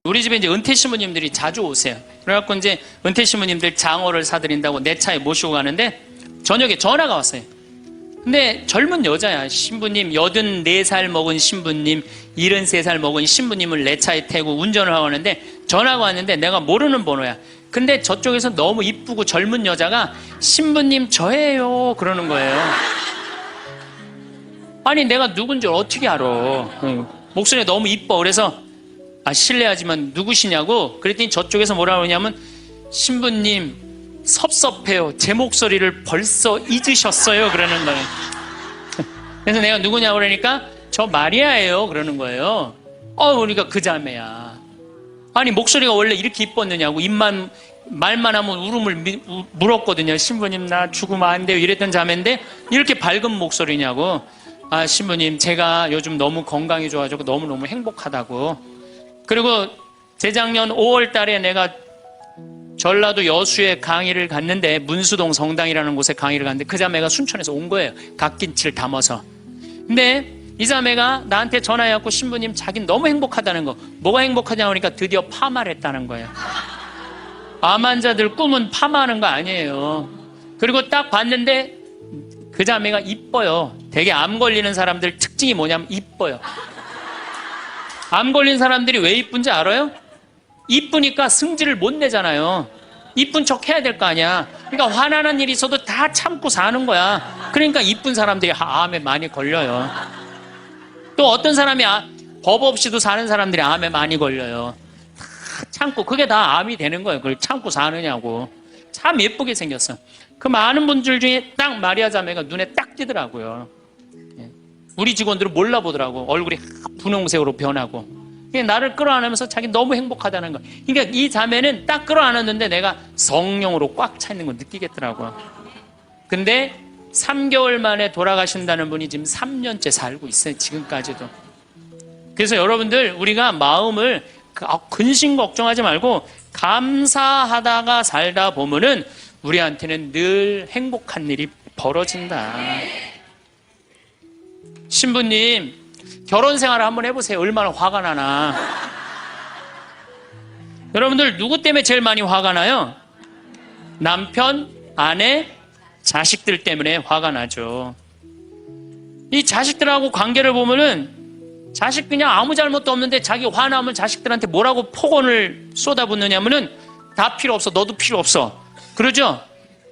우리 집에 이제 은퇴 신부님들이 자주 오세요. 그래갖고 이제 은퇴 신부님들 장어를 사드린다고 내 차에 모시고 가는데 저녁에 전화가 왔어요. 근데 젊은 여자야. 신부님, 84살 먹은 신부님, 73살 먹은 신부님을 내 차에 태우고 운전을 하고 하는데 전화가 왔는데 내가 모르는 번호야. 근데 저쪽에서 너무 이쁘고 젊은 여자가 신부님 저예요 그러는 거예요. 아니 내가 누군지 어떻게 알아. 목소리가 너무 이뻐. 그래서 실례하지만 누구시냐고 그랬더니 저쪽에서 뭐라 그러냐면 신부님 섭섭해요. 제 목소리를 벌써 잊으셨어요 그러는 거예요. 그래서 내가 누구냐고 그러니까 저 마리아예요 그러는 거예요. 그러니까 그 자매야. 아니 목소리가 원래 이렇게 이뻤느냐고. 말만 하면 울음을 물었거든요. 신부님 나 죽으면 안 돼요 이랬던 자매인데 이렇게 밝은 목소리냐고. 신부님 제가 요즘 너무 건강이 좋아지고 너무너무 행복하다고. 그리고 재작년 5월 달에 내가 전라도 여수에 강의를 갔는데 문수동 성당이라는 곳에 강의를 갔는데 그 자매가 순천에서 온 거예요. 갓김치를 담아서. 근데 이 자매가 나한테 전화해갖고 신부님 자긴 너무 행복하다는 거. 뭐가 행복하냐고 하니까 드디어 파마를 했다는 거예요. 암 환자들 꿈은 파마하는 거 아니에요. 그리고 딱 봤는데 그 자매가 이뻐요. 되게 암 걸리는 사람들 특징이 뭐냐면 이뻐요. 암 걸린 사람들이 왜 이쁜지 알아요? 이쁘니까 승질을 못 내잖아요. 이쁜 척 해야 될 거 아니야. 그러니까 화나는 일이 있어도 다 참고 사는 거야. 그러니까 이쁜 사람들이 암에 많이 걸려요. 또 어떤 사람이 법 없이도 사는 사람들이 암에 많이 걸려요. 다 참고 그게 다 암이 되는 거예요. 그걸 참고 사느냐고. 참 예쁘게 생겼어. 그 많은 분들 중에 딱 마리아 자매가 눈에 딱 띄더라고요. 우리 직원들은 몰라보더라고. 얼굴이 분홍색으로 변하고. 나를 끌어안으면서 자기 너무 행복하다는 거. 그러니까 이 자매는 딱 끌어안았는데 내가 성령으로 꽉 차 있는 거 느끼겠더라고요. 근데 3개월 만에 돌아가신다는 분이 지금 3년째 살고 있어요. 지금까지도. 그래서 여러분들 우리가 마음을 근심 걱정하지 말고 감사하다가 살다 보면은 우리한테는 늘 행복한 일이 벌어진다. 신부님 결혼 생활을 한번 해보세요. 얼마나 화가 나나. 여러분들 누구 때문에 제일 많이 화가 나요? 남편, 아내, 자식들 때문에 화가 나죠. 이 자식들하고 관계를 보면은 자식 그냥 아무 잘못도 없는데 자기 화나면 자식들한테 뭐라고 폭언을 쏟아붓느냐면은 다 필요 없어. 너도 필요 없어. 그러죠?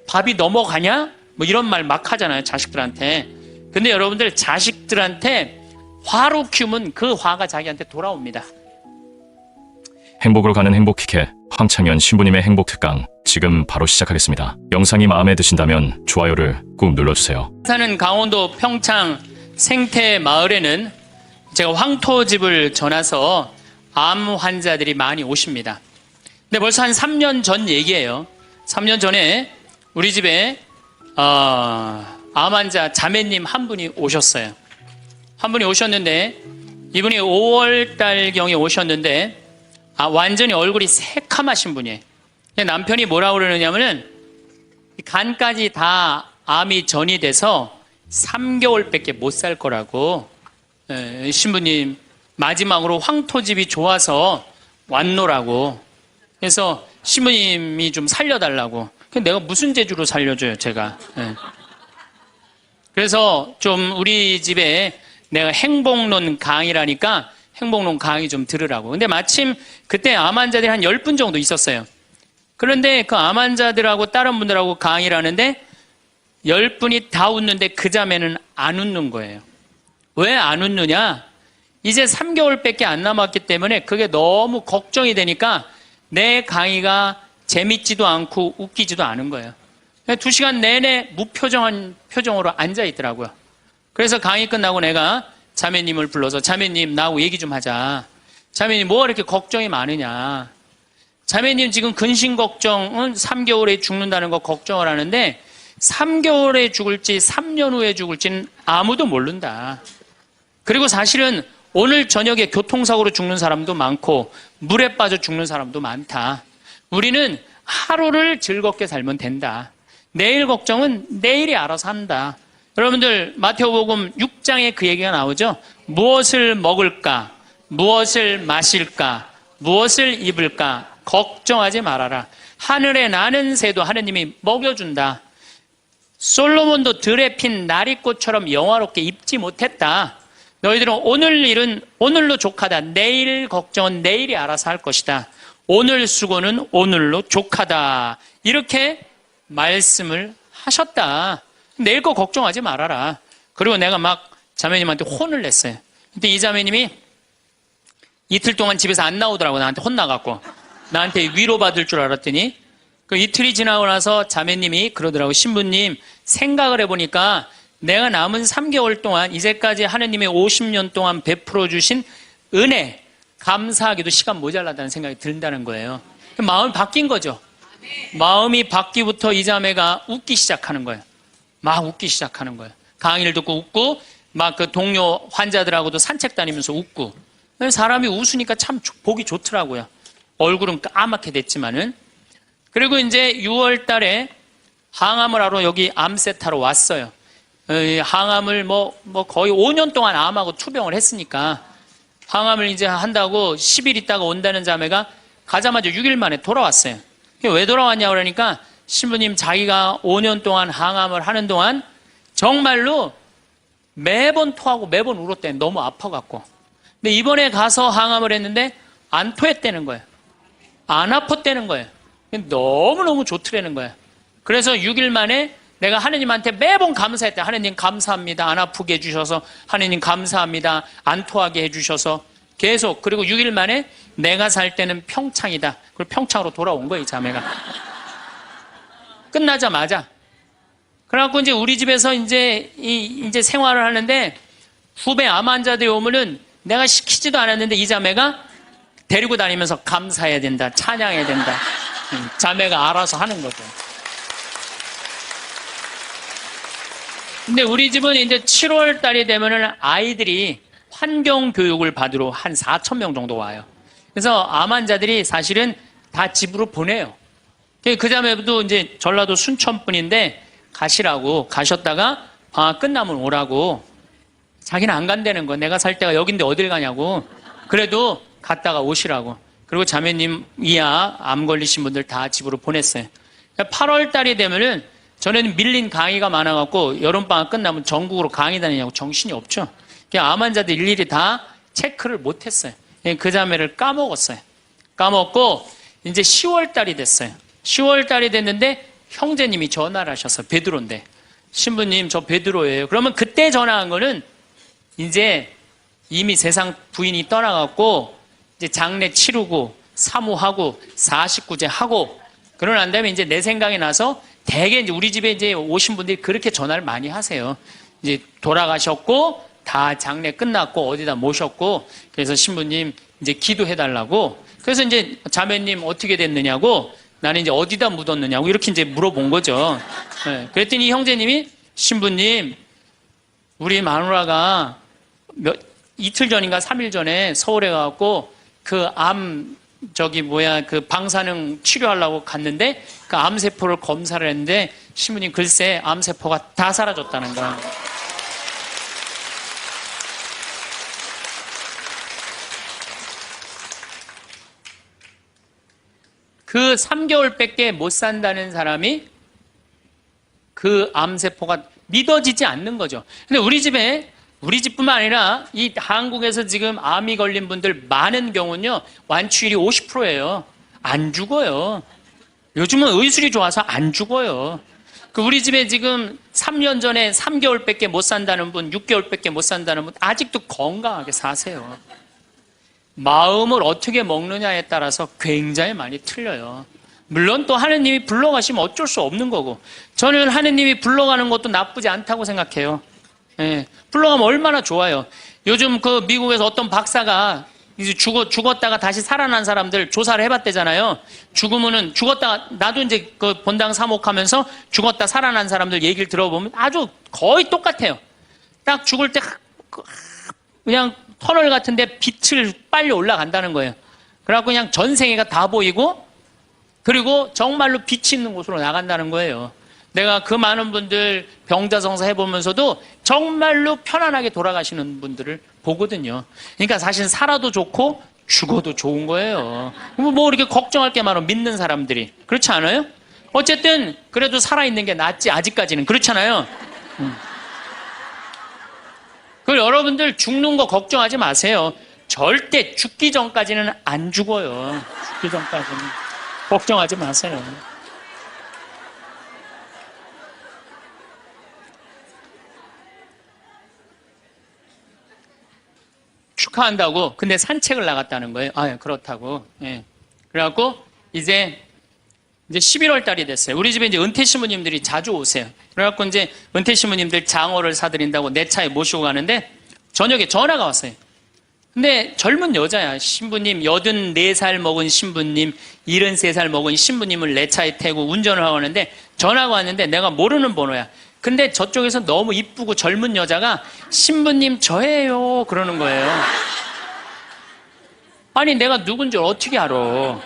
밥이 넘어가냐? 뭐 이런 말 막 하잖아요. 자식들한테. 근데 여러분들 자식들한테 화로 키우면 그 화가 자기한테 돌아옵니다. 행복으로 가는 행복키켓 황창현 신부님의 행복 특강 지금 바로 시작하겠습니다. 영상이 마음에 드신다면 좋아요를 꾹 눌러주세요. 사는 강원도 평창 생태 마을에는 제가 황토집을 전해서 암 환자들이 많이 오십니다. 근데 벌써 한 3년 전 얘기예요. 3년 전에 우리 집에 암 환자 자매님 한 분이 오셨어요. 한 분이 오셨는데 이분이 5월 달경에 오셨는데 완전히 얼굴이 새카마신 분이에요. 남편이 뭐라고 그러느냐면은 간까지 다 암이 전이 돼서 3개월밖에 못 살 거라고. 신부님 마지막으로 황토집이 좋아서 왔노라고. 그래서 신부님이 좀 살려달라고. 내가 무슨 재주로 살려줘요 제가. 그래서 좀 우리 집에 내가 행복론 강의라니까 행복론 강의 좀 들으라고. 근데 마침 그때 암 환자들이 한 10분 정도 있었어요. 그런데 그 암 환자들하고 다른 분들하고 강의를 하는데 10분이 다 웃는데 그 자매는 안 웃는 거예요. 왜 안 웃느냐? 이제 3개월밖에 안 남았기 때문에 그게 너무 걱정이 되니까 내 강의가 재밌지도 않고 웃기지도 않은 거예요. 2시간 내내 무표정한 표정으로 앉아 있더라고요. 그래서 강의 끝나고 내가 자매님을 불러서 자매님 나하고 얘기 좀 하자. 자매님 뭐가 이렇게 걱정이 많으냐. 자매님 지금 근심 걱정은 3개월에 죽는다는 거 걱정을 하는데 3개월에 죽을지 3년 후에 죽을지는 아무도 모른다. 그리고 사실은 오늘 저녁에 교통사고로 죽는 사람도 많고 물에 빠져 죽는 사람도 많다. 우리는 하루를 즐겁게 살면 된다. 내일 걱정은 내일이 알아서 한다. 여러분들 마태복음 6장에 그 얘기가 나오죠. 무엇을 먹을까? 무엇을 마실까? 무엇을 입을까? 걱정하지 말아라. 하늘에 나는 새도 하느님이 먹여준다. 솔로몬도 들에 핀 나리꽃처럼 영화롭게 입지 못했다. 너희들은 오늘 일은 오늘로 족하다. 내일 걱정은 내일이 알아서 할 것이다. 오늘 수고는 오늘로 족하다. 이렇게 말씀을 하셨다. 내일 거 걱정하지 말아라. 그리고 내가 막 자매님한테 혼을 냈어요. 근데 이 자매님이 이틀 동안 집에서 안 나오더라고. 나한테 혼나갖고. 나한테 위로받을 줄 알았더니 그 이틀이 지나고 나서 자매님이 그러더라고. 신부님, 생각을 해보니까 내가 남은 3개월 동안 이제까지 하느님의 50년 동안 베풀어 주신 은혜, 감사하기도 시간 모자라다는 생각이 든다는 거예요. 마음이 바뀐 거죠. 마음이 바뀌부터 이 자매가 웃기 시작하는 거예요. 막 웃기 시작하는 거예요. 강의를 듣고 웃고 막 그 동료 환자들하고도 산책 다니면서 웃고. 사람이 웃으니까 참 보기 좋더라고요. 얼굴은 까맣게 됐지만은. 그리고 이제 6월 달에 항암을 하러 여기 암세타로 왔어요. 항암을 거의 5년 동안 암하고 투병을 했으니까 항암을 이제 한다고 10일 있다가 온다는 자매가 가자마자 6일 만에 돌아왔어요. 왜 돌아왔냐 그러니까 신부님, 자기가 5년 동안 항암을 하는 동안 정말로 매번 토하고 매번 울었대. 너무 아파갖고. 근데 이번에 가서 항암을 했는데 안 토했다는 거예요. 안 아팠다는 거예요. 너무너무 좋더라는 거예요. 그래서 6일 만에 내가 하느님한테 매번 감사했다. 하느님 감사합니다. 안 아프게 해주셔서. 하느님 감사합니다. 안 토하게 해주셔서. 계속. 그리고 6일 만에 내가 살 때는 평창이다. 그리고 평창으로 돌아온 거예요, 이 자매가. 끝나자마자. 그래갖고 이제 우리 집에서 이제 생활을 하는데 후배 암 환자들이 오면은 내가 시키지도 않았는데 이 자매가 데리고 다니면서 감사해야 된다. 찬양해야 된다. 자매가 알아서 하는 거죠. 근데 우리 집은 이제 7월 달이 되면은 아이들이 환경 교육을 받으러 한 4,000명 정도 와요. 그래서 암 환자들이 사실은 다 집으로 보내요. 그 자매도 이제 전라도 순천 분인데 가시라고 가셨다가 방학 끝나면 오라고. 자기는 안 간다는 거. 내가 살 때가 여긴데 어딜 가냐고. 그래도 갔다가 오시라고. 그리고 자매님 이하 암 걸리신 분들 다 집으로 보냈어요. 8월 달이 되면은 전에는 밀린 강의가 많아갖고 여름방학 끝나면 전국으로 강의 다니냐고 정신이 없죠. 암 환자들 일일이 다 체크를 못했어요. 그 자매를 까먹었어요. 까먹고 이제 10월 달이 됐어요. 10월 달이 됐는데 형제님이 전화를 하셨어요. 베드로인데. 신부님, 저 베드로예요. 그러면 그때 전화한 거는 이제 이미 세상 부인이 떠나갖고 이제 장례 치르고 사무하고 49제 하고 그러고 난 다음에 이제 내 생각이 나서 대개 이제 우리 집에 이제 오신 분들이 그렇게 전화를 많이 하세요. 이제 돌아가셨고 다 장례 끝났고 어디다 모셨고 그래서 신부님 이제 기도해달라고. 그래서 이제 자매님 어떻게 됐느냐고 나는 이제 어디다 묻었느냐고 이렇게 이제 물어본 거죠. 네. 그랬더니 형제님이 신부님 우리 마누라가 이틀 전인가 3일 전에 서울에 가갖고 그 그 방사능 치료하려고 갔는데 그 암세포를 검사를 했는데 신부님 글쎄 암세포가 다 사라졌다는 거야. 그 3개월밖에 못 산다는 사람이 그 암세포가 믿어지지 않는 거죠. 근데 우리 집뿐만 아니라 이 한국에서 지금 암이 걸린 분들 많은 경우는요, 완치율이 50%예요. 안 죽어요. 요즘은 의술이 좋아서 안 죽어요. 그 우리 집에 지금 3년 전에 3개월밖에 못 산다는 분, 6개월밖에 못 산다는 분, 아직도 건강하게 사세요. 마음을 어떻게 먹느냐에 따라서 굉장히 많이 틀려요. 물론 또 하느님이 불러가시면 어쩔 수 없는 거고, 저는 하느님이 불러가는 것도 나쁘지 않다고 생각해요. 예, 불러가면 얼마나 좋아요. 요즘 그 미국에서 어떤 박사가 이제 죽었다가 다시 살아난 사람들 조사를 해봤대잖아요. 죽으면은 죽었다가 나도 이제 그 본당 사목하면서 죽었다 살아난 사람들 얘기를 들어보면 아주 거의 똑같아요. 딱 죽을 때 그냥 터널 같은데 빛을 빨리 올라간다는 거예요. 그래갖고 그냥 전생애가 다 보이고 그리고 정말로 빛이 있는 곳으로 나간다는 거예요. 내가 그 많은 분들 병자성사 해보면서도 정말로 편안하게 돌아가시는 분들을 보거든요. 그러니까 사실 살아도 좋고 죽어도 좋은 거예요. 뭐 이렇게 걱정할 게 많아, 믿는 사람들이. 그렇지 않아요? 어쨌든 그래도 살아있는 게 낫지, 아직까지는. 그렇잖아요. 그 여러분들 죽는 거 걱정하지 마세요. 절대 죽기 전까지는 안 죽어요. 죽기 전까지는. 걱정하지 마세요. 축하한다고. 근데 산책을 나갔다는 거예요. 아, 그렇다고. 예. 그래갖고 이제 11월 달이 됐어요. 우리 집에 이제 은퇴 신부님들이 자주 오세요. 그래갖고 이제 은퇴 신부님들 장어를 사드린다고 내 차에 모시고 가는데 저녁에 전화가 왔어요. 근데 젊은 여자야. 신부님, 84살 먹은 신부님, 73살 먹은 신부님을 내 차에 태우고 운전을 하고 하는데 전화가 왔는데 내가 모르는 번호야. 근데 저쪽에서 너무 이쁘고 젊은 여자가 신부님 저예요 그러는 거예요. 아니 내가 누군지 어떻게 알아.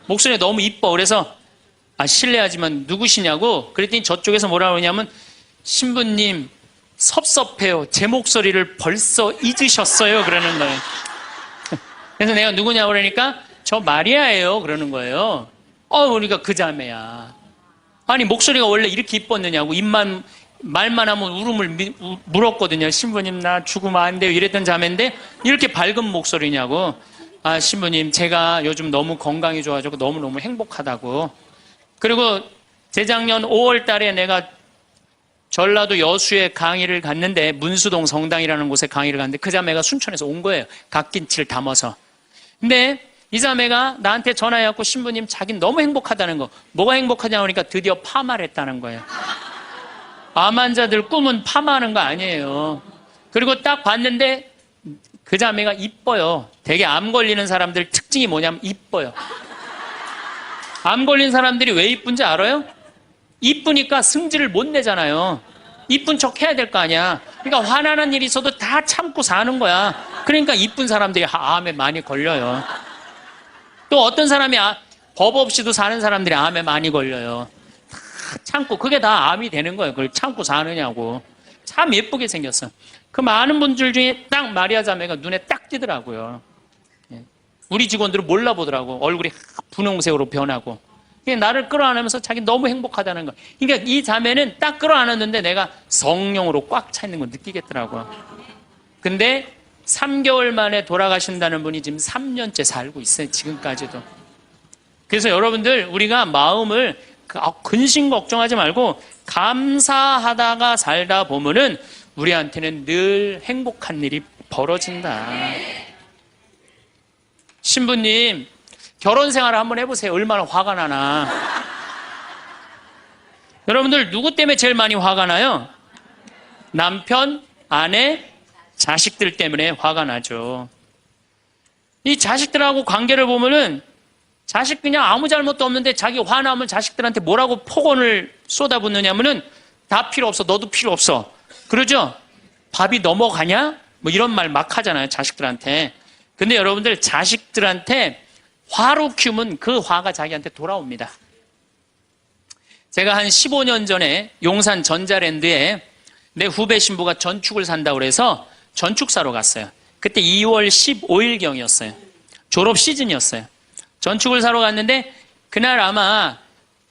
목소리가 너무 이뻐. 그래서 실례하지만 누구시냐고 그랬더니 저쪽에서 뭐라 그러냐면 신부님 섭섭해요. 제 목소리를 벌써 잊으셨어요 그러는 거예요. 그래서 내가 누구냐고 그러니까 저 마리아예요 그러는 거예요. 그러니까 그 자매야. 아니 목소리가 원래 이렇게 이뻤느냐고. 말만 하면 울음을 물었거든요. 신부님 나 죽으면 안 돼요 이랬던 자매인데 이렇게 밝은 목소리냐고. 신부님 제가 요즘 너무 건강이 좋아지고 너무너무 행복하다고. 그리고 재작년 5월 달에 내가 전라도 여수에 강의를 갔는데 문수동 성당이라는 곳에 강의를 갔는데 그 자매가 순천에서 온 거예요. 갓김치를 담아서. 근데 이 자매가 나한테 전화해갖고 신부님 자긴 너무 행복하다는 거. 뭐가 행복하냐고 하니까 드디어 파마를 했다는 거예요. 암 환자들 꿈은 파마하는 거 아니에요. 그리고 딱 봤는데 그 자매가 이뻐요. 되게 암 걸리는 사람들 특징이 뭐냐면 이뻐요. 암 걸린 사람들이 왜 이쁜지 알아요? 이쁘니까 승질을 못 내잖아요. 이쁜 척 해야 될 거 아니야. 그러니까 화나는 일이 있어도 다 참고 사는 거야. 그러니까 이쁜 사람들이 암에 많이 걸려요. 또 어떤 사람이 법 없이도 사는 사람들이 암에 많이 걸려요. 다 참고 그게 다 암이 되는 거예요. 그걸 참고 사느냐고. 참 예쁘게 생겼어. 그 많은 분들 중에 딱 마리아 자매가 눈에 딱 띄더라고요. 우리 직원들은 몰라보더라고. 얼굴이 분홍색으로 변하고. 나를 끌어안으면서 자기 너무 행복하다는 거. 그러니까 이 자매는 딱 끌어안았는데 내가 성령으로 꽉 차 있는 거 느끼겠더라고요. 근데 3개월 만에 돌아가신다는 분이 지금 3년째 살고 있어요. 지금까지도. 그래서 여러분들 우리가 마음을 근심 걱정하지 말고 감사하다가 살다 보면은 우리한테는 늘 행복한 일이 벌어진다. 신부님 결혼 생활을 한번 해보세요. 얼마나 화가 나나. 여러분들 누구 때문에 제일 많이 화가 나요? 남편, 아내, 자식들 때문에 화가 나죠. 이 자식들하고 관계를 보면은 자식 그냥 아무 잘못도 없는데 자기 화나면 자식들한테 뭐라고 폭언을 쏟아붓느냐면은 다 필요 없어. 너도 필요 없어. 그러죠? 밥이 넘어가냐? 뭐 이런 말 막 하잖아요. 자식들한테. 근데 여러분들 자식들한테 화로 키우면 그 화가 자기한테 돌아옵니다. 제가 한 15년 전에 용산 전자랜드에 내 후배 신부가 전축을 산다고 그래서 전축사로 갔어요. 그때 2월 15일경이었어요. 졸업 시즌이었어요. 전축을 사러 갔는데 그날 아마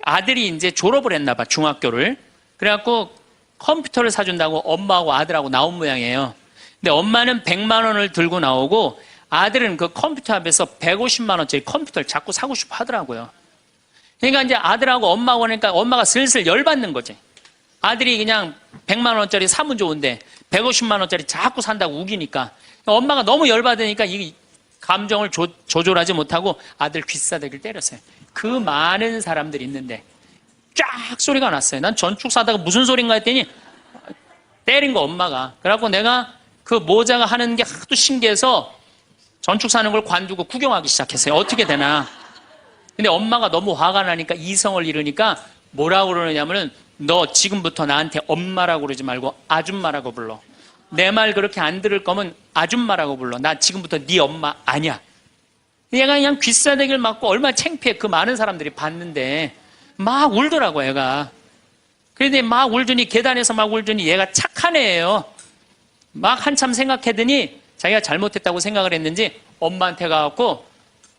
아들이 이제 졸업을 했나 봐, 중학교를. 그래갖고 컴퓨터를 사준다고 엄마하고 아들하고 나온 모양이에요. 근데 엄마는 100만 원을 들고 나오고 아들은 그 컴퓨터 앞에서 150만 원짜리 컴퓨터를 자꾸 사고 싶어 하더라고요. 그러니까 이제 아들하고 엄마가 오니까 엄마가 슬슬 열받는 거지. 아들이 그냥 100만 원짜리 사면 좋은데 150만 원짜리 자꾸 산다고 우기니까 엄마가 너무 열받으니까 이 감정을 조절하지 못하고 아들 귀싸대기를 때렸어요. 그 많은 사람들이 있는데 쫙 소리가 났어요. 난 전축 사다가 무슨 소린가 했더니 때린 거 엄마가. 그래갖고 내가 그 모자가 하는 게 하도 신기해서 전축 사는 걸 관두고 구경하기 시작했어요. 어떻게 되나. 근데 엄마가 너무 화가 나니까 이성을 잃으니까 뭐라고 그러느냐면은 너 지금부터 나한테 엄마라고 그러지 말고 아줌마라고 불러. 내 말 그렇게 안 들을 거면 아줌마라고 불러. 나 지금부터 네 엄마 아니야. 얘가 그냥 귀싸대기를 맞고 얼마나 창피해. 그 많은 사람들이 봤는데 막 울더라고 얘가. 그런데 막 울더니 계단에서 막 울더니 얘가 착한 애예요. 막 한참 생각하더니 자기가 잘못했다고 생각을 했는지 엄마한테 가갖고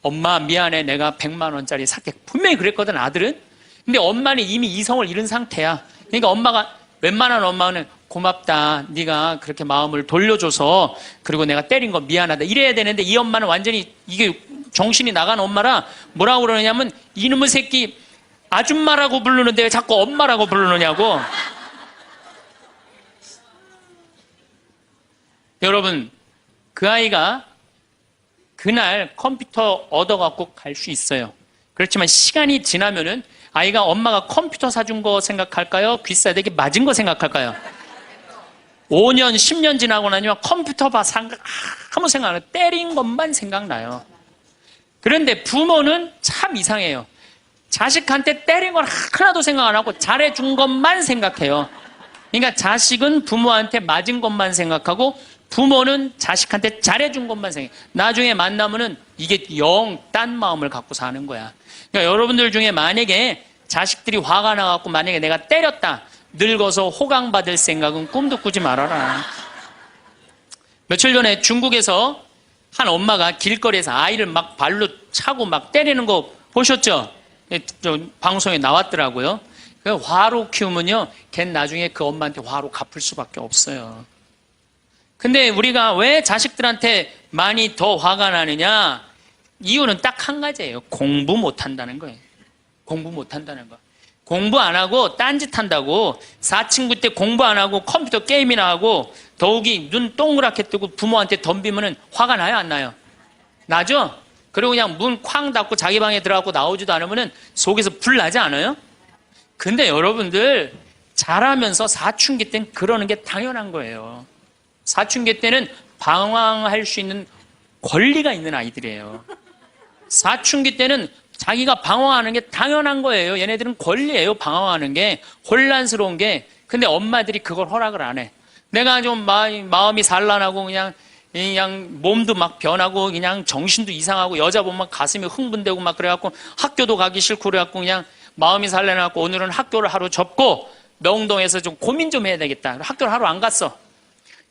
엄마 미안해 내가 100만 원짜리 살게. 분명히 그랬거든 아들은. 근데 엄마는 이미 이성을 잃은 상태야. 그러니까 엄마가 웬만한 엄마는 고맙다. 네가 그렇게 마음을 돌려줘서 그리고 내가 때린 거 미안하다. 이래야 되는데 이 엄마는 완전히 이게 정신이 나간 엄마라 뭐라고 그러냐면 이놈의 새끼 아줌마라고 부르는데 왜 자꾸 엄마라고 부르느냐고. 여러분 그 아이가 그날 컴퓨터 얻어갖고 갈 수 있어요. 그렇지만 시간이 지나면은 아이가 엄마가 컴퓨터 사준 거 생각할까요? 귀싸대기 맞은 거 생각할까요? 5년, 10년 지나고 나면 컴퓨터 아무 생각 안 해요. 때린 것만 생각나요. 그런데 부모는 참 이상해요. 자식한테 때린 건 하나도 생각 안 하고 잘해준 것만 생각해요. 그러니까 자식은 부모한테 맞은 것만 생각하고 부모는 자식한테 잘해준 것만 생각해요. 나중에 만나면은 이게 영 딴 마음을 갖고 사는 거야. 그러니까 여러분들 중에 만약에 자식들이 화가 나갖고 만약에 내가 때렸다. 늙어서 호강받을 생각은 꿈도 꾸지 말아라. 며칠 전에 중국에서 한 엄마가 길거리에서 아이를 막 발로 차고 막 때리는 거 보셨죠? 방송에 나왔더라고요. 화로 키우면요, 걘 나중에 그 엄마한테 화로 갚을 수밖에 없어요. 근데 우리가 왜 자식들한테 많이 더 화가 나느냐? 이유는 딱 한 가지예요. 공부 못한다는 거예요. 공부 못한다는 거. 공부 안 하고 딴짓 한다고 사친구 때 공부 안 하고 컴퓨터 게임이나 하고 더욱이 눈 동그랗게 뜨고 부모한테 덤비면은 화가 나요, 안 나요? 나죠? 그리고 그냥 문 쾅 닫고 자기 방에 들어가고 나오지도 않으면은 속에서 불 나지 않아요? 근데 여러분들 자라면서 사춘기 때는 그러는 게 당연한 거예요. 사춘기 때는 방황할 수 있는 권리가 있는 아이들이에요. 사춘기 때는 자기가 방황하는 게 당연한 거예요. 얘네들은 권리예요. 방황하는 게 혼란스러운 게. 근데 엄마들이 그걸 허락을 안 해. 내가 좀 마음이 산란하고 그냥 몸도 막 변하고 그냥 정신도 이상하고 여자 보면 가슴이 흥분되고 막 그래갖고 학교도 가기 싫고 그래갖고 그냥 마음이 산란해갖고 오늘은 학교를 하루 접고 명동에서 좀 고민 좀 해야 되겠다. 학교를 하루 안 갔어.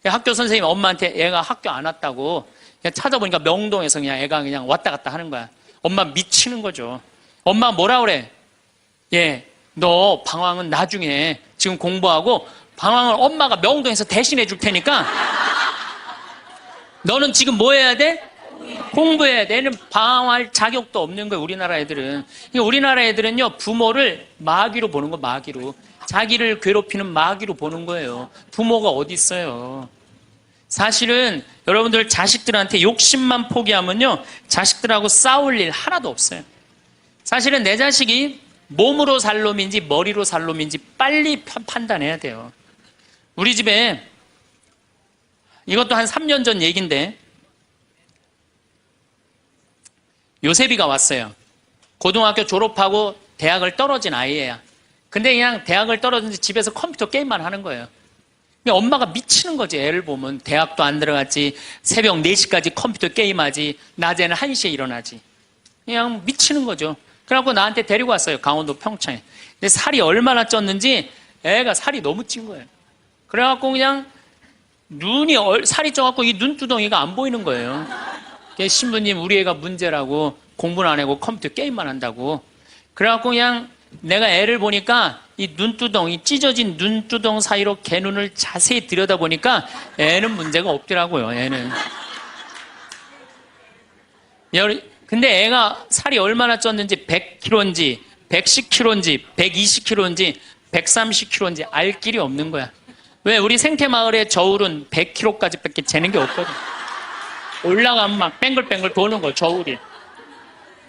학교 선생님이 엄마한테 애가 학교 안 왔다고 그냥 찾아보니까 명동에서 그냥 애가 그냥 왔다 갔다 하는 거야. 엄마 미치는 거죠. 엄마 뭐라 그래? 예, 너 방황은 나중에 지금 공부하고 방황을 엄마가 명동에서 대신해 줄 테니까 너는 지금 뭐 해야 돼? 공부해야 돼. 얘는 방황할 자격도 없는 거예요. 우리나라 애들은. 우리나라 애들은요 부모를 마귀로 보는 거. 마귀로. 자기를 괴롭히는 마귀로 보는 거예요. 부모가 어디 있어요. 사실은 여러분들 자식들한테 욕심만 포기하면요 자식들하고 싸울 일 하나도 없어요. 사실은 내 자식이 몸으로 살 놈인지 머리로 살 놈인지 빨리 판단해야 돼요. 우리 집에 이것도 한 3년 전 얘기인데 요셉이가 왔어요. 고등학교 졸업하고 대학을 떨어진 아이예요. 근데 그냥 대학을 떨어진지 집에서 컴퓨터 게임만 하는 거예요. 엄마가 미치는 거지. 애를 보면 대학도 안 들어갔지, 새벽 4시까지 컴퓨터 게임하지, 낮에는 1시에 일어나지. 그냥 미치는 거죠. 그래갖고 나한테 데리고 왔어요. 강원도 평창에. 근데 살이 얼마나 쪘는지 애가 살이 너무 찐 거예요. 그래갖고 그냥 살이 쪄갖고 이 눈두덩이가 안 보이는 거예요. 신부님 우리 애가 문제라고 공부는 안 하고 컴퓨터 게임만 한다고. 그래갖고 그냥 내가 애를 보니까 이 눈두덩이, 찢어진 눈두덩 사이로 개 눈을 자세히 들여다보니까 애는 문제가 없더라고요. 애는. 근데 애가 살이 얼마나 쪘는지 100kg인지 110kg인지 120kg인지 130kg인지 알 길이 없는 거야. 왜? 우리 생태마을의 저울은 100kg까지 밖에 재는 게 없거든. 올라가면 막 뱅글뱅글 도는 거, 저울이.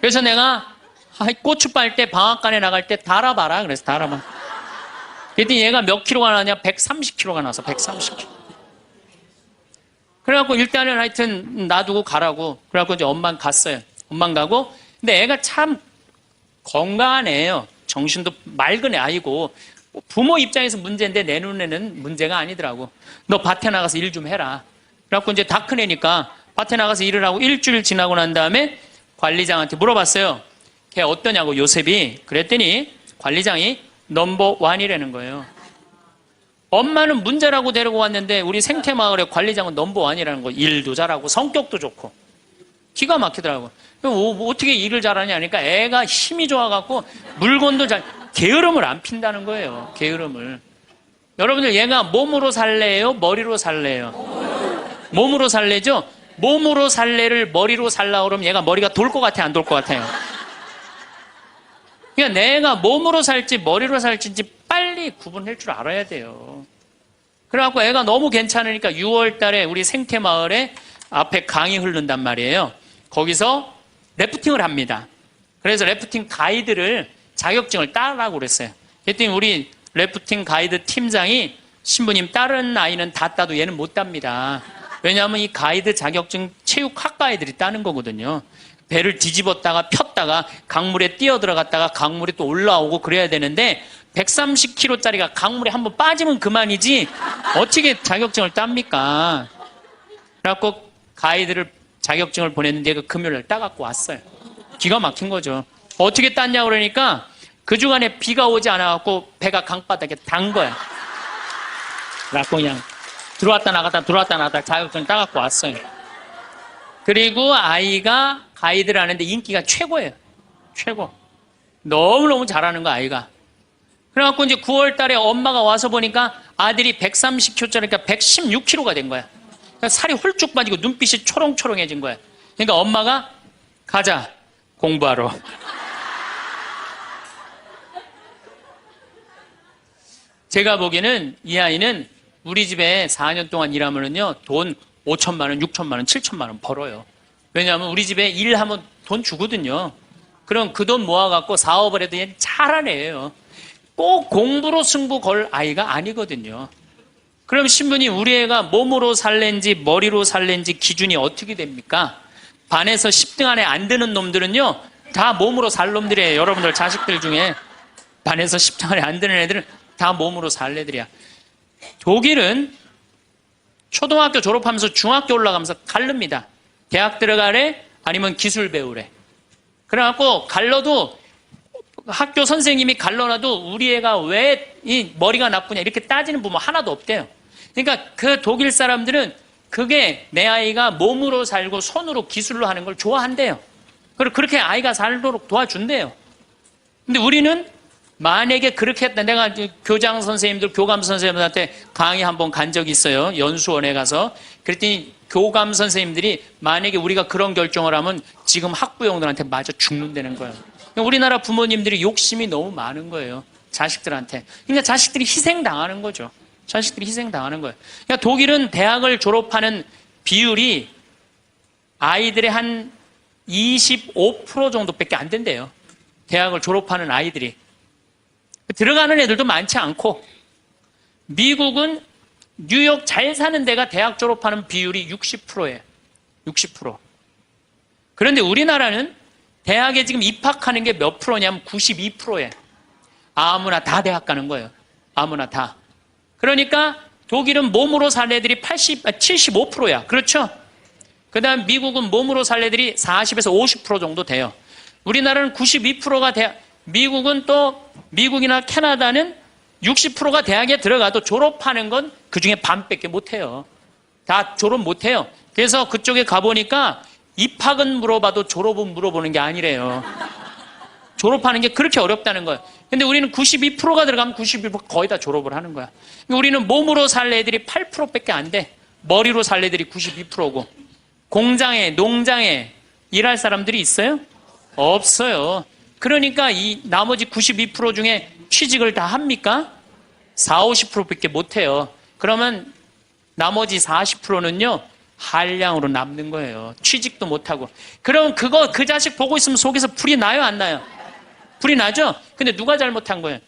그래서 내가 고추 빨 때 방앗간에 나갈 때 달아봐라. 그래서 달아봐. 그랬더니 얘가 몇 킬로가 나냐? 130kg가 나서 130kg. 그래갖고 일단은 하여튼 놔두고 가라고. 그래갖고 이제 엄마는 갔어요. 엄마는 가고. 근데 애가 참 건강한 애예요. 정신도 맑은 애 아이고. 부모 입장에서 문제인데 내 눈에는 문제가 아니더라고. 너 밭에 나가서 일 좀 해라. 그래갖고 이제 다 큰 애니까 밭에 나가서 일을 하고 일주일 지나고 난 다음에 관리장한테 물어봤어요. 걔 어떠냐고, 요셉이. 그랬더니 관리장이 넘버 원이라는 거예요. 엄마는 문제라고 데리고 왔는데 우리 생태마을의 관리장은 넘버 원이라는 거. 일도 잘하고 성격도 좋고. 기가 막히더라고. 어떻게 일을 잘하냐 하니까 애가 힘이 좋아갖고 물건도 게으름을 안 핀다는 거예요. 게으름을. 여러분들 얘가 몸으로 살래요? 머리로 살래요? 몸으로 살래죠? 몸으로 살래를 머리로 살라 그러면 얘가 머리가 돌 것 같아요? 안 돌 것 같아요? 그러니까 내가 몸으로 살지 머리로 살지 빨리 구분할 줄 알아야 돼요. 그래갖고 애가 너무 괜찮으니까 6월 달에 우리 생태마을에 앞에 강이 흐른단 말이에요. 거기서 래프팅을 합니다. 그래서 래프팅 가이드를 자격증을 따라고 그랬어요. 그랬더니 우리 래프팅 가이드 팀장이 신부님 다른 아이는 다 따도 얘는 못 땁니다. 왜냐하면 이 가이드 자격증 체육학과 애들이 따는 거거든요. 배를 뒤집었다가 폈다가 강물에 뛰어 들어갔다가 강물에 또 올라오고 그래야 되는데 130kg짜리가 강물에 한번 빠지면 그만이지 어떻게 자격증을 땁니까? 그래갖고 가이드를 자격증을 보냈는데 그 금요일날 따갖고 왔어요. 기가 막힌 거죠. 어떻게 땄냐 그러니까 그 주간에 비가 오지 않아갖고 배가 강바닥에 단 거야. 그래갖고 그냥 들어왔다 나갔다 자격증 따갖고 왔어요. 그리고 아이가 가이드를 하는데 인기가 최고예요. 최고. 너무너무 잘하는 거 아이가. 그래갖고 이제 9월 달에 엄마가 와서 보니까 아들이 130kg짜리니까 116kg가 된 거야. 그러니까 살이 홀쭉 빠지고 눈빛이 초롱초롱해진 거야. 그러니까 엄마가 가자 공부하러. 제가 보기에는 이 아이는 우리 집에 4년 동안 일하면은요 돈 5천만 원, 6천만 원, 7천만 원 벌어요. 왜냐하면 우리 집에 일하면 돈 주거든요. 그럼 그 돈 모아갖고 사업을 해도 얘는 잘하는 애예요. 꼭 공부로 승부 걸 아이가 아니거든요. 그럼 신부님 우리 애가 몸으로 살랜지 머리로 살랜지 기준이 어떻게 됩니까? 반에서 10등 안에 안 드는 놈들은요 다 몸으로 살 놈들이에요. 여러분들 자식들 중에 반에서 10등 안에 안 드는 애들은 다 몸으로 살 애들이야. 독일은 초등학교 졸업하면서 중학교 올라가면서 갈릅니다. 대학 들어가래 아니면 기술 배우래. 그래갖고 갈러도 학교 선생님이 갈러놔도 우리 애가 왜 이 머리가 나쁘냐 이렇게 따지는 부모 하나도 없대요. 그러니까 그 독일 사람들은 그게 내 아이가 몸으로 살고 손으로 기술로 하는 걸 좋아한대요. 그리고 그렇게 아이가 살도록 도와준대요. 근데 우리는 만약에 그렇게 했다. 내가 교장 선생님들, 교감 선생님들한테 강의 한번 간 적이 있어요. 연수원에 가서. 그랬더니 교감 선생님들이 만약에 우리가 그런 결정을 하면 지금 학부형들한테 맞아 죽는다는 거예요. 우리나라 부모님들이 욕심이 너무 많은 거예요. 자식들한테. 그러니까 자식들이 희생당하는 거죠. 자식들이 희생당하는 거예요. 그러니까 독일은 대학을 졸업하는 비율이 아이들의 한 25% 정도밖에 안 된대요. 대학을 졸업하는 아이들이. 들어가는 애들도 많지 않고, 미국은 뉴욕 잘 사는 데가 대학 졸업하는 비율이 60%예요. 60%. 그런데 우리나라는 대학에 지금 입학하는 게 몇 프로냐면 92%예요. 아무나 다 대학 가는 거예요. 아무나 다. 그러니까 독일은 몸으로 살 애들이 75%야. 그렇죠? 그 다음 미국은 몸으로 살 애들이 40에서 50% 정도 돼요. 우리나라는 92%가 대학, 미국이나 캐나다는 60%가 대학에 들어가도 졸업하는 건 그 중에 반밖에 못해요. 다 졸업 못해요. 그래서 그쪽에 가보니까 입학은 물어봐도 졸업은 물어보는 게 아니래요. 졸업하는 게 그렇게 어렵다는 거예요. 근데 우리는 92%가 들어가면 92% 거의 다 졸업을 하는 거야. 우리는 몸으로 살 애들이 8%밖에 안 돼. 머리로 살 애들이 92%고. 공장에, 농장에 일할 사람들이 있어요? 없어요. 그러니까 이 나머지 92% 중에 취직을 다 합니까? 40, 50%밖에 못해요. 그러면 나머지 40%는요 한량으로 남는 거예요. 취직도 못하고. 그럼 그 자식 보고 있으면 속에서 불이 나요 안 나요? 불이 나죠? 근데 누가 잘못한 거예요?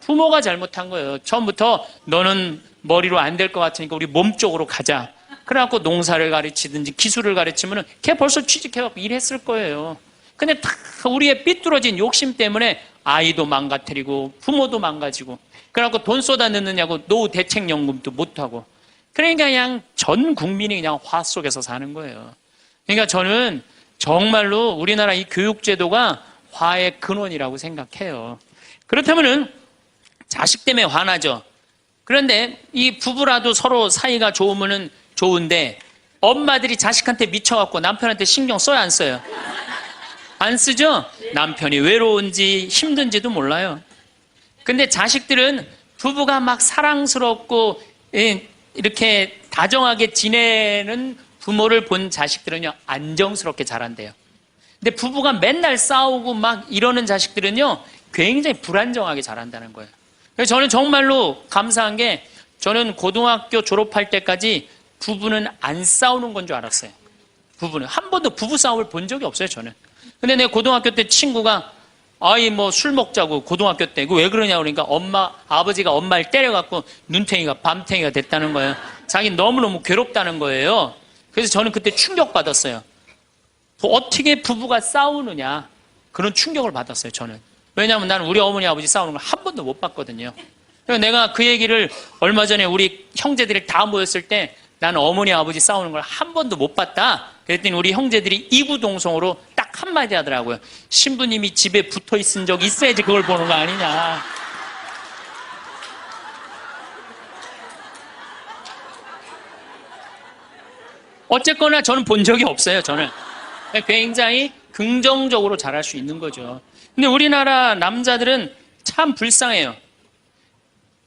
부모가 잘못한 거예요. 처음부터 너는 머리로 안 될 것 같으니까 우리 몸 쪽으로 가자. 그래갖고 농사를 가르치든지 기술을 가르치면은 걔 벌써 취직해갖고 일했을 거예요. 근데 다 우리의 삐뚤어진 욕심 때문에 아이도 망가뜨리고 부모도 망가지고 그래갖고 돈 쏟아 넣느냐고 노후 대책연금도 못하고 그러니까 그냥 전 국민이 그냥 화 속에서 사는 거예요. 그러니까 저는 정말로 우리나라 이 교육제도가 화의 근원이라고 생각해요. 그렇다면은 자식 때문에 화나죠. 그런데 이 부부라도 서로 사이가 좋으면은 좋은데 엄마들이 자식한테 미쳐갖고 남편한테 신경 써요, 안 써요? 안 쓰죠? 남편이 외로운지 힘든지도 몰라요. 근데 자식들은 부부가 막 사랑스럽고 이렇게 다정하게 지내는 부모를 본 자식들은요, 안정스럽게 자란대요. 근데 부부가 맨날 싸우고 막 이러는 자식들은요, 굉장히 불안정하게 자란다는 거예요. 그래서 저는 정말로 감사한 게, 저는 고등학교 졸업할 때까지 부부는 안 싸우는 건 줄 알았어요. 부부는. 한 번도 부부 싸움을 본 적이 없어요, 저는. 근데 내 고등학교 때 친구가, 아이, 뭐 술 먹자고, 고등학교 때. 왜 그러냐 그러니까 아버지가 엄마를 때려갖고 눈탱이가 밤탱이가 됐다는 거예요. 자기는 너무너무 괴롭다는 거예요. 그래서 저는 그때 충격받았어요. 어떻게 부부가 싸우느냐. 그런 충격을 받았어요, 저는. 왜냐하면 나는 우리 어머니 아버지 싸우는 걸 한 번도 못 봤거든요. 그래서 내가 그 얘기를 얼마 전에 우리 형제들이 다 모였을 때, 나는 어머니 아버지 싸우는 걸 한 번도 못 봤다. 그랬더니 우리 형제들이 이구동성으로 딱 한마디 하더라고요. 신부님이 집에 붙어 있은 적 있어야지 그걸 보는 거 아니냐. 어쨌거나 저는 본 적이 없어요, 저는. 굉장히 긍정적으로 잘할 수 있는 거죠. 근데 우리나라 남자들은 참 불쌍해요.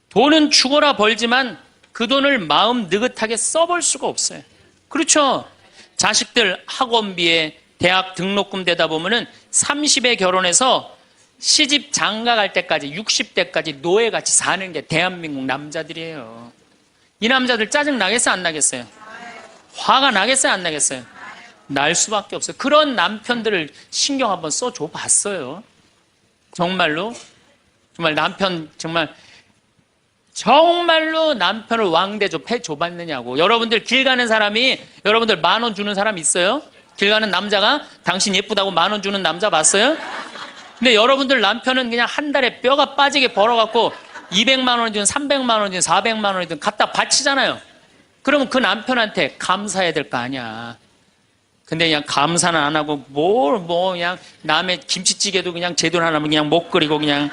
돈은 죽어라 벌지만 그 돈을 마음 느긋하게 써볼 수가 없어요. 그렇죠? 자식들 학원비에 대학 등록금 대다 보면은 30에 결혼해서 시집 장가 갈 때까지 60대까지 노예같이 사는 게 대한민국 남자들이에요. 이 남자들 짜증 나겠어요, 안 나겠어요? 화가 나겠어요, 안 나겠어요? 날 수밖에 없어요. 그런 남편들을 신경 한번 써줘 봤어요. 정말로 남편 정말로 남편을 왕대접 해줘봤느냐고. 여러분들 길 가는 사람이, 여러분들 10,000원 주는 사람 있어요? 길 가는 남자가 당신 예쁘다고 10,000원 주는 남자 봤어요? 근데 여러분들 남편은 그냥 한 달에 뼈가 빠지게 벌어갖고 200만 원이든 300만 원이든 400만 원이든 갖다 바치잖아요. 그러면 그 남편한테 감사해야 될 거 아니야. 근데 그냥 감사는 안 하고 그냥 남의 김치찌개도 그냥 제대로 안 하면 그냥 못 끓이고 그냥.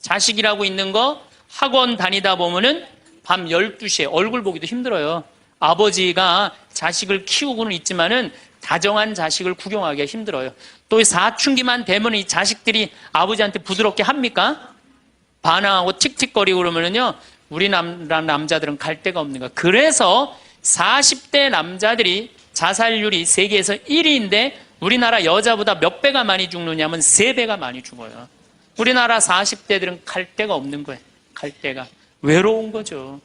자식이라고 있는 거 학원 다니다 보면은 밤 12시에 얼굴 보기도 힘들어요. 아버지가 자식을 키우고는 있지만은 다정한 자식을 구경하기가 힘들어요. 또 사춘기만 되면 이 자식들이 아버지한테 부드럽게 합니까? 반항하고 틱틱거리고 그러면은요, 우리나라 남자들은 갈 데가 없는 거야. 그래서 40대 남자들이 자살률이 세계에서 1위인데 우리나라 여자보다 몇 배가 많이 죽느냐면 3배가 많이 죽어요. 우리나라 40대들은 갈 데가 없는 거예요. 갈 데가. 외로운 거죠.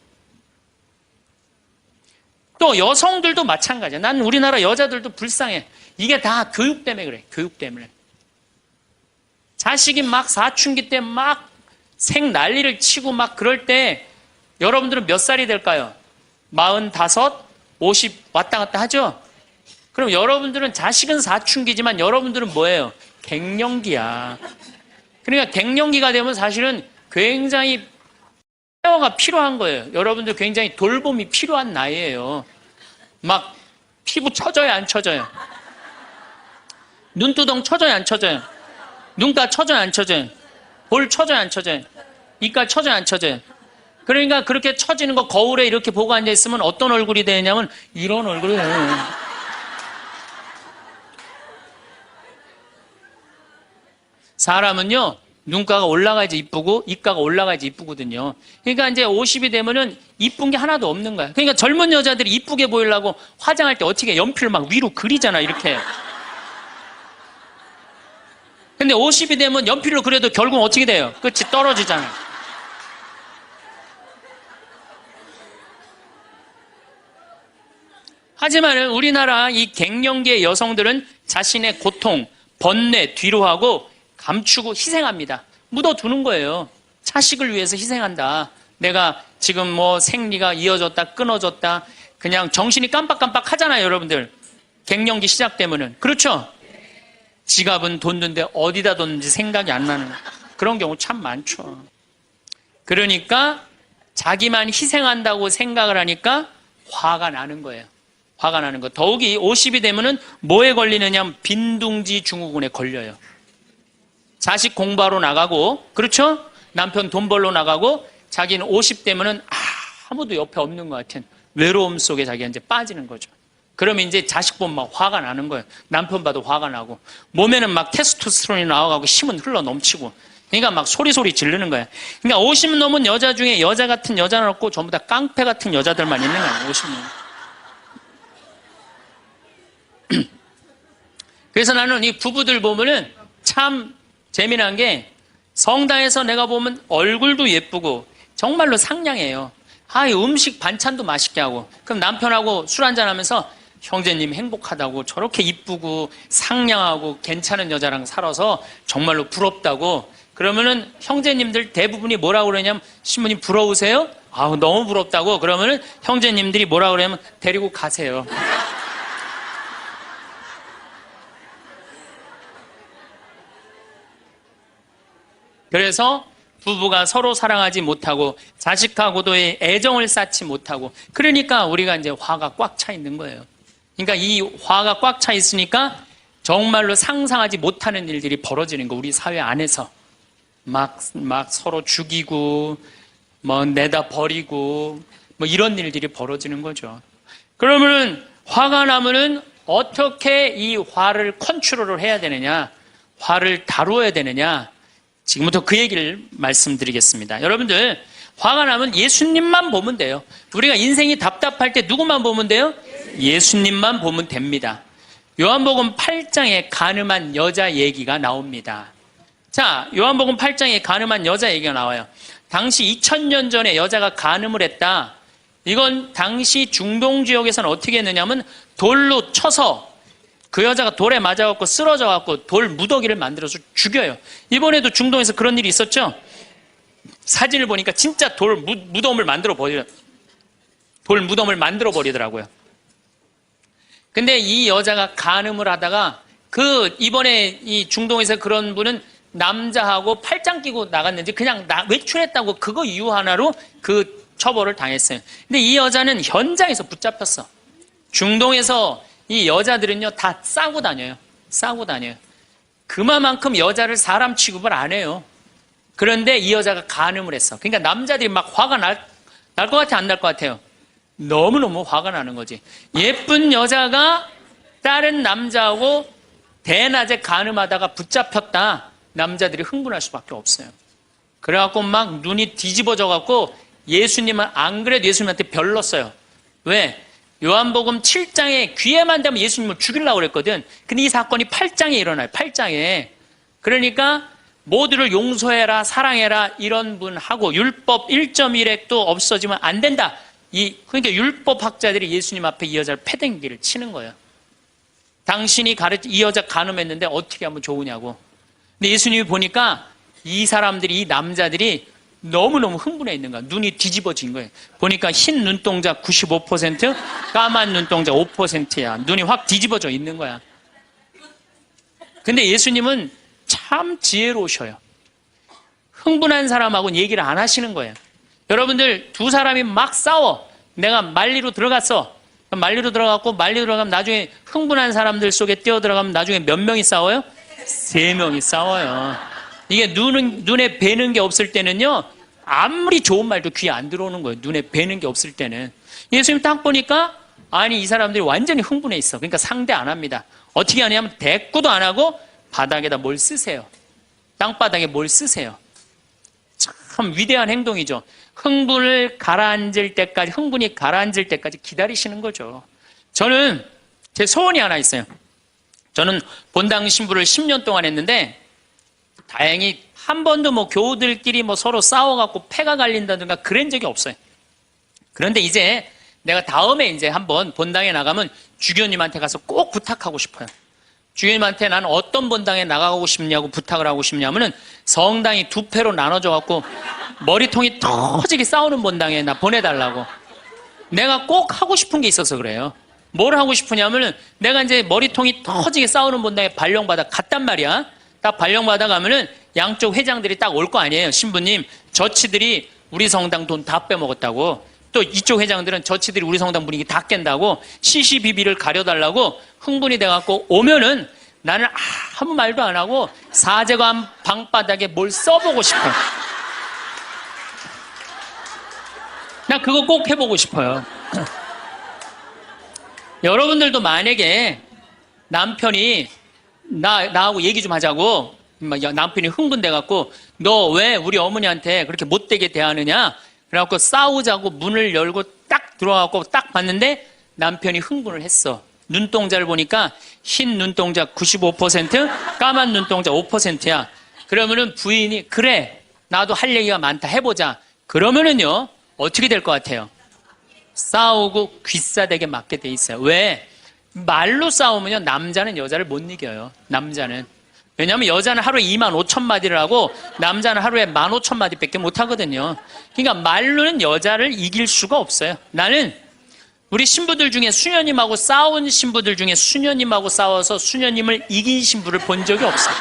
또 여성들도 마찬가지야. 난 우리나라 여자들도 불쌍해. 이게 다 교육 때문에 그래. 교육 때문에. 자식이 막 사춘기 때 막 생 난리를 치고 막 그럴 때 여러분들은 몇 살이 될까요? 45, 50 왔다 갔다 하죠? 그럼 여러분들은 자식은 사춘기지만 여러분들은 뭐예요? 갱년기야. 그러니까 갱년기가 되면 사실은 굉장히 케어가 필요한 거예요. 여러분들 굉장히 돌봄이 필요한 나이예요. 막 피부 처져요, 안 처져요? 눈두덩 처져요, 안 처져요? 눈가 처져요, 안 처져요? 볼 처져요, 안 처져요? 이가 처져요, 안 처져요? 그러니까 그렇게 처지는 거 거울에 이렇게 보고 앉아있으면 어떤 얼굴이 되냐면 이런 얼굴이 돼요. 사람은요, 눈가가 올라가야지 이쁘고 입가가 올라가야지 이쁘거든요. 그러니까 이제 50이 되면은 이쁜 게 하나도 없는 거야. 그러니까 젊은 여자들이 이쁘게 보이려고 화장할 때 어떻게 연필을 막 위로 그리잖아, 이렇게. 근데 50이 되면 연필로 그려도 결국 어떻게 돼요? 끝이 떨어지잖아. 하지만 우리나라 이 갱년기의 여성들은 자신의 고통, 번뇌 뒤로 하고 감추고 희생합니다. 묻어두는 거예요. 자식을 위해서 희생한다. 내가 지금 뭐 생리가 이어졌다, 끊어졌다. 그냥 정신이 깜빡깜빡 하잖아요, 여러분들. 갱년기 시작되면은. 그렇죠? 지갑은 뒀는데 어디다 뒀는지 생각이 안 나는 그런 경우 참 많죠. 그러니까 자기만 희생한다고 생각을 하니까 화가 나는 거예요. 화가 나는 거. 더욱이 50이 되면은 뭐에 걸리느냐 하면 빈둥지 증후군에 걸려요. 자식 공부하러 나가고, 그렇죠? 남편 돈 벌러 나가고, 자기는 50 되면은 아무도 옆에 없는 것 같은 외로움 속에 자기가 이제 빠지는 거죠. 그러면 이제 자식 보면 막 화가 나는 거예요. 남편 봐도 화가 나고, 몸에는 막 테스토스테론이 나와가고 힘은 흘러 넘치고, 그러니까 막 소리 지르는 거야. 그러니까 50 넘은 여자 중에 여자 같은 여자는 없고 전부 다 깡패 같은 여자들만 있는 거야. 50 넘은. 그래서 나는 이 부부들 보면은 참 재미난 게, 성당에서 내가 보면 얼굴도 예쁘고 정말로 상냥해요. 이 음식 반찬도 맛있게 하고, 그럼 남편하고 술 한잔 하면서 형제님 행복하다고, 저렇게 이쁘고 상냥하고 괜찮은 여자랑 살아서 정말로 부럽다고. 그러면은 형제님들 대부분이 뭐라고 그러냐면, 신부님 부러우세요? 너무 부럽다고. 그러면은 형제님들이 뭐라고 그러냐면, 데리고 가세요. 그래서 부부가 서로 사랑하지 못하고 자식하고도의 애정을 쌓지 못하고, 그러니까 우리가 이제 화가 꽉 차 있는 거예요. 그러니까 이 화가 꽉 차 있으니까 정말로 상상하지 못하는 일들이 벌어지는 거. 우리 사회 안에서 막 서로 죽이고 뭐 내다 버리고 뭐 이런 일들이 벌어지는 거죠. 그러면은 화가 나면은 어떻게 이 화를 컨트롤을 해야 되느냐, 화를 다루어야 되느냐, 지금부터 그 얘기를 말씀드리겠습니다. 여러분들, 화가 나면 예수님만 보면 돼요. 우리가 인생이 답답할 때 누구만 보면 돼요? 예수님만 보면 됩니다. 요한복음 8장에 간음한 여자 얘기가 나옵니다. 자, 요한복음 8장에 간음한 여자 얘기가 나와요. 당시 2000년 전에 여자가 간음을 했다. 이건 당시 중동 지역에서는 어떻게 했느냐면, 돌로 쳐서 그 여자가 돌에 맞아갖고 쓰러져갖고 돌 무더기를 만들어서 죽여요. 이번에도 중동에서 그런 일이 있었죠? 사진을 보니까 진짜 돌 무덤을 만들어 버리더라고요. 근데 이 여자가 간음을 하다가, 이번에 이 중동에서 그런 분은 남자하고 팔짱 끼고 나갔는지 그냥 외출했다고 그거 이유 하나로 그 처벌을 당했어요. 근데 이 여자는 현장에서 붙잡혔어. 중동에서 이 여자들은요, 다 싸고 다녀요. 그만큼 여자를 사람 취급을 안 해요. 그런데 이 여자가 간음을 했어. 그러니까 남자들이 막 화가 날 것 같아, 안 날 것 같아요? 너무너무 화가 나는 거지. 예쁜 여자가 다른 남자하고 대낮에 간음하다가 붙잡혔다. 남자들이 흥분할 수밖에 없어요. 그래갖고 막 눈이 뒤집어져갖고 예수님은, 안 그래도 예수님한테 별렀어요. 왜? 요한복음 7장에 귀에만 대면 예수님을 죽이려고 그랬거든. 근데 이 사건이 8장에 일어나요. 8장에. 그러니까 모두를 용서해라, 사랑해라, 이런 분하고 율법 1.1핵도 없어지면 안 된다. 그러니까 율법학자들이 예수님 앞에 이 여자를 패댕기를 치는 거예요. 당신이 이 여자 간음했는데 어떻게 하면 좋으냐고. 근데 예수님이 보니까 이 사람들이, 이 남자들이 너무너무 흥분해 있는 거야. 눈이 뒤집어진 거예요. 보니까 흰 눈동자 95%, 까만 눈동자 5%야. 눈이 확 뒤집어져 있는 거야. 근데 예수님은 참 지혜로우셔요. 흥분한 사람하고는 얘기를 안 하시는 거예요. 여러분들, 두 사람이 막 싸워. 내가 말리로 들어갔어. 말리로 들어가면 나중에 흥분한 사람들 속에 뛰어들어가면 나중에 몇 명이 싸워요? 3명이 싸워요. 이게 눈에 뵈는 게 없을 때는요, 아무리 좋은 말도 귀에 안 들어오는 거예요. 눈에 뵈는 게 없을 때는. 예수님 딱 보니까, 이 사람들이 완전히 흥분해 있어. 그러니까 상대 안 합니다. 어떻게 하냐면 대꾸도 안 하고 바닥에다 뭘 쓰세요. 땅바닥에 뭘 쓰세요. 참 위대한 행동이죠. 흥분이 가라앉을 때까지 기다리시는 거죠. 저는 제 소원이 하나 있어요. 저는 본당 신부를 10년 동안 했는데, 다행히 한 번도 교우들끼리 서로 싸워갖고 패가 갈린다든가 그런 적이 없어요. 그런데 이제 내가 다음에 이제 한번 본당에 나가면 주교님한테 가서 꼭 부탁하고 싶어요. 주교님한테 나는 어떤 본당에 나가고 싶냐고 부탁을 하고 싶냐면은, 성당이 2패로 나눠져갖고 머리통이 터지게 싸우는 본당에 나 보내달라고. 내가 꼭 하고 싶은 게 있어서 그래요. 뭘 하고 싶으냐면은, 내가 이제 머리통이 터지게 싸우는 본당에 발령받아 갔단 말이야. 딱 발령받아 가면은 양쪽 회장들이 딱 올 거 아니에요. 신부님, 저치들이 우리 성당 돈 다 빼먹었다고. 또 이쪽 회장들은 저치들이 우리 성당 분위기 다 깬다고 시시비비를 가려달라고 흥분이 돼갖고 오면은, 나는 아무 말도 안 하고 사제관 방바닥에 뭘 써보고 싶어. 난 그거 꼭 해보고 싶어요. 여러분들도 만약에 남편이 나하고 얘기 좀 하자고, 남편이 흥분돼갖고 너 왜 우리 어머니한테 그렇게 못되게 대하느냐, 그래갖고 싸우자고 문을 열고 딱 들어가고 딱 봤는데 남편이 흥분을 했어. 눈동자를 보니까 흰 눈동자 95%, 까만 눈동자 5%야. 그러면은 부인이 그래, 나도 할 얘기가 많다, 해보자. 그러면은요, 어떻게 될 것 같아요? 싸우고 귀싸대게 맞게 돼 있어요. 왜? 말로 싸우면요, 남자는 여자를 못 이겨요. 남자는. 왜냐하면 여자는 하루에 25,000마디를 하고 남자는 하루에 15,000마디밖에 못 하거든요. 그러니까 말로는 여자를 이길 수가 없어요. 나는 우리 신부들 중에 수녀님하고 싸운 신부들 중에 수녀님하고 싸워서 수녀님을 이긴 신부를 본 적이 없어요.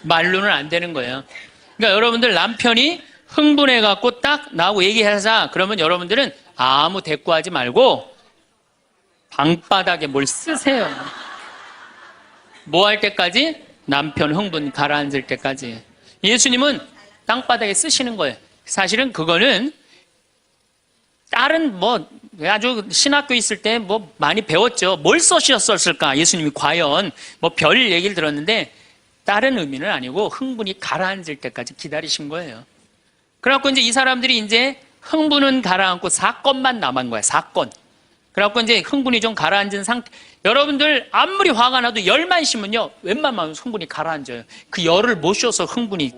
말로는 안 되는 거예요. 그러니까 여러분들 남편이 흥분해갖고 딱 나하고 얘기하자 그러면 여러분들은 아무 대꾸하지 말고 방바닥에 뭘 쓰세요. 뭐 할 때까지? 남편 흥분 가라앉을 때까지. 예수님은 땅바닥에 쓰시는 거예요. 사실은 그거는 다른 아주 신학교 있을 때 많이 배웠죠. 뭘 써셨을까? 예수님이 과연 별 얘기를 들었는데 다른 의미는 아니고 흥분이 가라앉을 때까지 기다리신 거예요. 그래갖고 이제 이 사람들이 이제 흥분은 가라앉고 사건만 남은 거야. 사건. 그래갖고 이제 흥분이 좀 가라앉은 상태. 여러분들 아무리 화가 나도 열만 심으면요, 웬만하면 흥분이 가라앉아요. 그 열을 못 쉬어서 흥분이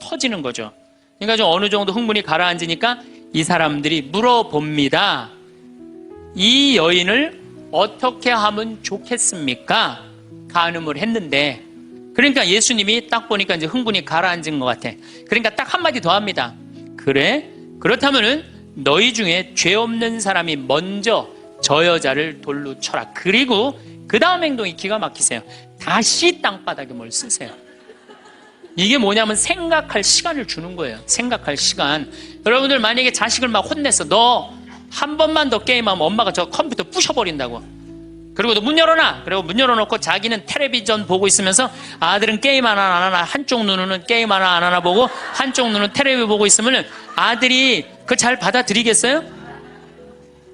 터지는 거죠. 그러니까 좀 어느 정도 흥분이 가라앉으니까 이 사람들이 물어봅니다. 이 여인을 어떻게 하면 좋겠습니까? 간음을 했는데. 그러니까 예수님이 딱 보니까 이제 흥분이 가라앉은 것 같아. 그러니까 딱 한마디 더 합니다. 그래? 그렇다면은 너희 중에 죄 없는 사람이 먼저 저 여자를 돌로 쳐라. 그리고 그 다음 행동이 기가 막히세요. 다시 땅바닥에 뭘 쓰세요. 이게 뭐냐면 생각할 시간을 주는 거예요. 생각할 시간. 여러분들 만약에 자식을 막 혼냈어. 너 한 번만 더 게임하면 엄마가 저 컴퓨터 부셔버린다고. 그리고 너 문 열어놔. 그리고 문 열어놓고 자기는 텔레비전 보고 있으면서 아들은 게임 하나 안 하나, 한쪽 눈으로는 게임 하나 안 하나 보고 한쪽 눈은 텔레비 보고 있으면 아들이 그걸 잘 받아들이겠어요?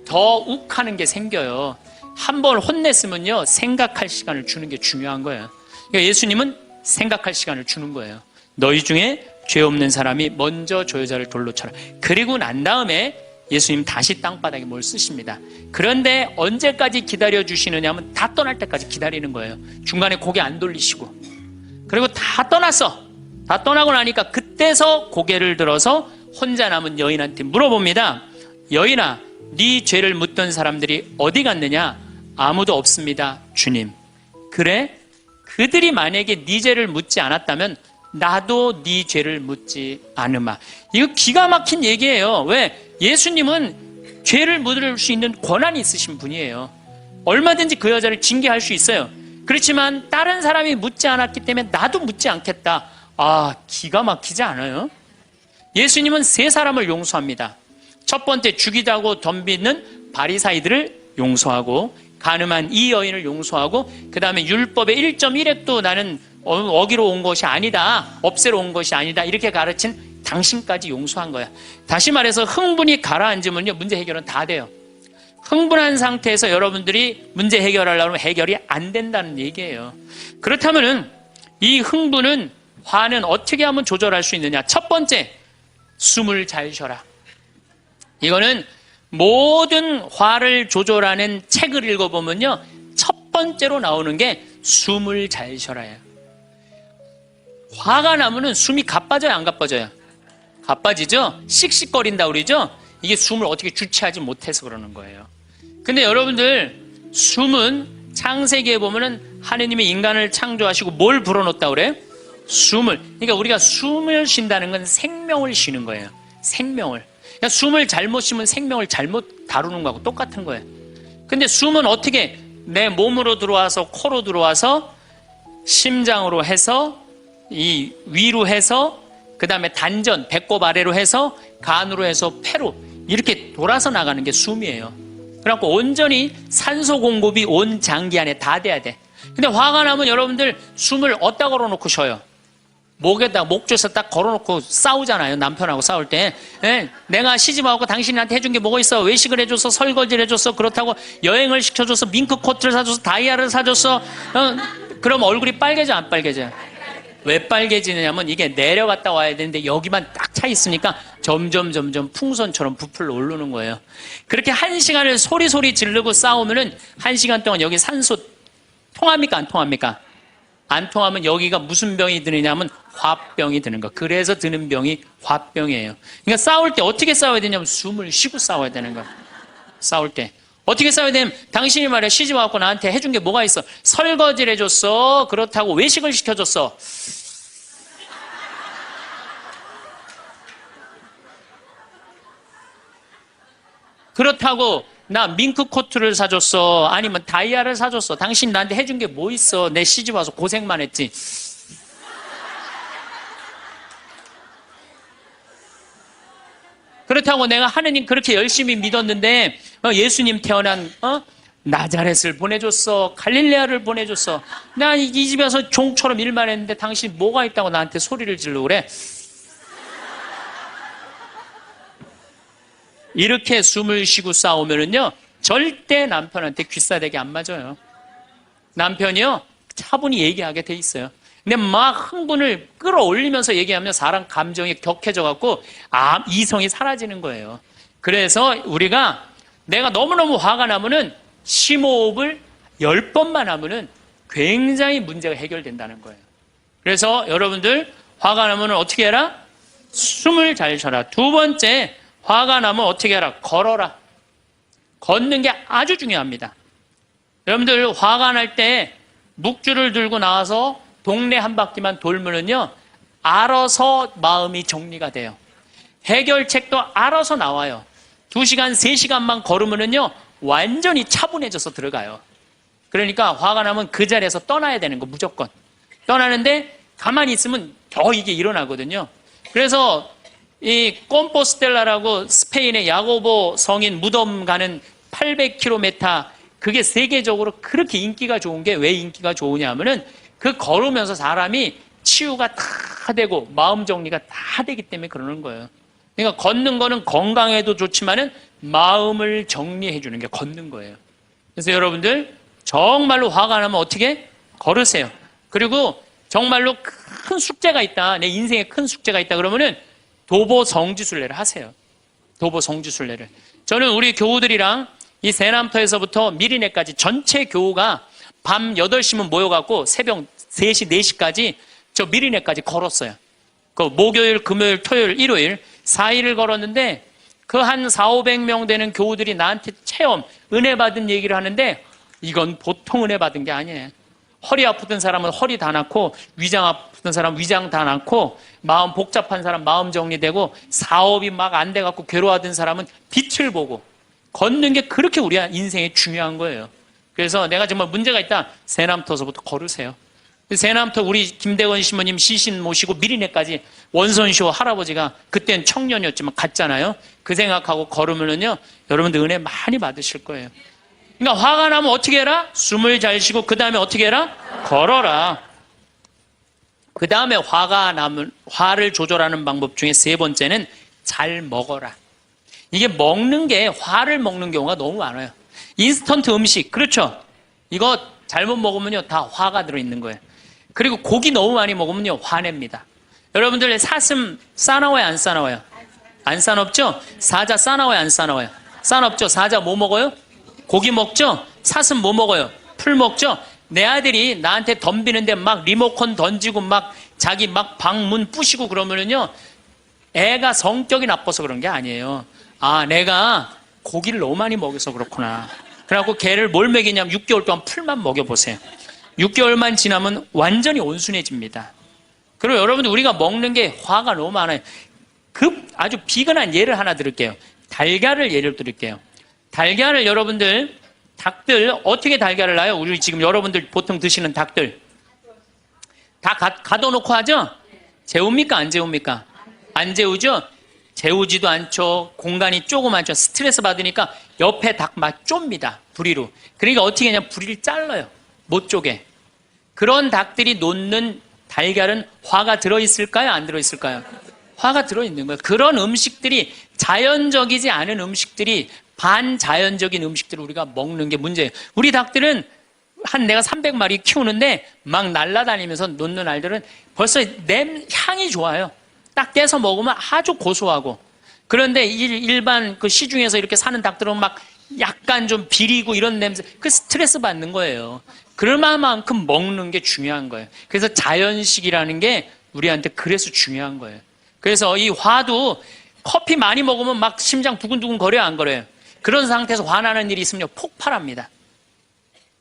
더 욱하는 게 생겨요. 한 번 혼냈으면요, 생각할 시간을 주는 게 중요한 거예요. 그러니까 예수님은 생각할 시간을 주는 거예요. 너희 중에 죄 없는 사람이 먼저 저 여자를 돌로 쳐라. 그리고 난 다음에 예수님 다시 땅바닥에 뭘 쓰십니다. 그런데 언제까지 기다려주시느냐 하면 다 떠날 때까지 기다리는 거예요. 중간에 고개 안 돌리시고. 그리고 다 떠났어. 다 떠나고 나니까 그때서 고개를 들어서 혼자 남은 여인한테 물어봅니다. 여인아, 네 죄를 묻던 사람들이 어디 갔느냐? 아무도 없습니다, 주님. 그래? 그들이 만약에 네 죄를 묻지 않았다면 나도 네 죄를 묻지 않으마. 이거 기가 막힌 얘기예요. 왜? 예수님은 죄를 묻을 수 있는 권한이 있으신 분이에요. 얼마든지 그 여자를 징계할 수 있어요. 그렇지만 다른 사람이 묻지 않았기 때문에 나도 묻지 않겠다. 아, 기가 막히지 않아요? 예수님은 세 사람을 용서합니다. 첫 번째, 죽이자고 덤비는 바리사이들을 용서하고, 간음한 이 여인을 용서하고, 그 다음에 율법의 1.1획도 나는 어기로 온 것이 아니다, 없애러 온 것이 아니다, 이렇게 가르친 당신까지 용서한 거야. 다시 말해서 흥분이 가라앉으면요, 문제 해결은 다 돼요. 흥분한 상태에서 여러분들이 문제 해결하려면 해결이 안 된다는 얘기예요. 그렇다면은 이 흥분은, 화는 어떻게 하면 조절할 수 있느냐? 첫 번째, 숨을 잘 쉬어라. 이거는 모든 화를 조절하는 책을 읽어보면요, 첫 번째로 나오는 게 숨을 잘 쉬어라예요. 화가 나면은 숨이 가빠져요, 안 가빠져요? 가빠지죠? 씩씩거린다 그러죠? 이게 숨을 어떻게 주체하지 못해서 그러는 거예요. 근데 여러분들, 숨은 창세기에 보면은 하느님이 인간을 창조하시고 뭘 불어넣었다 그래요? 숨을. 그러니까 우리가 숨을 쉰다는 건 생명을 쉬는 거예요. 생명을. 그러니까 숨을 잘못 쉬면 생명을 잘못 다루는 거하고 똑같은 거예요. 근데 숨은 어떻게 내 몸으로 들어와서 코로 들어와서 심장으로 해서 이 위로 해서 그 다음에 단전, 배꼽 아래로 해서 간으로 해서 폐로 이렇게 돌아서 나가는 게 숨이에요. 그래갖고 온전히 산소 공급이 온 장기 안에 다 돼야 돼. 근데 화가 나면 여러분들 숨을 어디다 걸어놓고 쉬어요? 목에다 목조에서 딱 걸어놓고 싸우잖아요. 남편하고 싸울 때. 예, 내가 시집와서 당신한테 해준 게 뭐가 있어? 외식을 해줘서, 설거지를 해줬어, 그렇다고 여행을 시켜줘서, 밍크 코트를 사줘서, 다이아를 사줬어. 그럼 얼굴이 빨개져 안 빨개져요? 왜 빨개지느냐면 이게 내려갔다 와야 되는데 여기만 딱 차 있으니까 점점 풍선처럼 부풀어 오르는 거예요. 그렇게 1시간을 소리 지르고 싸우면은 1시간 동안 여기 산소 통합니까 안 통합니까? 안 통하면 여기가 무슨 병이 드느냐면 화병이 드는 거. 그래서 드는 병이 화병이에요. 그러니까 싸울 때 어떻게 싸워야 되냐면 숨을 쉬고 싸워야 되는 거예요. 싸울 때 어떻게 싸워야 되냐면 당신이 말이야 시집 와갖고 나한테 해준 게 뭐가 있어? 설거지를 해줬어. 그렇다고 외식을 시켜줬어. 그렇다고 나 밍크 코트를 사줬어. 아니면 다이아를 사줬어. 당신 나한테 해준 게 뭐 있어? 내 시집 와서 고생만 했지. 그렇다고 내가 하느님 그렇게 열심히 믿었는데 예수님 태어난 나자렛을 보내줬어. 갈릴레아를 보내줬어. 나 이 집에서 종처럼 일만 했는데 당신 뭐가 있다고 나한테 소리를 지르고 그래? 이렇게 숨을 쉬고 싸우면은요, 절대 남편한테 귀싸대기 안 맞아요. 남편이요, 차분히 얘기하게 돼 있어요. 근데 막 흥분을 끌어올리면서 얘기하면 사람 감정이 격해져갖고, 이성이 사라지는 거예요. 그래서 우리가 내가 너무너무 화가 나면은 심호흡을 10번만 하면은 굉장히 문제가 해결된다는 거예요. 그래서 여러분들 화가 나면 어떻게 해라? 숨을 잘 쉬어라. 두 번째, 화가 나면 어떻게 해라? 걸어라. 걷는 게 아주 중요합니다. 여러분들 화가 날 때 묵주를 들고 나와서 동네 한 바퀴만 돌면은요, 알아서 마음이 정리가 돼요. 해결책도 알아서 나와요. 2시간, 3시간만 걸으면은요, 완전히 차분해져서 들어가요. 그러니까 화가 나면 그 자리에서 떠나야 되는 거 무조건. 떠나는데 가만히 있으면 더 이게 일어나거든요. 그래서 이 꼼포스텔라라고 스페인의 야고보 성인 무덤 가는 800km, 그게 세계적으로 그렇게 인기가 좋은 게 왜 인기가 좋으냐 하면은 그 걸으면서 사람이 치유가 다 되고 마음 정리가 다 되기 때문에 그러는 거예요. 그러니까 걷는 거는 건강에도 좋지만은 마음을 정리해 주는 게 걷는 거예요. 그래서 여러분들 정말로 화가 나면 어떻게? 걸으세요. 그리고 정말로 큰 숙제가 있다. 내 인생에 큰 숙제가 있다. 그러면은 도보 성지순례를 하세요. 도보 성지순례를. 저는 우리 교우들이랑 이 세남터에서부터 미리네까지 전체 교우가 밤 8시면 모여갖고 새벽 3시, 4시까지 저 미리네까지 걸었어요. 그 목요일, 금요일, 토요일, 일요일 4일을 걸었는데 그 한 400~500명 되는 교우들이 나한테 체험, 은혜 받은 얘기를 하는데 이건 보통 은혜 받은 게 아니에요. 허리 아프던 사람은 허리 다 낫고, 위장 아프던 사람은 위장 다 낫고, 마음 복잡한 사람 마음 정리되고, 사업이 막 안 돼갖고 괴로워하던 사람은 빛을 보고, 걷는 게 그렇게 우리 인생에 중요한 거예요. 그래서 내가 정말 문제가 있다. 세남터서부터 걸으세요. 세남터 우리 김대건 시모님 시신 모시고 미리네까지 원선쇼 할아버지가 그땐 청년이었지만 갔잖아요. 그 생각하고 걸으면은요, 여러분들 은혜 많이 받으실 거예요. 그러니까 화가 나면 어떻게 해라? 숨을 잘 쉬고 그 다음에 어떻게 해라? 걸어라. 그 다음에 화가 나면 화를 조절하는 방법 중에 세 번째는 잘 먹어라. 이게 먹는 게 화를 먹는 경우가 너무 많아요. 인스턴트 음식, 그렇죠? 이거 잘못 먹으면요 다 화가 들어있는 거예요. 그리고 고기 너무 많이 먹으면요 화냅니다. 여러분들 사슴 싸나워요 안 싸나워요? 안 싸납죠? 사자 싸나워요 안 싸나워요? 싸납죠? 사자 뭐 먹어요? 고기 먹죠? 사슴 뭐 먹어요? 풀 먹죠? 내 아들이 나한테 덤비는데 막 리모컨 던지고 막 자기 막 방문 부시고 그러면은요, 애가 성격이 나빠서 그런 게 아니에요. 아, 내가 고기를 너무 많이 먹여서 그렇구나. 그래갖고 걔를 뭘 먹이냐면 6개월 동안 풀만 먹여보세요. 6개월만 지나면 완전히 온순해집니다. 그리고 여러분들 우리가 먹는 게 화가 너무 많아요. 아주 비근한 예를 하나 드릴게요. 달걀을 예를 드릴게요. 달걀을 여러분들, 닭들, 어떻게 달걀을 낳아요? 우리 지금 여러분들 보통 드시는 닭들. 다 가둬놓고 하죠? 재웁니까? 안 재웁니까? 안 재우죠? 재우지도 않죠. 공간이 조그맣죠. 스트레스 받으니까 옆에 닭 막 좁니다. 부리로. 그러니까 어떻게 하냐? 부리를 잘라요. 못 쪼개. 그런 닭들이 놓는 달걀은 화가 들어있을까요? 안 들어있을까요? 화가 들어있는 거예요. 그런 음식들이 자연적이지 않은 음식들이 반자연적인 음식들을 우리가 먹는 게 문제예요. 우리 닭들은 내가 300마리 키우는데 막 날아다니면서 놓는 알들은 벌써 향이 좋아요. 딱 떼서 먹으면 아주 고소하고. 그런데 일반 그 시중에서 이렇게 사는 닭들은 막 약간 좀 비리고 이런 냄새, 그 스트레스 받는 거예요. 그럴 만큼 먹는 게 중요한 거예요. 그래서 자연식이라는 게 우리한테 그래서 중요한 거예요. 그래서 이 화도 커피 많이 먹으면 막 심장 두근두근 거려요, 안 거려요? 그런 상태에서 화나는 일이 있으면 폭발합니다.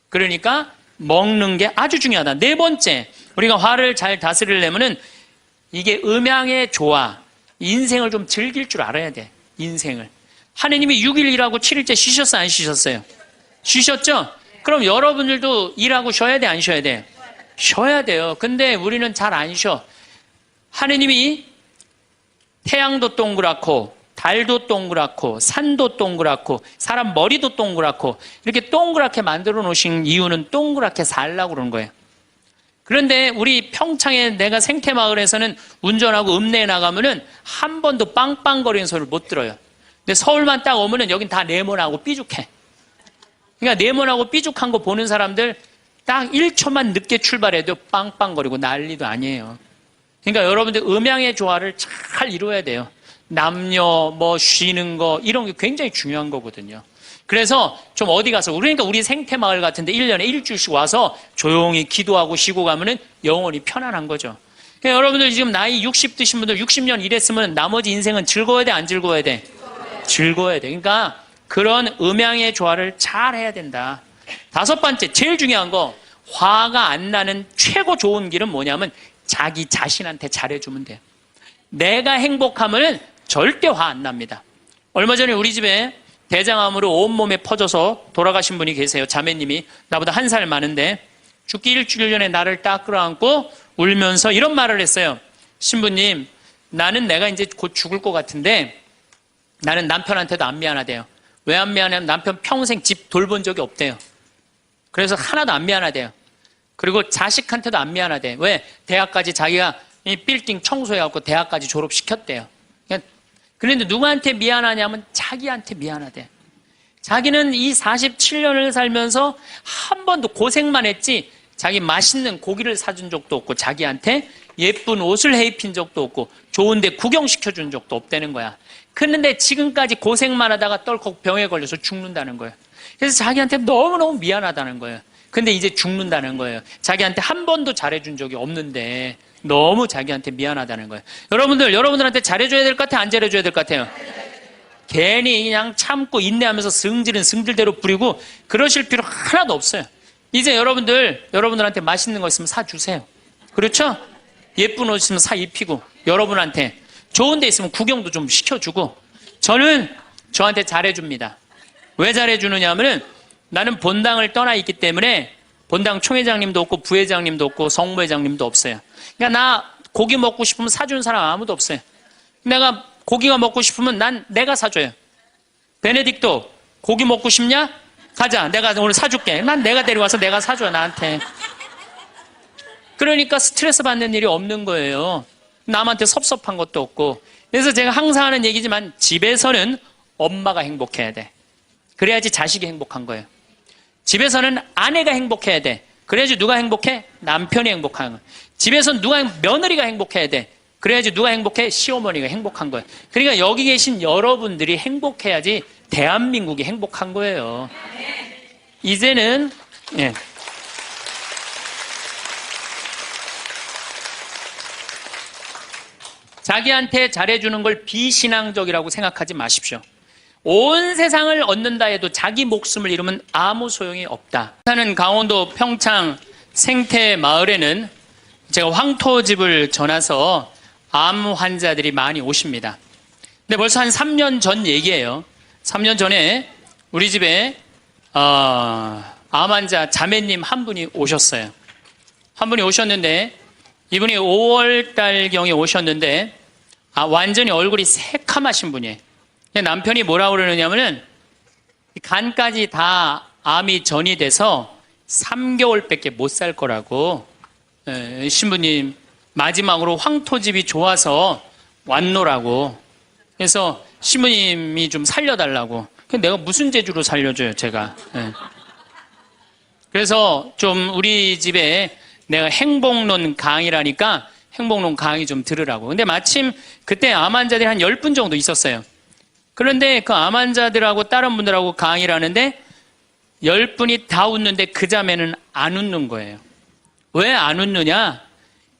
그러니까 먹는 게 아주 중요하다. 네 번째, 우리가 화를 잘 다스리려면은 이게 음양의 조화, 인생을 좀 즐길 줄 알아야 돼. 인생을. 하느님이 6일 일하고 7일째 쉬셨어요, 안 쉬셨어요? 쉬셨죠? 그럼 여러분들도 일하고 쉬어야 돼, 안 쉬어야 돼? 쉬어야 돼요. 근데 우리는 잘 안 쉬어. 하느님이 태양도 동그랗고 달도 동그랗고 산도 동그랗고 사람 머리도 동그랗고 이렇게 동그랗게 만들어 놓으신 이유는 동그랗게 살라고 그러는 거예요. 그런데 우리 평창에 내가 생태마을에서는 운전하고 읍내에 나가면은 한 번도 빵빵거리는 소리를 못 들어요. 근데 서울만 딱 오면은 여긴 다 네모나고 삐죽해. 그러니까 네모나고 삐죽한 거 보는 사람들 딱 1초만 늦게 출발해도 빵빵거리고 난리도 아니에요. 그러니까 여러분들 음양의 조화를 잘 이루어야 돼요. 남녀 뭐 쉬는 거 이런 게 굉장히 중요한 거거든요. 그래서 좀 어디 가서 그러니까 우리 생태마을 같은데 1년에 일주일씩 와서 조용히 기도하고 쉬고 가면은 영혼이 편안한 거죠. 그러니까 여러분들 지금 나이 60 드신 분들 60년 일했으면 나머지 인생은 즐거워야 돼, 안 즐거워야 돼? 즐거워야 돼. 그러니까 그런 음양의 조화를 잘 해야 된다. 다섯 번째, 제일 중요한 거, 화가 안 나는 최고 좋은 길은 뭐냐면 자기 자신한테 잘해주면 돼요. 내가 행복하면 절대 화 안 납니다. 얼마 전에 우리 집에 대장암으로 온몸에 퍼져서 돌아가신 분이 계세요. 자매님이 나보다 1살 많은데 죽기 일주일 전에 나를 딱 끌어안고 울면서 이런 말을 했어요. 신부님, 나는 내가 이제 곧 죽을 것 같은데 나는 남편한테도 안 미안하대요. 왜 안 미안하냐면 남편 평생 집 돌본 적이 없대요. 그래서 하나도 안 미안하대요. 그리고 자식한테도 안 미안하대. 왜? 대학까지 자기가 이 빌딩 청소해갖고 대학까지 졸업시켰대요. 그런데 누구한테 미안하냐면 자기한테 미안하대. 자기는 이 47년을 살면서 한 번도 고생만 했지 자기 맛있는 고기를 사준 적도 없고 자기한테 예쁜 옷을 해입힌 적도 없고 좋은 데 구경시켜준 적도 없다는 거야. 그런데 지금까지 고생만 하다가 떨컥 병에 걸려서 죽는다는 거예요. 그래서 자기한테 너무너무 미안하다는 거예요. 근데 이제 죽는다는 거예요. 자기한테 한 번도 잘해준 적이 없는데 너무 자기한테 미안하다는 거예요. 여러분들한테 잘해줘야 될 것 같아요? 안 잘해줘야 될 것 같아요? 괜히 그냥 참고 인내하면서 승질은 승질대로 부리고 그러실 필요 하나도 없어요. 이제 여러분들한테 맛있는 거 있으면 사주세요. 그렇죠? 예쁜 옷 있으면 사 입히고 여러분한테 좋은 데 있으면 구경도 좀 시켜주고 저는 저한테 잘해줍니다. 왜 잘해주느냐 하면은 나는 본당을 떠나 있기 때문에 본당 총회장님도 없고 부회장님도 없고 성모회장님도 없어요. 그러니까 나 고기 먹고 싶으면 사주는 사람 아무도 없어요. 내가 고기가 먹고 싶으면 내가 사줘요. 베네딕토 고기 먹고 싶냐? 가자. 내가 오늘 사줄게. 난 내가 데려와서 내가 사줘 나한테. 그러니까 스트레스 받는 일이 없는 거예요. 남한테 섭섭한 것도 없고. 그래서 제가 항상 하는 얘기지만 집에서는 엄마가 행복해야 돼. 그래야지 자식이 행복한 거예요. 집에서는 아내가 행복해야 돼. 그래야지 누가 행복해? 남편이 행복한 거예요. 집에서는 며느리가 행복해야 돼. 그래야지 누가 행복해? 시어머니가 행복한 거예요. 그러니까 여기 계신 여러분들이 행복해야지 대한민국이 행복한 거예요. 이제는 자기한테 잘해주는 걸 비신앙적이라고 생각하지 마십시오. 온 세상을 얻는다 해도 자기 목숨을 잃으면 아무 소용이 없다. 사는 강원도 평창 생태 마을에는 제가 황토집을 전해서 암 환자들이 많이 오십니다. 근데 벌써 한 3년 전 얘기예요. 3년 전에 우리 집에 암 환자 자매님 한 분이 오셨어요. 한 분이 오셨는데 이분이 5월 달경에 오셨는데 완전히 얼굴이 새카마신 분이에요. 남편이 뭐라고 그러느냐면은 간까지 다 암이 전이 돼서 3개월밖에 못 살 거라고 신부님 마지막으로 황토집이 좋아서 왔노라고. 그래서 신부님이 좀 살려달라고. 내가 무슨 재주로 살려줘요, 제가. 그래서 좀 우리 집에 내가 행복론 강의라니까 행복론 강의 좀 들으라고. 근데 마침 그때 암 환자들이 한 10분 정도 있었어요. 그런데 그 암 환자들하고 다른 분들하고 강의를 하는데 10분이 다 웃는데 그 자매는 안 웃는 거예요. 왜 안 웃느냐?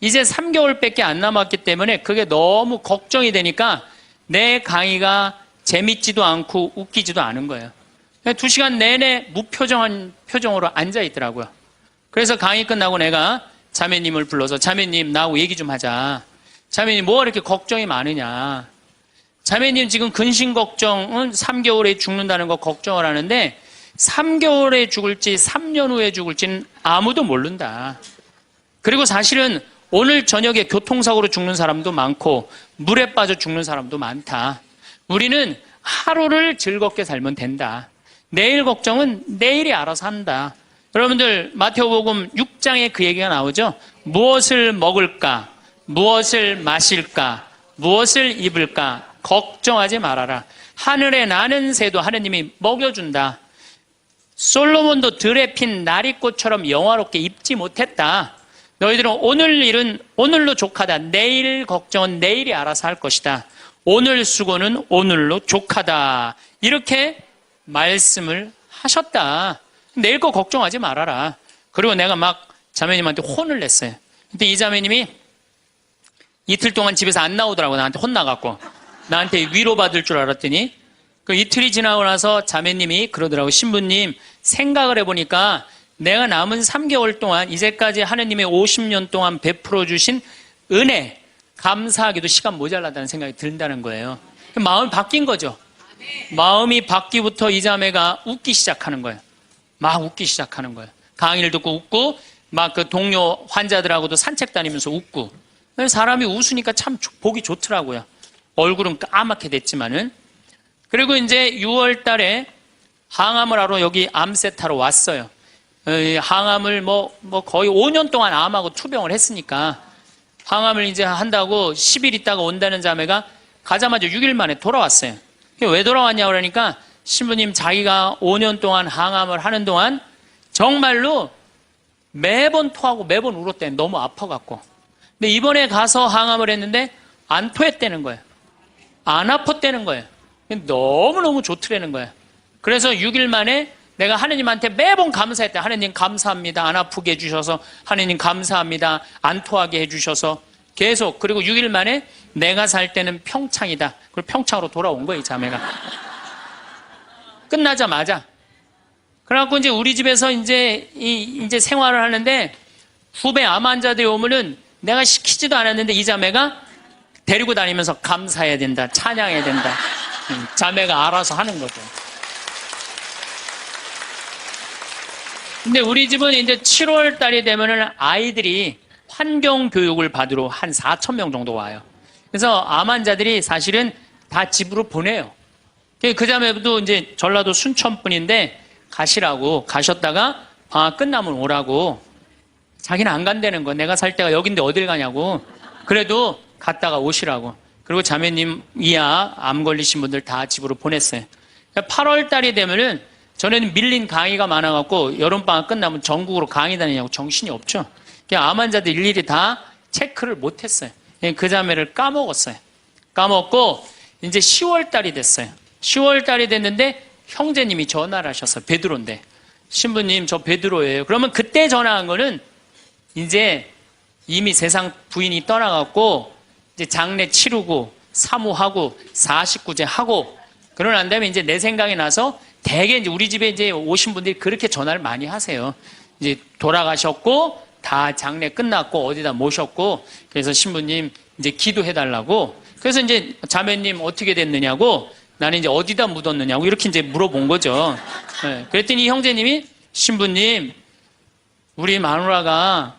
이제 3개월밖에 안 남았기 때문에 그게 너무 걱정이 되니까 내 강의가 재밌지도 않고 웃기지도 않은 거예요. 2시간 내내 무표정한 표정으로 앉아 있더라고요. 그래서 강의 끝나고 내가 자매님을 불러서 자매님 나하고 얘기 좀 하자. 자매님 뭐가 이렇게 걱정이 많으냐. 자매님 지금 근심 걱정은 3개월에 죽는다는 거 걱정을 하는데 3개월에 죽을지 3년 후에 죽을지는 아무도 모른다. 그리고 사실은 오늘 저녁에 교통사고로 죽는 사람도 많고 물에 빠져 죽는 사람도 많다. 우리는 하루를 즐겁게 살면 된다. 내일 걱정은 내일이 알아서 한다. 여러분들 마태복음 6장에 그 얘기가 나오죠. 무엇을 먹을까? 무엇을 마실까? 무엇을 입을까? 걱정하지 말아라. 하늘에 나는 새도 하느님이 먹여준다. 솔로몬도 들에 핀 나리꽃처럼 영화롭게 입지 못했다. 너희들은 오늘 일은 오늘로 족하다. 내일 걱정은 내일이 알아서 할 것이다. 오늘 수고는 오늘로 족하다. 이렇게 말씀을 하셨다. 내일 거 걱정하지 말아라. 그리고 내가 막 자매님한테 혼을 냈어요. 근데 이 자매님이 이틀 동안 집에서 안 나오더라고. 나한테 혼나갖고. 나한테 위로받을 줄 알았더니 그 이틀이 지나고 나서 자매님이 그러더라고. 신부님 생각을 해보니까 내가 남은 3개월 동안 이제까지 하느님의 50년 동안 베풀어 주신 은혜 감사하기도 시간 모자라다는 생각이 든다는 거예요. 마음이 바뀐 거죠. 마음이 바뀌부터 이 자매가 웃기 시작하는 거예요. 막 웃기 시작하는 거예요. 강의를 듣고 웃고 막 그 동료 환자들하고도 산책 다니면서 웃고. 사람이 웃으니까 참 보기 좋더라고요. 얼굴은 까맣게 됐지만은. 그리고 이제 6월 달에 항암을 하러 여기 암세타로 왔어요. 항암을 거의 5년 동안 암하고 투병을 했으니까 항암을 이제 한다고 10일 있다가 온다는 자매가 가자마자 6일 만에 돌아왔어요. 왜 돌아왔냐고 그러니까 신부님 자기가 5년 동안 항암을 하는 동안 정말로 매번 토하고 매번 울었대. 너무 아파갖고. 근데 이번에 가서 항암을 했는데 안 토했다는 거예요. 안 아팠다는 거예요. 너무너무 좋더라는 거예요. 그래서 6일 만에 내가 하느님한테 매번 감사했다. 하느님 감사합니다. 안 아프게 해주셔서. 하느님 감사합니다. 안 토하게 해주셔서. 계속. 그리고 6일 만에 내가 살 때는 평창이다. 그리고 평창으로 돌아온 거예요, 이 자매가. 끝나자마자. 그래갖고 이제 우리 집에서 이제 생활을 하는데 후배 암 환자들이 오면은 내가 시키지도 않았는데 이 자매가 데리고 다니면서 감사해야 된다. 찬양해야 된다. 자매가 알아서 하는 거죠. 근데 우리 집은 이제 7월 달이 되면은 아이들이 환경 교육을 받으러 한 4,000명 정도 와요. 그래서 암 환자들이 사실은 다 집으로 보내요. 그 자매도 이제 전라도 순천 분인데 가시라고 가셨다가 방학 끝나면 오라고. 자기는 안 간다는 거. 내가 살 때가 여긴데 어딜 가냐고. 그래도 갔다가 오시라고. 그리고 자매님 이하 암 걸리신 분들 다 집으로 보냈어요. 8월 달이 되면은 전에는 밀린 강의가 많아갖고 여름방학 끝나면 전국으로 강의 다니냐고 정신이 없죠. 암 환자들 일일이 다 체크를 못했어요. 그 자매를 까먹었어요. 까먹고 이제 10월 달이 됐어요. 10월 달이 됐는데 형제님이 전화를 하셨어요. 베드로인데. 신부님 저 베드로예요. 그러면 그때 전화한 거는 이제 이미 세상 부인이 떠나갖고 이제 장례 치르고 사모하고 49제 하고 그러고 난 다음에 이제 내 생각이 나서 대개 이제 우리 집에 이제 오신 분들이 그렇게 전화를 많이 하세요. 이제 돌아가셨고 다 장례 끝났고 어디다 모셨고 그래서 신부님 이제 기도해달라고. 그래서 이제 자매님 어떻게 됐느냐고 나는 이제 어디다 묻었느냐고 이렇게 이제 물어본 거죠. 네. 그랬더니 형제님이 신부님 우리 마누라가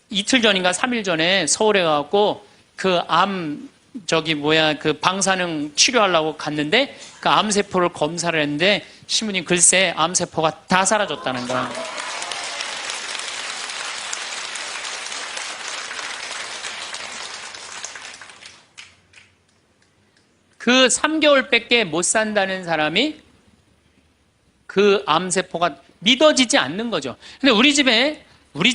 이틀 전인가 3일 전에 서울에 가갖고 그 그 방사능 치료하려고 갔는데 그 암세포를 검사를 했는데 신부님 글쎄 암세포가 다 사라졌다는 거야. 그 3개월밖에 못 산다는 사람이 그 암세포가 믿어지지 않는 거죠. 근데 우리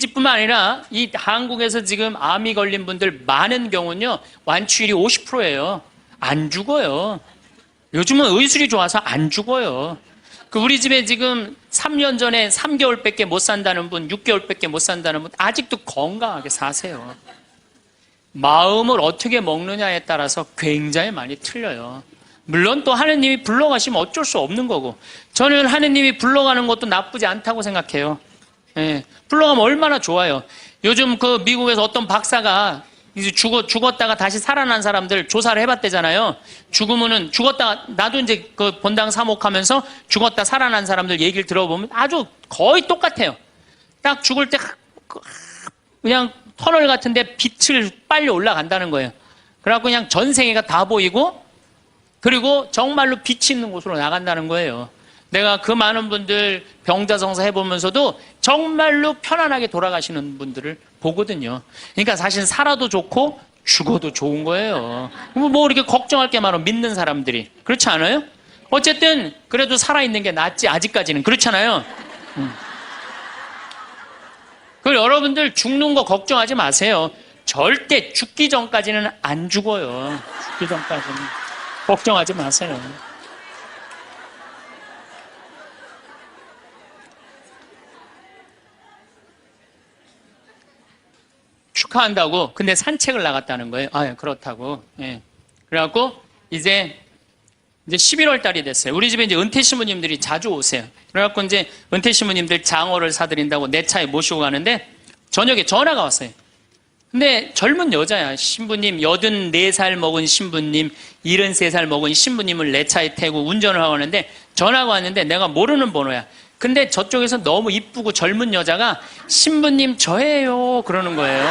집뿐만 아니라 이 한국에서 지금 암이 걸린 분들 많은 경우는요, 완치율이 50%예요. 안 죽어요. 요즘은 의술이 좋아서 안 죽어요. 그 우리 집에 지금 3년 전에 3개월밖에 못 산다는 분, 6개월밖에 못 산다는 분, 아직도 건강하게 사세요. 마음을 어떻게 먹느냐에 따라서 굉장히 많이 틀려요. 물론 또 하느님이 불러가시면 어쩔 수 없는 거고, 저는 하느님이 불러가는 것도 나쁘지 않다고 생각해요. 예, 불러가면 얼마나 좋아요. 요즘 그 미국에서 어떤 박사가 이제 죽었다가 다시 살아난 사람들 조사를 해봤대잖아요. 죽었다가, 나도 이제 그 본당 사목하면서 죽었다 살아난 사람들 얘기를 들어보면 아주 거의 똑같아요. 딱 죽을 때 그냥 터널 같은데 빛을 빨리 올라간다는 거예요. 그래갖고 그냥 전생애가 다 보이고, 그리고 정말로 빛이 있는 곳으로 나간다는 거예요. 내가 그 많은 분들 병자성사 해보면서도 정말로 편안하게 돌아가시는 분들을 보거든요. 그러니까 사실 살아도 좋고 죽어도 좋은 거예요. 뭐 이렇게 걱정할 게 많아, 믿는 사람들이. 그렇지 않아요? 어쨌든 그래도 살아있는 게 낫지, 아직까지는. 그렇잖아요. 그리고 여러분들 죽는 거 걱정하지 마세요. 절대 죽기 전까지는 안 죽어요. 죽기 전까지는. 걱정하지 마세요. 축하한다고. 근데 산책을 나갔다는 거예요. 아, 그렇다고. 예. 그래갖고 이제 11월 달이 됐어요. 우리 집에 이제 은퇴 신부님들이 자주 오세요. 그래갖고 이제 은퇴 신부님들 장어를 사드린다고 내 차에 모시고 가는데 저녁에 전화가 왔어요. 근데 젊은 여자야. 신부님, 84살 먹은 신부님, 73살 먹은 신부님을 내 차에 태우고 운전을 하고 하는데 전화가 왔는데 내가 모르는 번호야. 근데 저쪽에서 너무 이쁘고 젊은 여자가 신부님 저예요 그러는 거예요.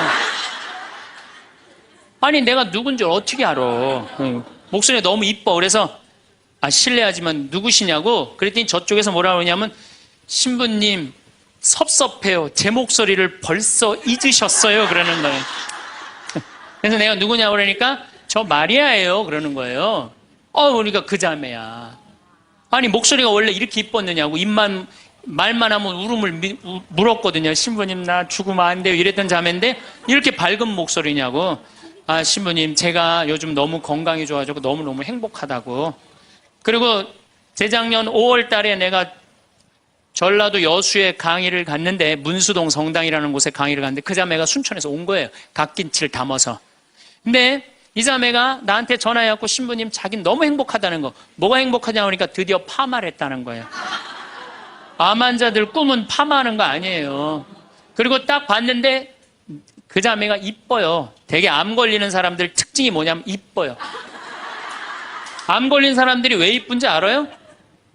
아니 내가 누군지 어떻게 알아. 목소리가 너무 이뻐. 그래서 실례하지만 누구시냐고 그랬더니 저쪽에서 뭐라 그러냐면 신부님 섭섭해요. 제 목소리를 벌써 잊으셨어요 그러는 거예요. 그래서 내가 누구냐고 그러니까 저 마리아예요 그러는 거예요. 그러니까 그 자매야. 아니 목소리가 원래 이렇게 이뻤느냐고. 말만 하면 울음을 물었거든요. 신부님 나 죽으면 안 돼요 이랬던 자매인데 이렇게 밝은 목소리냐고. 신부님 제가 요즘 너무 건강이 좋아지고 너무너무 행복하다고. 그리고 재작년 5월 달에 내가 전라도 여수에 강의를 갔는데 문수동 성당이라는 곳에 강의를 갔는데 그 자매가 순천에서 온 거예요. 갓김치를 담아서. 근데 이 자매가 나한테 전화해갖고 신부님 자기는 너무 행복하다는 거. 뭐가 행복하냐고 하니까 드디어 파마를 했다는 거예요. 암 환자들 꿈은 파마하는 거 아니에요. 그리고 딱 봤는데 그 자매가 이뻐요. 되게 암 걸리는 사람들 특징이 뭐냐면 이뻐요. 암 걸린 사람들이 왜 이쁜지 알아요?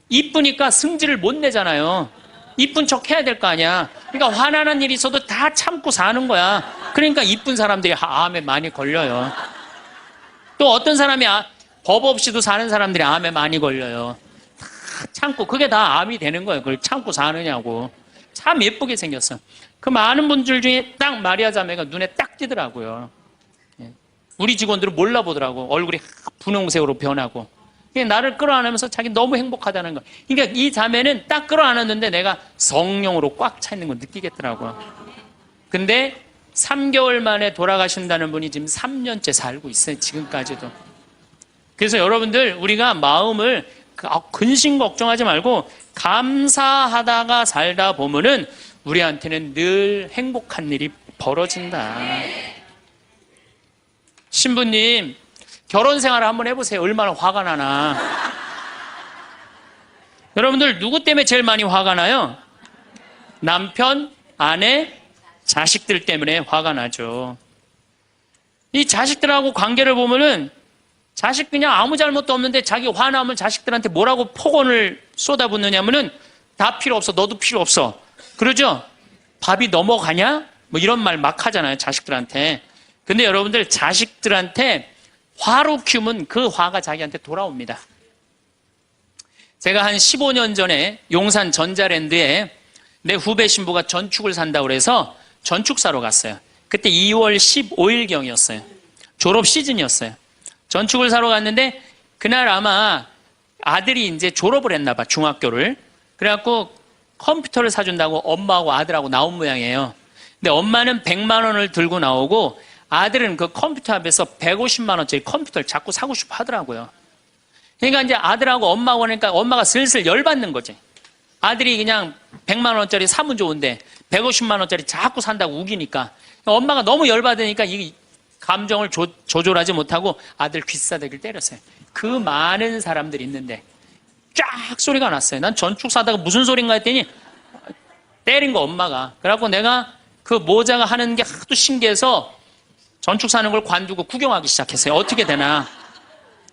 이쁘니까 승질을 못 내잖아요. 이쁜 척 해야 될 거 아니야. 그러니까 화나는 일이 있어도 다 참고 사는 거야. 그러니까 이쁜 사람들이 암에 많이 걸려요. 또 어떤 사람이 법 없이도 사는 사람들이 암에 많이 걸려요. 다 참고. 그게 다 암이 되는 거예요. 그걸 참고 사느냐고. 참 예쁘게 생겼어. 그 많은 분들 중에 딱 마리아 자매가 눈에 딱 띄더라고요. 우리 직원들은 몰라보더라고. 얼굴이 분홍색으로 변하고. 나를 끌어안으면서 자기 너무 행복하다는 거. 그러니까 이 자매는 딱 끌어안았는데 내가 성령으로 꽉 차 있는 걸 느끼겠더라고요. 근데 3개월 만에 돌아가신다는 분이 지금 3년째 살고 있어요. 지금까지도. 그래서 여러분들 우리가 마음을 근심 걱정하지 말고 감사하다가 살다 보면은 우리한테는 늘 행복한 일이 벌어진다. 신부님 결혼 생활을 한번 해보세요. 얼마나 화가 나나. 여러분들 누구 때문에 제일 많이 화가 나요? 남편, 아내, 자식들 때문에 화가 나죠. 이 자식들하고 관계를 보면은 자식 그냥 아무 잘못도 없는데 자기 화나면 자식들한테 뭐라고 폭언을 쏟아붓느냐면은 다 필요 없어. 너도 필요 없어. 그러죠? 밥이 넘어가냐? 뭐 이런 말 막 하잖아요. 자식들한테. 근데 여러분들 자식들한테 화로 키우면 그 화가 자기한테 돌아옵니다. 제가 한 15년 전에 용산 전자랜드에 내 후배 신부가 전축을 산다고 그래서 전축 사러 갔어요. 그때 2월 15일경이었어요. 졸업 시즌이었어요. 전축을 사러 갔는데 그날 아마 아들이 이제 졸업을 했나 봐, 중학교를. 그래갖고 컴퓨터를 사준다고 엄마하고 아들하고 나온 모양이에요. 근데 엄마는 100만 원을 들고 나오고 아들은 그 컴퓨터 앞에서 150만 원짜리 컴퓨터를 자꾸 사고 싶어 하더라고요. 그러니까 이제 아들하고 엄마하고 하니까 엄마가 슬슬 열받는 거지. 아들이 그냥 100만 원짜리 사면 좋은데 150만 원짜리 자꾸 산다고 우기니까 엄마가 너무 열받으니까 이 감정을 조절하지 못하고 아들 귀싸대기를 때렸어요. 그 많은 사람들이 있는데 쫙 소리가 났어요. 난 전축 사다가 무슨 소린가 했더니 때린 거 엄마가. 그래갖고 내가 그 모자가 하는 게 하도 신기해서 전축 사는 걸 관두고 구경하기 시작했어요. 어떻게 되나.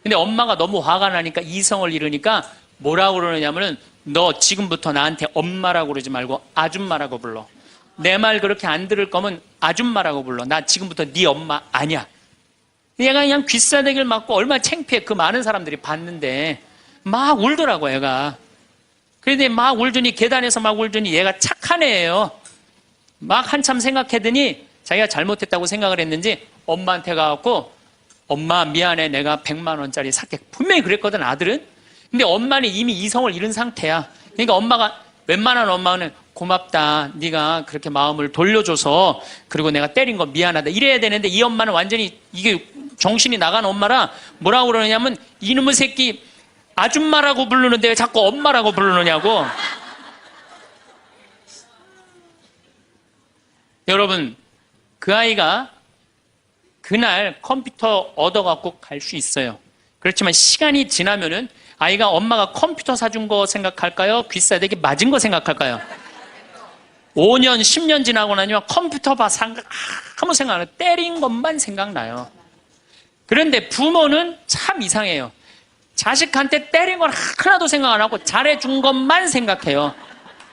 근데 엄마가 너무 화가 나니까 이성을 잃으니까 뭐라고 그러느냐면은 너 지금부터 나한테 엄마라고 그러지 말고 아줌마라고 불러. 내 말 그렇게 안 들을 거면 아줌마라고 불러. 나 지금부터 네 엄마 아니야. 얘가 그냥 귀싸대기를 맞고 얼마나 창피해. 그 많은 사람들이 봤는데 막 울더라고 얘가. 그런데 막 울더니 계단에서 막 울더니 얘가 착한 애예요. 막 한참 생각하더니 자기가 잘못했다고 생각을 했는지 엄마한테 가갖고 엄마 미안해 내가 100만 원짜리 살게. 분명히 그랬거든 아들은. 근데 엄마는 이미 이성을 잃은 상태야. 그러니까 엄마가 웬만한 엄마는 고맙다. 네가 그렇게 마음을 돌려줘서 그리고 내가 때린 거 미안하다. 이래야 되는데 이 엄마는 완전히 이게 정신이 나간 엄마라 뭐라고 그러냐면 이놈의 새끼 아줌마라고 부르는데 왜 자꾸 엄마라고 부르느냐고. 여러분 그 아이가 그날 컴퓨터 얻어갖고 갈 수 있어요. 그렇지만 시간이 지나면은 아이가 엄마가 컴퓨터 사준 거 생각할까요? 귀싸대기 맞은 거 생각할까요? 5년, 10년 지나고 나면 컴퓨터 아무 생각 안 해요. 때린 것만 생각나요. 그런데 부모는 참 이상해요. 자식한테 때린 건 하나도 생각 안 하고 잘해준 것만 생각해요.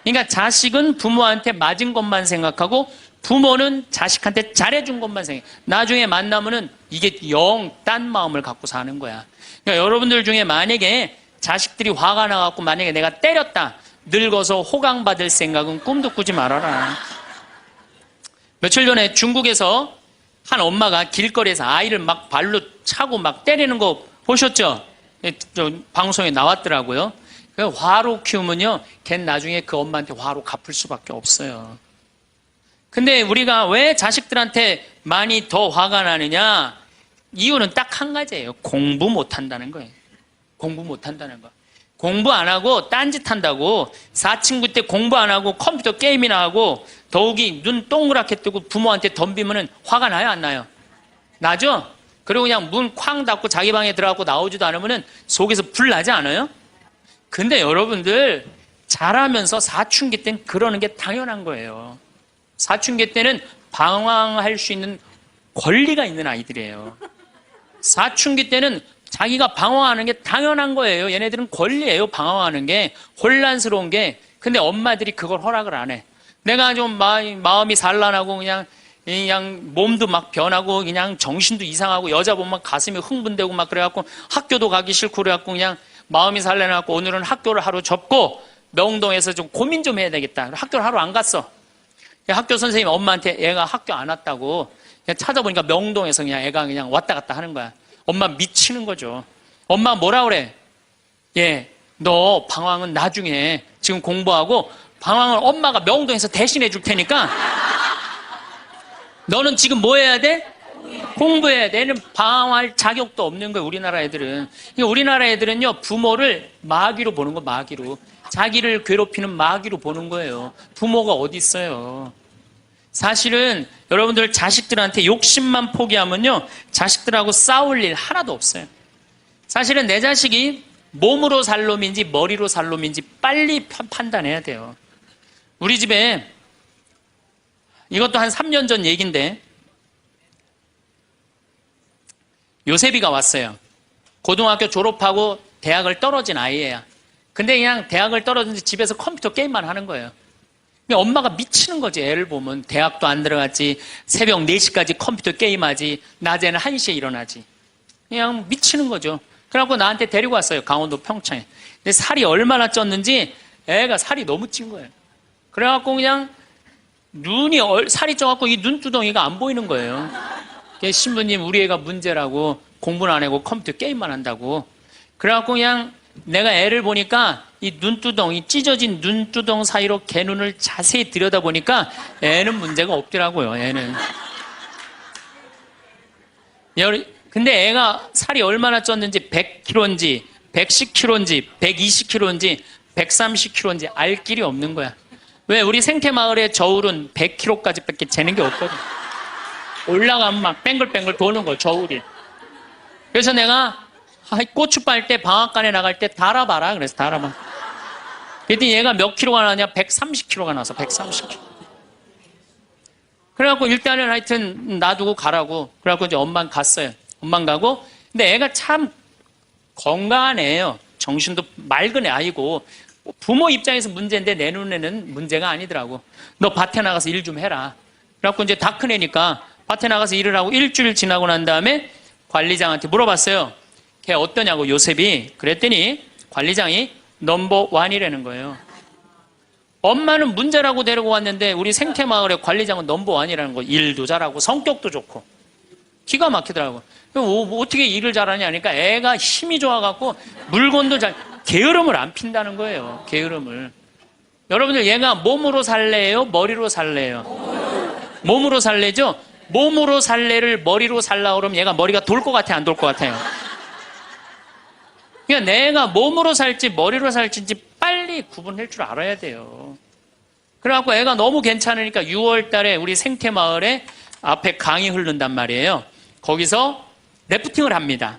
그러니까 자식은 부모한테 맞은 것만 생각하고 부모는 자식한테 잘해준 것만 생각해요. 나중에 만나면은 이게 영 딴 마음을 갖고 사는 거야. 그러니까 여러분들 중에 만약에 자식들이 화가 나갖고 만약에 내가 때렸다. 늙어서 호강받을 생각은 꿈도 꾸지 말아라. 며칠 전에 중국에서 한 엄마가 길거리에서 아이를 막 발로 차고 막 때리는 거 보셨죠? 방송에 나왔더라고요. 화로 키우면요, 걘 나중에 그 엄마한테 화로 갚을 수밖에 없어요. 근데 우리가 왜 자식들한테 많이 더 화가 나느냐? 이유는 딱 한 가지예요. 공부 못한다는 거예요. 공부 못한다는 거. 공부 안 하고 딴짓 한다고 사친구 때 공부 안 하고 컴퓨터 게임이나 하고 더욱이 눈 동그랗게 뜨고 부모한테 덤비면은 화가 나요 안 나요? 나죠? 그리고 그냥 문 쾅 닫고 자기 방에 들어가고 나오지도 않으면은 속에서 불 나지 않아요? 근데 여러분들 자라면서 사춘기 때는 그러는 게 당연한 거예요. 사춘기 때는 방황할 수 있는 권리가 있는 아이들이에요. 사춘기 때는 자기가 방황하는 게 당연한 거예요. 얘네들은 권리예요. 방황하는 게 혼란스러운 게. 근데 엄마들이 그걸 허락을 안 해. 내가 좀 마음이 산란하고 그냥 몸도 막 변하고 그냥 정신도 이상하고 여자 보면 가슴이 흥분되고 막 그래갖고 학교도 가기 싫고 그래갖고 그냥 마음이 산란해갖고 오늘은 학교를 하루 접고 명동에서 좀 고민 좀 해야 되겠다. 학교를 하루 안 갔어. 학교 선생님이 엄마한테 애가 학교 안 왔다고 그냥 찾아보니까 명동에서 그냥 애가 그냥 왔다 갔다 하는 거야. 엄마 미치는 거죠. 엄마 뭐라 그래? 너 방황은 나중에 지금 공부하고 방황을 엄마가 명동에서 대신해 줄 테니까 너는 지금 뭐 해야 돼? 공부해야 돼. 얘는 방황할 자격도 없는 거예요. 우리나라 애들은. 우리나라 애들은요 부모를 마귀로 보는 거 마귀로. 자기를 괴롭히는 마귀로 보는 거예요. 부모가 어디 있어요. 사실은 여러분들 자식들한테 욕심만 포기하면요 자식들하고 싸울 일 하나도 없어요. 사실은 내 자식이 몸으로 살 놈인지 머리로 살 놈인지 빨리 판단해야 돼요. 우리 집에 이것도 한 3년 전 얘기인데 요셉이가 왔어요. 고등학교 졸업하고 대학을 떨어진 아이예요. 근데 그냥 대학을 떨어졌는데 집에서 컴퓨터 게임만 하는 거예요. 엄마가 미치는 거지. 애를 보면 대학도 안 들어갔지, 새벽 4시까지 컴퓨터 게임하지, 낮에는 1시에 일어나지. 그냥 미치는 거죠. 그래갖고 나한테 데리고 왔어요. 강원도 평창에. 근데 살이 얼마나 쪘는지 애가 살이 너무 찐 거예요. 그래갖고 그냥 살이 쪄갖고 이 눈두덩이가 안 보이는 거예요. 신부님 우리 애가 문제라고 공부는 안 하고 컴퓨터 게임만 한다고. 그래갖고 그냥 내가 애를 보니까 이 눈두덩, 이 찢어진 눈두덩 사이로 개 눈을 자세히 들여다보니까 애는 문제가 없더라고요, 애는. 근데 애가 살이 얼마나 쪘는지 100kg인지, 110kg인지, 120kg인지, 130kg인지 알 길이 없는 거야. 왜? 우리 생태마을의 저울은 100kg까지 밖에 재는 게 없거든. 올라가면 막 뱅글뱅글 도는 거야, 저울이. 그래서 내가 고추 빨 때 방앗간에 나갈 때 달아봐라. 그래서 달아봐. 그랬더니 얘가 몇 킬로가 나냐? 130kg가 나서 130kg. 그래갖고 일단은 하여튼 놔두고 가라고. 그래갖고 이제 엄마는 갔어요. 엄마는 가고. 근데 애가 참 건강한 애예요. 정신도 맑은 애 아이고. 부모 입장에서 문제인데 내 눈에는 문제가 아니더라고. 너 밭에 나가서 일 좀 해라. 그래갖고 이제 다 큰 애니까 밭에 나가서 일을 하고 일주일 지나고 난 다음에 관리장한테 물어봤어요. 걔 어떠냐고, 요셉이. 그랬더니 관리장이 넘버 원이라는 거예요. 엄마는 문제라고 데리고 왔는데 우리 생태마을의 관리장은 넘버 원이라는 거. 일도 잘하고 성격도 좋고 기가 막히더라고. 뭐 어떻게 일을 잘하냐 하니까 애가 힘이 좋아갖고 물건도 게으름을 안 핀다는 거예요. 게으름을. 여러분들 얘가 몸으로 살래요? 머리로 살래요? 몸으로 살래죠? 몸으로 살래를 머리로 살라 그러면 얘가 머리가 돌 것 같아, 안 돌 것 같아요? 그러니까 내가 몸으로 살지 머리로 살지 빨리 구분할 줄 알아야 돼요. 그래갖고 애가 너무 괜찮으니까 6월 달에 우리 생태마을에 앞에 강이 흐른단 말이에요. 거기서 래프팅을 합니다.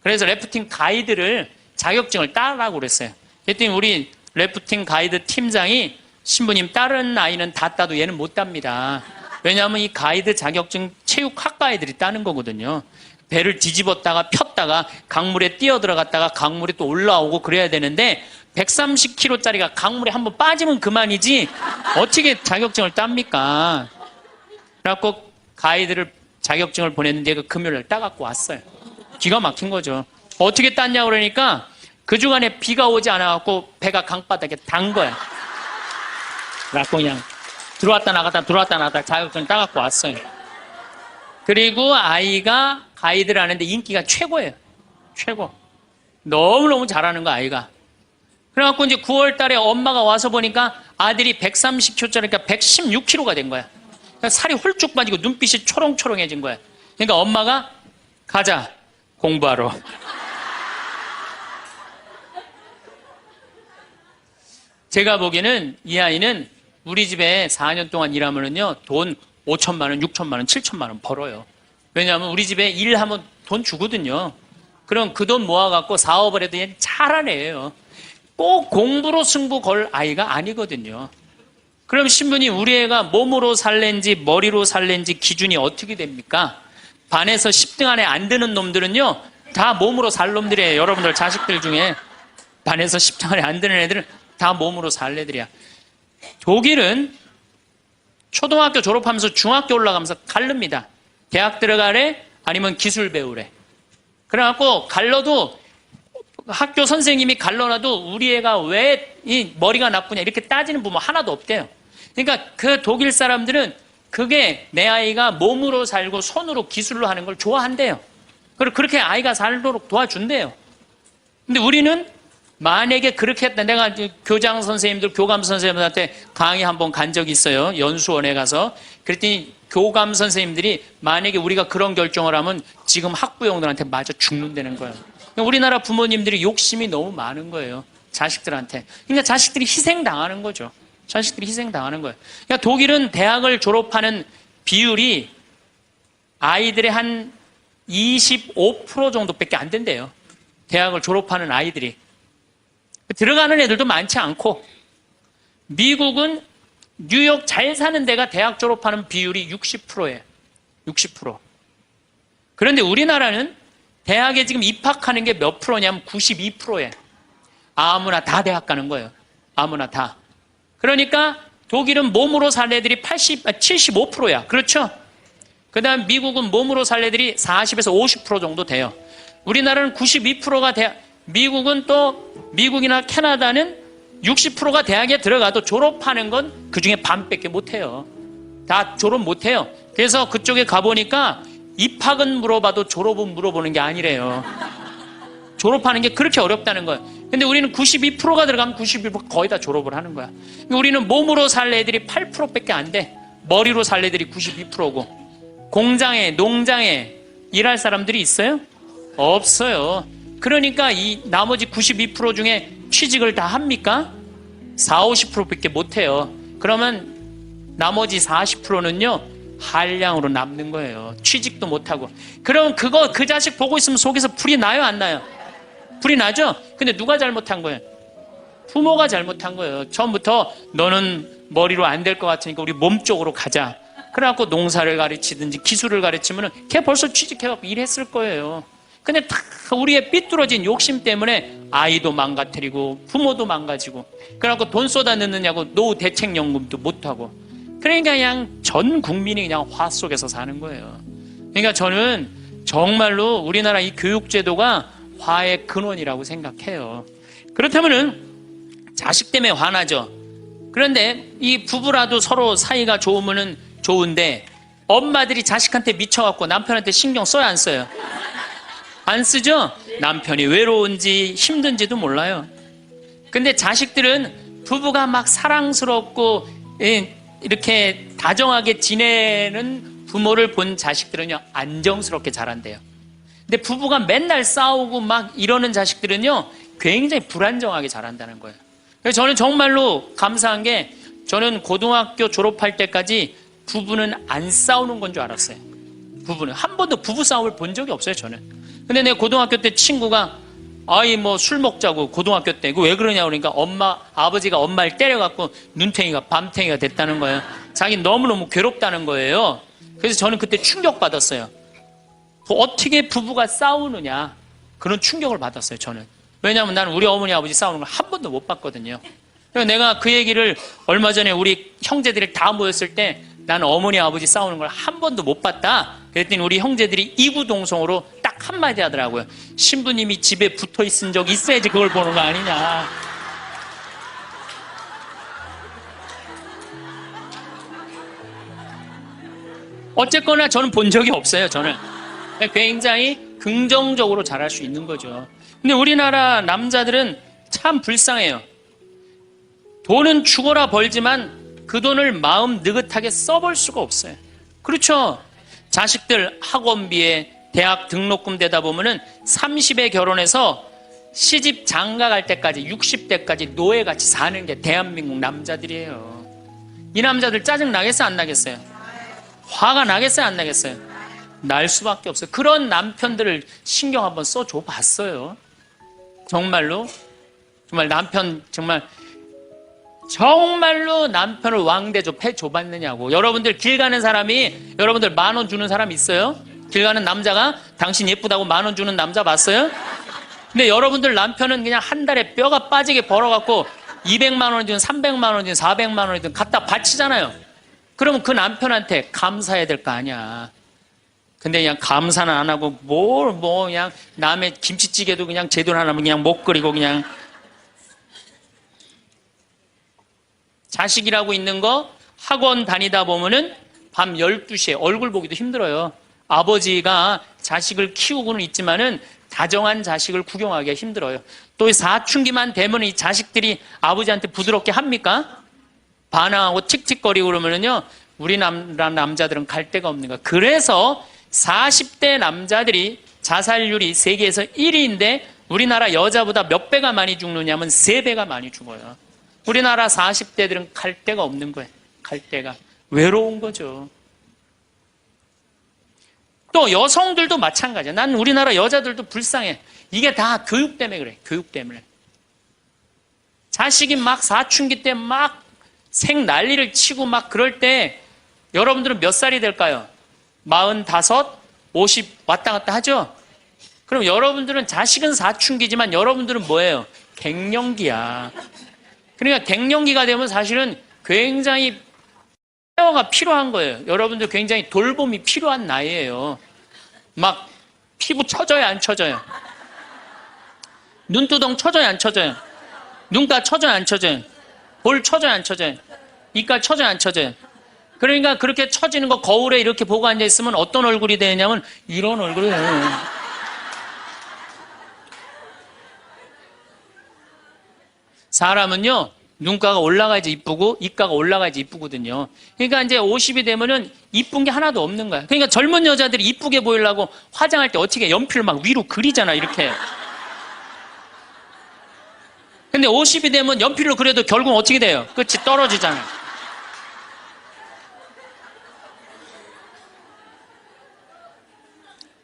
그래서 래프팅 가이드를 자격증을 따라고 그랬어요. 그랬더니 우리 래프팅 가이드 팀장이 신부님 다른 아이는 다 따도 얘는 못 땁니다. 왜냐하면 이 가이드 자격증 체육학과 아이들이 따는 거거든요. 배를 뒤집었다가 폈다가 강물에 뛰어들어갔다가 강물에 또 올라오고 그래야 되는데 130kg짜리가 강물에 한번 빠지면 그만이지 어떻게 자격증을 땁니까? 그래갖고 가이드를 자격증을 보냈는데 그 금요일날 따갖고 왔어요. 기가 막힌 거죠. 어떻게 땄냐 그러니까 그 주간에 비가 오지 않아갖고 배가 강바닥에 단 거야. 그래갖고 그냥 들어왔다 나갔다 자격증 따갖고 왔어요. 그리고 아이가 가이드를 하는데 인기가 최고예요. 최고. 너무너무 잘하는 거 아이가. 그래갖고 이제 9월 달에 엄마가 와서 보니까 아들이 130kg짜리니까 116kg가 된 거야. 그러니까 살이 홀쭉 빠지고 눈빛이 초롱초롱해진 거야. 그러니까 엄마가 가자, 공부하러. 제가 보기에는 이 아이는 우리 집에 4년 동안 일하면은요, 돈 5천만 원, 6천만 원, 7천만 원 벌어요. 왜냐하면 우리 집에 일하면 돈 주거든요. 그럼 그 돈 모아갖고 사업을 해도 얘는 잘하는 애예요. 꼭 공부로 승부 걸 아이가 아니거든요. 그럼 신부님, 우리 애가 몸으로 살랜지 머리로 살랜지 기준이 어떻게 됩니까? 반에서 10등 안에 안 드는 놈들은요, 다 몸으로 살 놈들이에요. 여러분들 자식들 중에 반에서 10등 안에 안 드는 애들은 다 몸으로 살 애들이야. 독일은 초등학교 졸업하면서 중학교 올라가면서 갈릅니다. 대학 들어가래? 아니면 기술 배우래? 그래갖고 갈러도 학교 선생님이 갈러놔도 우리 애가 왜 이 머리가 나쁘냐 이렇게 따지는 부모 하나도 없대요. 그러니까 그 독일 사람들은 그게 내 아이가 몸으로 살고 손으로 기술로 하는 걸 좋아한대요. 그리고 그렇게 아이가 살도록 도와준대요. 근데 우리는 만약에 그렇게 했다. 내가 교장 선생님들, 교감 선생님들한테 강의 한번 간 적이 있어요. 연수원에 가서. 그랬더니 교감 선생님들이 만약에 우리가 그런 결정을 하면 지금 학부형들한테 맞아 죽는다는 거예요. 우리나라 부모님들이 욕심이 너무 많은 거예요. 자식들한테. 그러니까 자식들이 희생당하는 거죠. 자식들이 희생당하는 거예요. 그러니까 독일은 대학을 졸업하는 비율이 아이들의 한 25% 정도밖에 안 된대요. 대학을 졸업하는 아이들이. 들어가는 애들도 많지 않고, 미국은 뉴욕 잘 사는 데가 대학 졸업하는 비율이 60%예요. 60%. 그런데 우리나라는 대학에 지금 입학하는 게 몇 프로냐면 92%예요. 아무나 다 대학 가는 거예요. 아무나 다. 그러니까 독일은 몸으로 살 애들이 75%야. 그렇죠? 그 다음 미국은 몸으로 살 애들이 40에서 50% 정도 돼요. 우리나라는 92%가 미국은 또 미국이나 캐나다는 60%가 대학에 들어가도 졸업하는 건 그중에 반밖에 못해요. 다 졸업 못해요. 그래서 그쪽에 가보니까 입학은 물어봐도 졸업은 물어보는 게 아니래요. 졸업하는 게 그렇게 어렵다는 거예요. 근데 우리는 92%가 들어가면 92% 거의 다 졸업을 하는 거야. 우리는 몸으로 살 애들이 8%밖에 안 돼. 머리로 살 애들이 92%고. 공장에, 농장에 일할 사람들이 있어요? 없어요. 그러니까 이 나머지 92% 중에 취직을 다 합니까? 40, 50%밖에 못 해요. 그러면 나머지 40%는요, 한량으로 남는 거예요. 취직도 못 하고. 그럼 그 자식 보고 있으면 속에서 불이 나요, 안 나요? 불이 나죠? 근데 누가 잘못한 거예요? 부모가 잘못한 거예요. 처음부터 너는 머리로 안 될 것 같으니까 우리 몸 쪽으로 가자. 그래갖고 농사를 가르치든지 기술을 가르치면은 걔 벌써 취직해갖고 일했을 거예요. 근데 다 우리의 삐뚤어진 욕심 때문에 아이도 망가뜨리고 부모도 망가지고 그래갖고 돈 쏟아 넣느냐고 노후 대책연금도 못하고 그러니까 그냥 전 국민이 그냥 화 속에서 사는 거예요. 그러니까 저는 정말로 우리나라 이 교육제도가 화의 근원이라고 생각해요. 그렇다면은 자식 때문에 화나죠. 그런데 이 부부라도 서로 사이가 좋으면은 좋은데 엄마들이 자식한테 미쳐갖고 남편한테 신경 써야 안 써요? 안 쓰죠? 남편이 외로운지 힘든지도 몰라요. 근데 자식들은 부부가 막 사랑스럽고 이렇게 다정하게 지내는 부모를 본 자식들은요 안정스럽게 자란대요. 근데 부부가 맨날 싸우고 막 이러는 자식들은요 굉장히 불안정하게 자란다는 거예요. 그래서 저는 정말로 감사한 게 저는 고등학교 졸업할 때까지 부부는 안 싸우는 건 줄 알았어요. 부부는 한 번도 부부 싸움을 본 적이 없어요. 저는. 근데 내 고등학교 때 친구가 아이 뭐 술 먹자고 고등학교 때 왜 그러냐 그러니까 아버지가 엄마를 때려갖고 눈탱이가 밤탱이가 됐다는 거예요. 자기 너무너무 괴롭다는 거예요. 그래서 저는 그때 충격받았어요. 어떻게 부부가 싸우느냐 그런 충격을 받았어요. 저는. 왜냐하면 나는 우리 어머니 아버지 싸우는 걸 한 번도 못 봤거든요. 그래서 내가 그 얘기를 얼마 전에 우리 형제들이 다 모였을 때 나는 어머니 아버지 싸우는 걸 한 번도 못 봤다. 그랬더니 우리 형제들이 이구동성으로 딱 한마디 하더라고요. 신부님이 집에 붙어 있은 적 있어야지 그걸 보는 거 아니냐. 어쨌거나 저는 본 적이 없어요. 저는 굉장히 긍정적으로 자랄 수 있는 거죠. 근데 우리나라 남자들은 참 불쌍해요. 돈은 죽어라 벌지만 그 돈을 마음 느긋하게 써볼 수가 없어요. 그렇죠? 자식들 학원비에 대학 등록금 대다 보면은 30에 결혼해서 시집 장가 갈 때까지 60대까지 노예같이 사는 게 대한민국 남자들이에요. 이 남자들 짜증 나겠어요? 안 나겠어요? 화가 나겠어요? 안 나겠어요? 날 수밖에 없어요. 그런 남편들을 신경 한번 써줘 봤어요. 정말로 정말 남편 정말로 남편을 왕대조 패줘봤느냐고. 여러분들 길 가는 사람이 여러분들 10,000원 주는 사람 있어요? 길 가는 남자가 당신 예쁘다고 10,000원 주는 남자 봤어요? 근데 여러분들 남편은 그냥 한 달에 뼈가 빠지게 벌어갖고 200만 원이든 300만 원이든 400만 원이든 갖다 바치잖아요. 그러면 그 남편한테 감사해야 될 거 아니야. 근데 그냥 감사는 안 하고 그냥 남의 김치찌개도 그냥 제대로 안 하면 그냥 못 끓이고 그냥 자식이라고 있는 거 학원 다니다 보면은 밤 12시에 얼굴 보기도 힘들어요. 아버지가 자식을 키우고는 있지만은 다정한 자식을 구경하기가 힘들어요. 또 사춘기만 되면 이 자식들이 아버지한테 부드럽게 합니까? 반항하고 틱틱거리고 그러면은요, 우리나라 남자들은 갈 데가 없는 거야. 그래서 40대 남자들이 자살률이 세계에서 1위인데 우리나라 여자보다 몇 배가 많이 죽느냐면 3배가 많이 죽어요. 우리나라 40대들은 갈 데가 없는 거예요. 갈 데가. 외로운 거죠. 또 여성들도 마찬가지야. 난 우리나라 여자들도 불쌍해. 이게 다 교육 때문에 그래. 교육 때문에. 자식이 막 사춘기 때 막 생 난리를 치고 막 그럴 때 여러분들은 몇 살이 될까요? 45, 50 왔다 갔다 하죠? 그럼 여러분들은 자식은 사춘기지만 여러분들은 뭐예요? 갱년기야. 그러니까 갱년기가 되면 사실은 굉장히 케어가 필요한 거예요. 여러분들 굉장히 돌봄이 필요한 나이예요. 막 피부 처져요, 안 처져요? 눈두덩 처져요, 안 처져요? 눈가 처져요, 안 처져요? 볼 처져요, 안 처져요? 이가 처져요, 안 처져요? 그러니까 그렇게 처지는 거 거울에 이렇게 보고 앉아있으면 어떤 얼굴이 되냐면 이런 얼굴이 돼요. 사람은요, 눈가가 올라가야지 이쁘고, 입가가 올라가야지 이쁘거든요. 그러니까 이제 50이 되면은 이쁜 게 하나도 없는 거야. 그러니까 젊은 여자들이 이쁘게 보이려고 화장할 때 어떻게 연필을 막 위로 그리잖아, 이렇게. 근데 50이 되면 연필로 그려도 결국은 어떻게 돼요? 끝이 떨어지잖아요.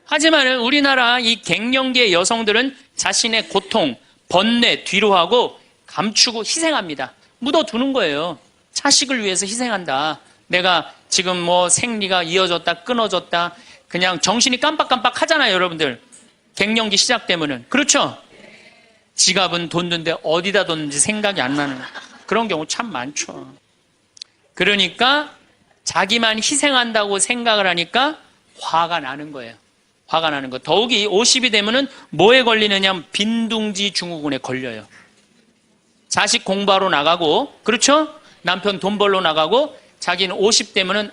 하지만은 우리나라 이 갱년기의 여성들은 자신의 고통, 번뇌 뒤로 하고 감추고 희생합니다. 묻어두는 거예요. 자식을 위해서 희생한다. 내가 지금 뭐 생리가 이어졌다, 끊어졌다. 그냥 정신이 깜빡깜빡 하잖아요, 여러분들. 갱년기 시작되면은. 그렇죠? 지갑은 뒀는데 어디다 뒀는지 생각이 안 나는 그런 경우 참 많죠. 그러니까 자기만 희생한다고 생각을 하니까 화가 나는 거예요. 화가 나는 거. 더욱이 50이 되면은 뭐에 걸리느냐 하면 빈둥지 증후군에 걸려요. 자식 공부하러 나가고, 그렇죠? 남편 돈 벌러 나가고, 자기는 50 되면은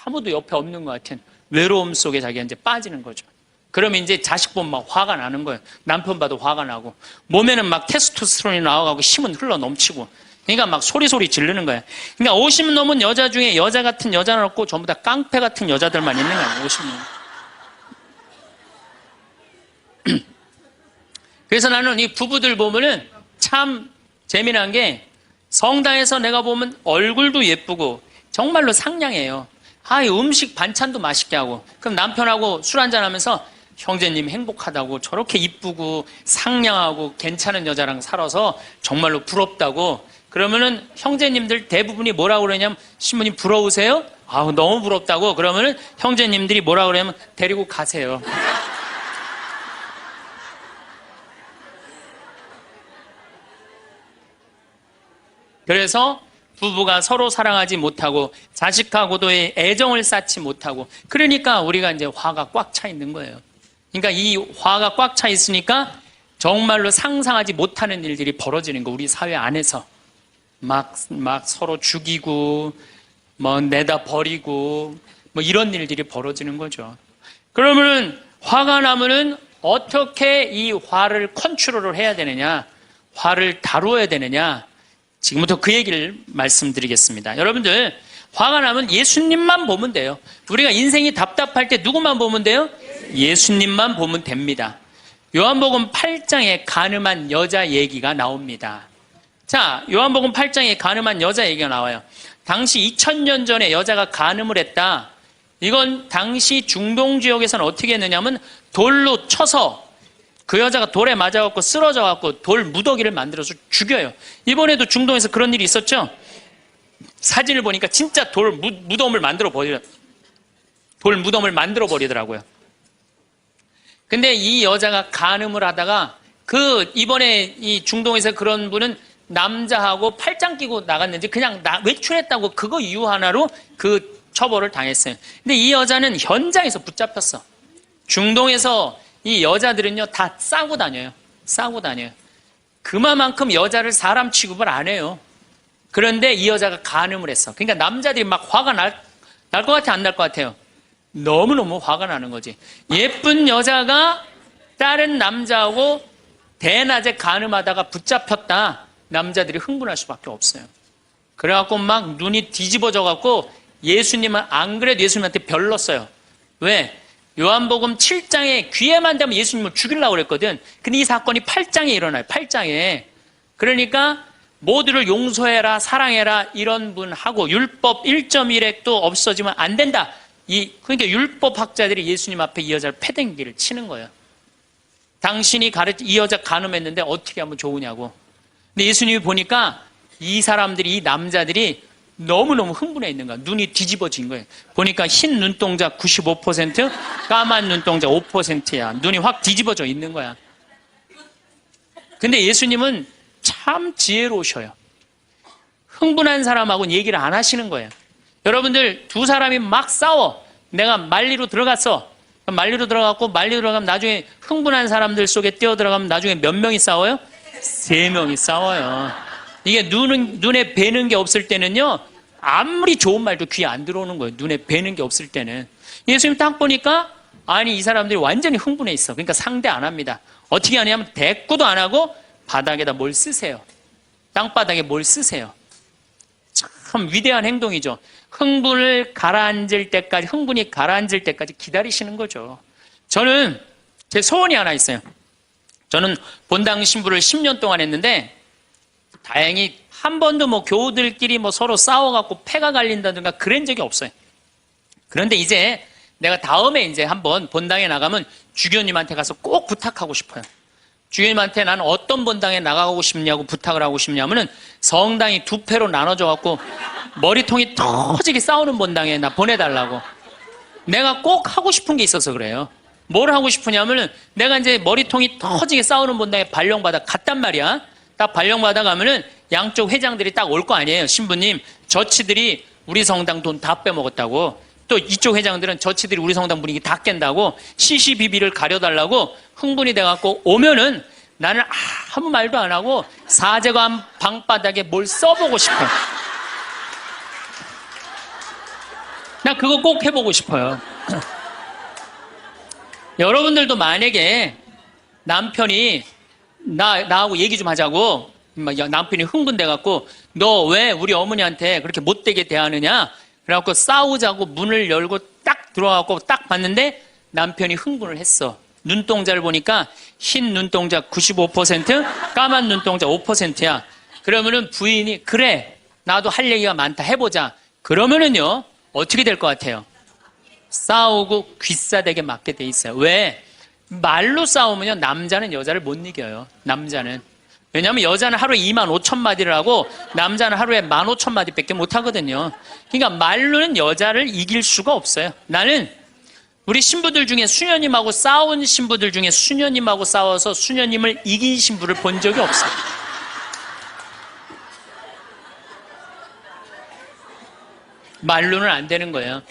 아무도 옆에 없는 것 같은 외로움 속에 자기가 이제 빠지는 거죠. 그러면 이제 자식 보면 막 화가 나는 거예요. 남편 봐도 화가 나고, 몸에는 막 테스토스테론이 나와가고 힘은 흘러 넘치고, 그러니까 막 소리소리 지르는 거예요. 그러니까 50 넘은 여자 중에 여자 같은 여자는 없고 전부 다 깡패 같은 여자들만 있는 거예요. 50 넘은. 그래서 나는 이 부부들 보면은 참 재미난 게 성당에서 내가 보면 얼굴도 예쁘고 정말로 상냥해요. 이 음식 반찬도 맛있게 하고, 그럼 남편하고 술 한잔 하면서 형제님 행복하다고, 저렇게 이쁘고 상냥하고 괜찮은 여자랑 살아서 정말로 부럽다고. 그러면은 형제님들 대부분이 뭐라고 그러냐면, 신부님 부러우세요? 너무 부럽다고. 그러면은 형제님들이 뭐라고 그러냐면, 데리고 가세요. 그래서 부부가 서로 사랑하지 못하고 자식하고도의 애정을 쌓지 못하고, 그러니까 우리가 이제 화가 꽉 차 있는 거예요. 그러니까 이 화가 꽉 차 있으니까 정말로 상상하지 못하는 일들이 벌어지는 거. 우리 사회 안에서 막 서로 죽이고 뭐 내다 버리고 뭐 이런 일들이 벌어지는 거죠. 그러면은 화가 나면은 어떻게 이 화를 컨트롤을 해야 되느냐, 화를 다루어야 되느냐, 지금부터 그 얘기를 말씀드리겠습니다. 여러분들, 화가 나면 예수님만 보면 돼요. 우리가 인생이 답답할 때 누구만 보면 돼요? 예수님만 보면 됩니다. 요한복음 8장에 간음한 여자 얘기가 나옵니다. 자, 요한복음 8장에 간음한 여자 얘기가 나와요. 당시 2000년 전에 여자가 간음을 했다. 이건 당시 중동 지역에서는 어떻게 했느냐면 돌로 쳐서 그 여자가 돌에 맞아갖고 쓰러져갖고 돌 무더기를 만들어서 죽여요. 이번에도 중동에서 그런 일이 있었죠? 사진을 보니까 진짜 돌 무덤을 만들어 버리더라고요. 근데 이 여자가 간음을 하다가 이번에 이 중동에서 그런 분은 남자하고 팔짱 끼고 나갔는지 그냥 외출했다고 그거 이유 하나로 그 처벌을 당했어요. 근데 이 여자는 현장에서 붙잡혔어. 중동에서 이 여자들은요, 다 싸고 다녀요. 그만큼 여자를 사람 취급을 안 해요. 그런데 이 여자가 간음을 했어. 그러니까 남자들이 막 화가 날 것 같아, 안 날 것 같아요? 너무너무 화가 나는 거지. 예쁜 여자가 다른 남자하고 대낮에 간음하다가 붙잡혔다. 남자들이 흥분할 수밖에 없어요. 그래갖고 막 눈이 뒤집어져갖고 예수님은 안 그래도 예수님한테 별렀어요. 왜? 요한복음 7장에 귀에만 대면 예수님을 죽이려고 그랬거든. 근데 이 사건이 8장에 일어나요. 8장에. 그러니까 모두를 용서해라, 사랑해라 이런 분하고 율법 1.1핵도 없어지면 안 된다. 그러니까 율법학자들이 예수님 앞에 이 여자를 패댕기를 치는 거예요. 당신이 이 여자 간음했는데 어떻게 하면 좋으냐고. 근데 예수님이 보니까 이 사람들이, 이 남자들이 너무너무 흥분해 있는 거야. 눈이 뒤집어진 거예요. 보니까 흰 눈동자 95%, 까만 눈동자 5%야. 눈이 확 뒤집어져 있는 거야. 근데 예수님은 참 지혜로우셔요. 흥분한 사람하고는 얘기를 안 하시는 거예요. 여러분들, 두 사람이 막 싸워. 내가 말리로 들어갔어. 말리로 들어가면 나중에 흥분한 사람들 속에 뛰어들어가면 나중에 몇 명이 싸워요? 3명이 싸워요. 이게 눈에 뵈는 게 없을 때는요, 아무리 좋은 말도 귀에 안 들어오는 거예요. 눈에 뵈는 게 없을 때는. 예수님 딱 보니까, 이 사람들이 완전히 흥분해 있어. 그러니까 상대 안 합니다. 어떻게 하냐면, 대꾸도 안 하고, 바닥에다 뭘 쓰세요. 땅바닥에 뭘 쓰세요. 참 위대한 행동이죠. 흥분이 가라앉을 때까지 기다리시는 거죠. 저는 제 소원이 하나 있어요. 저는 본당 신부를 10년 동안 했는데 다행히 한 번도 뭐 교우들끼리 뭐 서로 싸워갖고 패가 갈린다든가 그런 적이 없어요. 그런데 이제 내가 다음에 이제 한번 본당에 나가면 주교님한테 가서 꼭 부탁하고 싶어요. 주교님한테 나는 어떤 본당에 나가고 싶냐고 부탁을 하고 싶냐면은 성당이 두 패로 나눠져갖고 머리통이 터지게 싸우는 본당에 나 보내달라고. 내가 꼭 하고 싶은 게 있어서 그래요. 뭘 하고 싶으냐면은 내가 이제 머리통이 터지게 싸우는 본당에 발령받아 갔단 말이야. 딱 발령받아 가면은 양쪽 회장들이 딱 올 거 아니에요. 신부님, 저치들이 우리 성당 돈 다 빼먹었다고. 또 이쪽 회장들은 저치들이 우리 성당 분위기 다 깬다고 CCBB를 가려달라고 흥분이 돼갖고 오면은 나는 아무 말도 안 하고 사제관 방바닥에 뭘 써보고 싶어요. 나 그거 꼭 해보고 싶어요. 여러분들도 만약에 남편이 나하고 얘기 좀 하자고 남편이 흥분돼갖고 너 왜 우리 어머니한테 그렇게 못되게 대하느냐 그래갖고 싸우자고 문을 열고 딱 들어가고 딱 봤는데 남편이 흥분을 했어. 눈동자를 보니까 흰 눈동자 95%, 까만 눈동자 5%야. 그러면은 부인이 그래 나도 할 얘기가 많다 해보자. 그러면은요 어떻게 될 것 같아요? 싸우고 귀싸대게 맞게 돼 있어요. 왜? 말로 싸우면요 남자는 여자를 못 이겨요. 남자는. 왜냐하면 여자는 하루에 25,000마디를 하고 남자는 하루에 15,000마디밖에 못 하거든요. 그러니까 말로는 여자를 이길 수가 없어요. 나는 우리 신부들 중에 수녀님하고 싸운 신부들 중에 수녀님하고 싸워서 수녀님을 이긴 신부를 본 적이 없어요. 말로는 안 되는 거예요.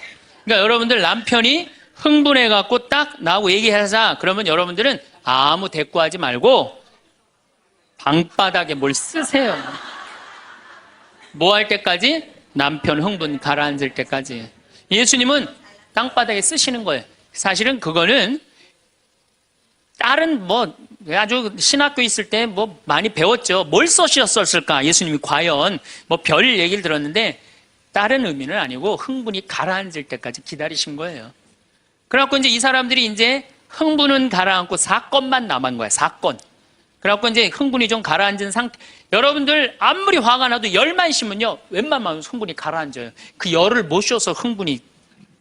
그러니까 여러분들 남편이 흥분해갖고 딱 나하고 얘기하자 그러면 여러분들은 아무 대꾸하지 말고 방바닥에 뭘 쓰세요. 뭐 할 때까지? 남편 흥분 가라앉을 때까지. 예수님은 땅바닥에 쓰시는 거예요. 사실은 그거는 다른 뭐 아주 신학교 있을 때 뭐 많이 배웠죠. 뭘 써셨을까? 예수님이 과연 뭐 별 얘기를 들었는데 다른 의미는 아니고 흥분이 가라앉을 때까지 기다리신 거예요. 그래갖고 이제 이 사람들이 이제 흥분은 가라앉고 사건만 남은 거야. 사건. 그래갖고 이제 흥분이 좀 가라앉은 상태. 여러분들 아무리 화가 나도 열만 쉬면요 웬만하면 흥분이 가라앉아요. 그 열을 못 쉬어서 흥분이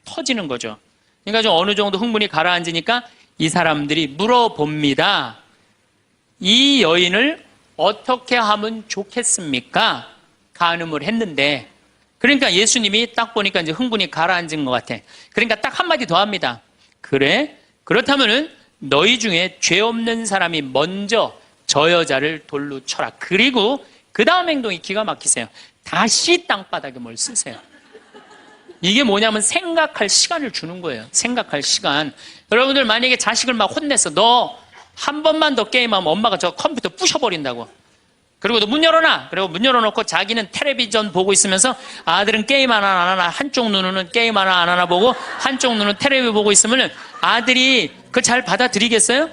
터지는 거죠. 그러니까 좀 어느 정도 흥분이 가라앉으니까 이 사람들이 물어봅니다. 이 여인을 어떻게 하면 좋겠습니까? 간음을 했는데. 그러니까 예수님이 딱 보니까 이제 흥분이 가라앉은 것 같아. 그러니까 딱 한마디 더 합니다. 그래? 그렇다면은 너희 중에 죄 없는 사람이 먼저 저 여자를 돌로 쳐라. 그리고 그 다음 행동이 기가 막히세요. 다시 땅바닥에 뭘 쓰세요. 이게 뭐냐면 생각할 시간을 주는 거예요. 생각할 시간. 여러분들 만약에 자식을 막 혼냈어. 너 한 번만 더 게임하면 엄마가 저 컴퓨터 부셔버린다고. 그리고 너 문 열어놔. 그리고 문 열어놓고 자기는 텔레비전 보고 있으면서 아들은 게임 하나 안 하나 한쪽 눈으로는 게임 하나 안 하나 보고 한쪽 눈은 텔레비 보고 있으면 아들이 그걸 잘 받아들이겠어요?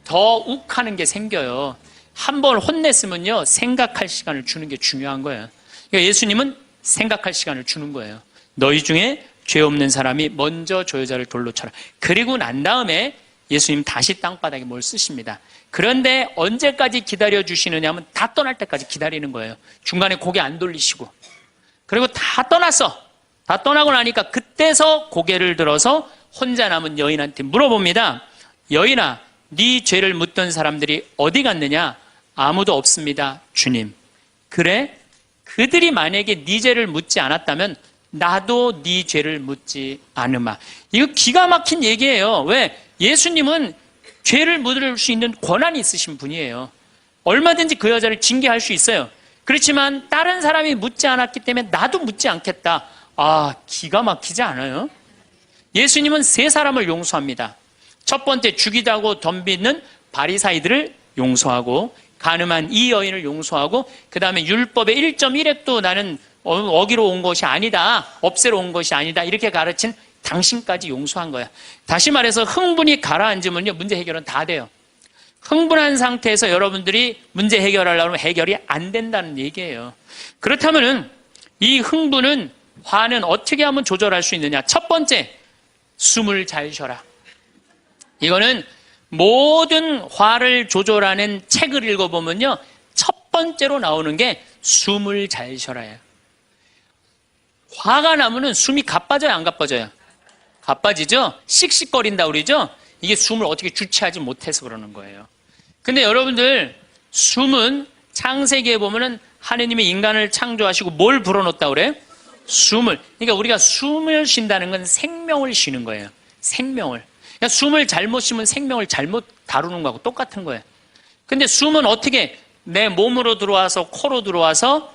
더 욱하는 게 생겨요. 한 번 혼냈으면요 생각할 시간을 주는 게 중요한 거예요. 그러니까 예수님은 생각할 시간을 주는 거예요. 너희 중에 죄 없는 사람이 먼저 저 여자를 돌로 쳐라. 그리고 난 다음에 예수님 다시 땅바닥에 뭘 쓰십니다. 그런데 언제까지 기다려주시느냐 하면 다 떠날 때까지 기다리는 거예요. 중간에 고개 안 돌리시고. 그리고 다 떠났어. 다 떠나고 나니까 그때서 고개를 들어서 혼자 남은 여인한테 물어봅니다. 여인아, 네 죄를 묻던 사람들이 어디 갔느냐? 아무도 없습니다, 주님. 그래? 그들이 만약에 네 죄를 묻지 않았다면 나도 네 죄를 묻지 않으마. 이거 기가 막힌 얘기예요. 왜? 예수님은 죄를 묻을 수 있는 권한이 있으신 분이에요. 얼마든지 그 여자를 징계할 수 있어요. 그렇지만 다른 사람이 묻지 않았기 때문에 나도 묻지 않겠다. 아, 기가 막히지 않아요? 예수님은 세 사람을 용서합니다. 첫 번째 죽이다고 덤비는 바리사이들을 용서하고 간음한 이 여인을 용서하고 그 다음에 율법의 1.1획도 나는 어기로 온 것이 아니다. 없애러 온 것이 아니다. 이렇게 가르친 당신까지 용서한 거야. 다시 말해서 흥분이 가라앉으면요 문제 해결은 다 돼요. 흥분한 상태에서 여러분들이 문제 해결하려고 하면 해결이 안 된다는 얘기예요. 그렇다면은 이 흥분은, 화는 어떻게 하면 조절할 수 있느냐? 첫 번째, 숨을 잘 쉬어라. 이거는 모든 화를 조절하는 책을 읽어보면요, 첫 번째로 나오는 게 숨을 잘 쉬어라예요. 화가 나면은 숨이 가빠져요, 안 가빠져요? 가빠지죠? 씩씩거린다 그러죠? 이게 숨을 어떻게 주체하지 못해서 그러는 거예요. 근데 여러분들, 숨은 창세기에 보면은 하느님이 인간을 창조하시고 뭘 불어넣었다 그래요? 숨을. 그러니까 우리가 숨을 쉰다는 건 생명을 쉬는 거예요. 생명을. 그러니까 숨을 잘못 쉬면 생명을 잘못 다루는 거하고 똑같은 거예요. 근데 숨은 어떻게 내 몸으로 들어와서 코로 들어와서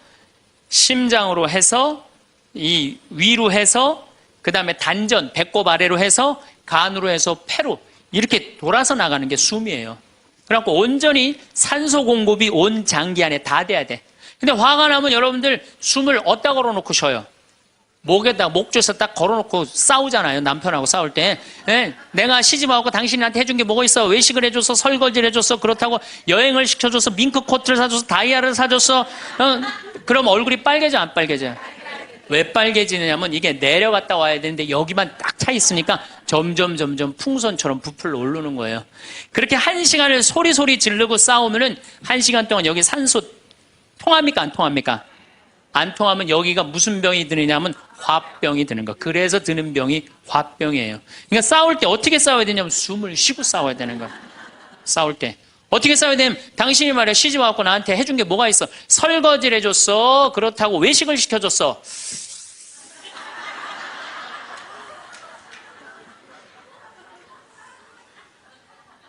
심장으로 해서 이 위로 해서 그 다음에 단전, 배꼽 아래로 해서 간으로 해서 폐로 이렇게 돌아서 나가는 게 숨이에요. 그래갖고 온전히 산소 공급이 온 장기 안에 다 돼야 돼. 근데 화가 나면 여러분들 숨을 어디다 걸어놓고 쉬어요? 목에다, 목줄에서 딱 걸어놓고 싸우잖아요. 남편하고 싸울 때. 네, 내가 시집하고 당신이 나한테 해준 게 뭐가 있어? 외식을 해줘서, 설거지를 해줬어. 그렇다고 여행을 시켜줘서, 밍크 코트를 사줘서, 다이아를 사줬어. 그럼 얼굴이 빨개져, 안 빨개져요? 왜 빨개지느냐면 이게 내려갔다 와야 되는데 여기만 딱 차 있으니까 점점 풍선처럼 부풀러 오르는 거예요. 그렇게 1시간을 소리 지르고 싸우면은 1시간 동안 여기 산소 통합니까? 안 통합니까? 안 통하면 여기가 무슨 병이 드느냐면 화병이 드는 거. 그래서 드는 병이 화병이에요. 그러니까 싸울 때 어떻게 싸워야 되냐면 숨을 쉬고 싸워야 되는 거예요. 싸울 때. 어떻게 싸워야 되냐면 당신이 말이야 시집 와갖고 나한테 해준 게 뭐가 있어? 설거지를 해줬어. 그렇다고 외식을 시켜줬어.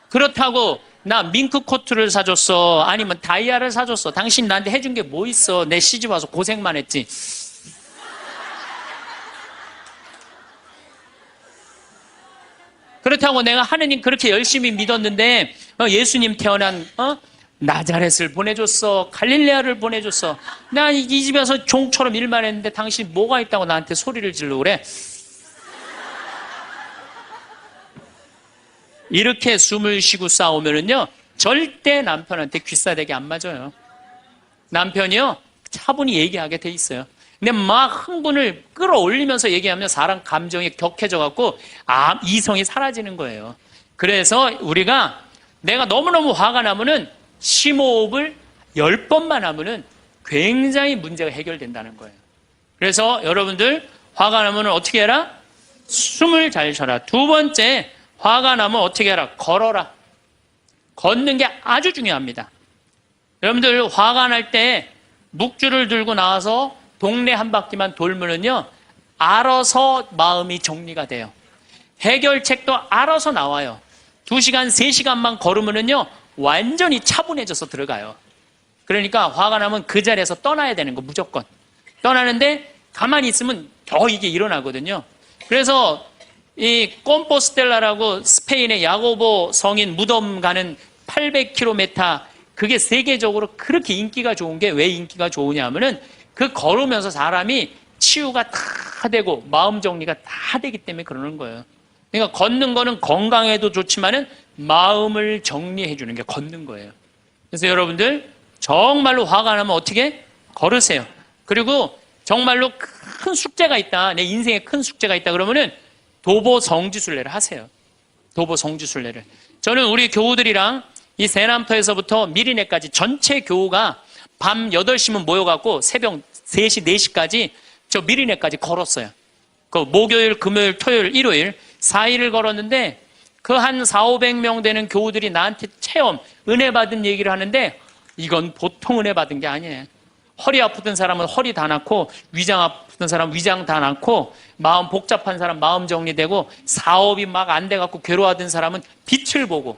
그렇다고 나 밍크 코트를 사줬어. 아니면 다이아를 사줬어. 당신 나한테 해준 게 뭐 있어? 내 시집 와서 고생만 했지. 그렇다고 내가 하느님 그렇게 열심히 믿었는데 예수님 태어난 나자렛을 보내줬어. 갈릴레아를 보내줬어. 나 이 집에서 종처럼 일만 했는데 당신 뭐가 있다고 나한테 소리를 지르고 그래? 이렇게 숨을 쉬고 싸우면은요, 절대 남편한테 귀싸대기 안 맞아요. 남편이요, 차분히 얘기하게 돼 있어요. 근데 막 흥분을 끌어올리면서 얘기하면 사람 감정이 격해져갖고, 이성이 사라지는 거예요. 그래서 우리가 내가 너무너무 화가 나면은 심호흡을 10번만 하면은 굉장히 문제가 해결된다는 거예요. 그래서 여러분들, 화가 나면은 어떻게 해라? 숨을 잘 쉬어라. 두 번째, 화가 나면 어떻게 해라? 걸어라. 걷는 게 아주 중요합니다. 여러분들 화가 날 때 묵주를 들고 나와서 동네 한 바퀴만 돌면은요, 알아서 마음이 정리가 돼요. 해결책도 알아서 나와요. 2시간, 3시간만 걸으면은요, 완전히 차분해져서 들어가요. 그러니까 화가 나면 그 자리에서 떠나야 되는 거, 무조건. 떠나는데 가만히 있으면 더 이게 일어나거든요. 그래서 이 콤포스텔라라고 스페인의 야고보 성인 무덤 가는 800km, 그게 세계적으로 그렇게 인기가 좋은 게 왜 인기가 좋으냐 하면은 그 걸으면서 사람이 치유가 다 되고 마음 정리가 다 되기 때문에 그러는 거예요. 그러니까 걷는 거는 건강에도 좋지만은 마음을 정리해 주는 게 걷는 거예요. 그래서 여러분들 정말로 화가 나면 어떻게? 걸으세요. 그리고 정말로 큰 숙제가 있다. 내 인생에 큰 숙제가 있다. 그러면은 도보 성지순례를 하세요. 도보 성지순례를. 저는 우리 교우들이랑 이 세남터에서부터 미리네까지 전체 교우가 밤 8시면 모여갖고 새벽 3시, 4시까지 저 미리네까지 걸었어요. 그 목요일, 금요일, 토요일, 일요일 4일을 걸었는데 그 한 400~500명 되는 교우들이 나한테 체험, 은혜 받은 얘기를 하는데 이건 보통 은혜 받은 게 아니에요. 허리 아프던 사람은 허리 다 낫고, 위장 아프던 사람은 위장 다 낫고, 마음 복잡한 사람 마음 정리되고, 사업이 막 안 돼갖고 괴로워하던 사람은 빛을 보고,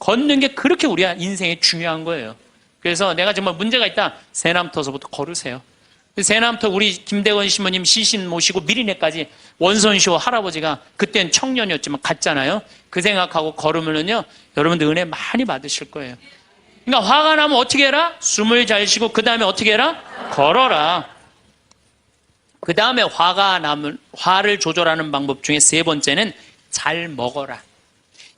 걷는 게 그렇게 우리 인생에 중요한 거예요. 그래서 내가 정말 문제가 있다. 세남터서부터 걸으세요. 세남터 우리 김대건 시모님 시신 모시고 미리네까지 원선시호 할아버지가 그땐 청년이었지만 갔잖아요. 그 생각하고 걸으면은요, 여러분들 은혜 많이 받으실 거예요. 그러니까 화가 나면 어떻게 해라? 숨을 잘 쉬고 그 다음에 어떻게 해라? 걸어라. 그 다음에 화가 나면 화를 조절하는 방법 중에 세 번째는 잘 먹어라.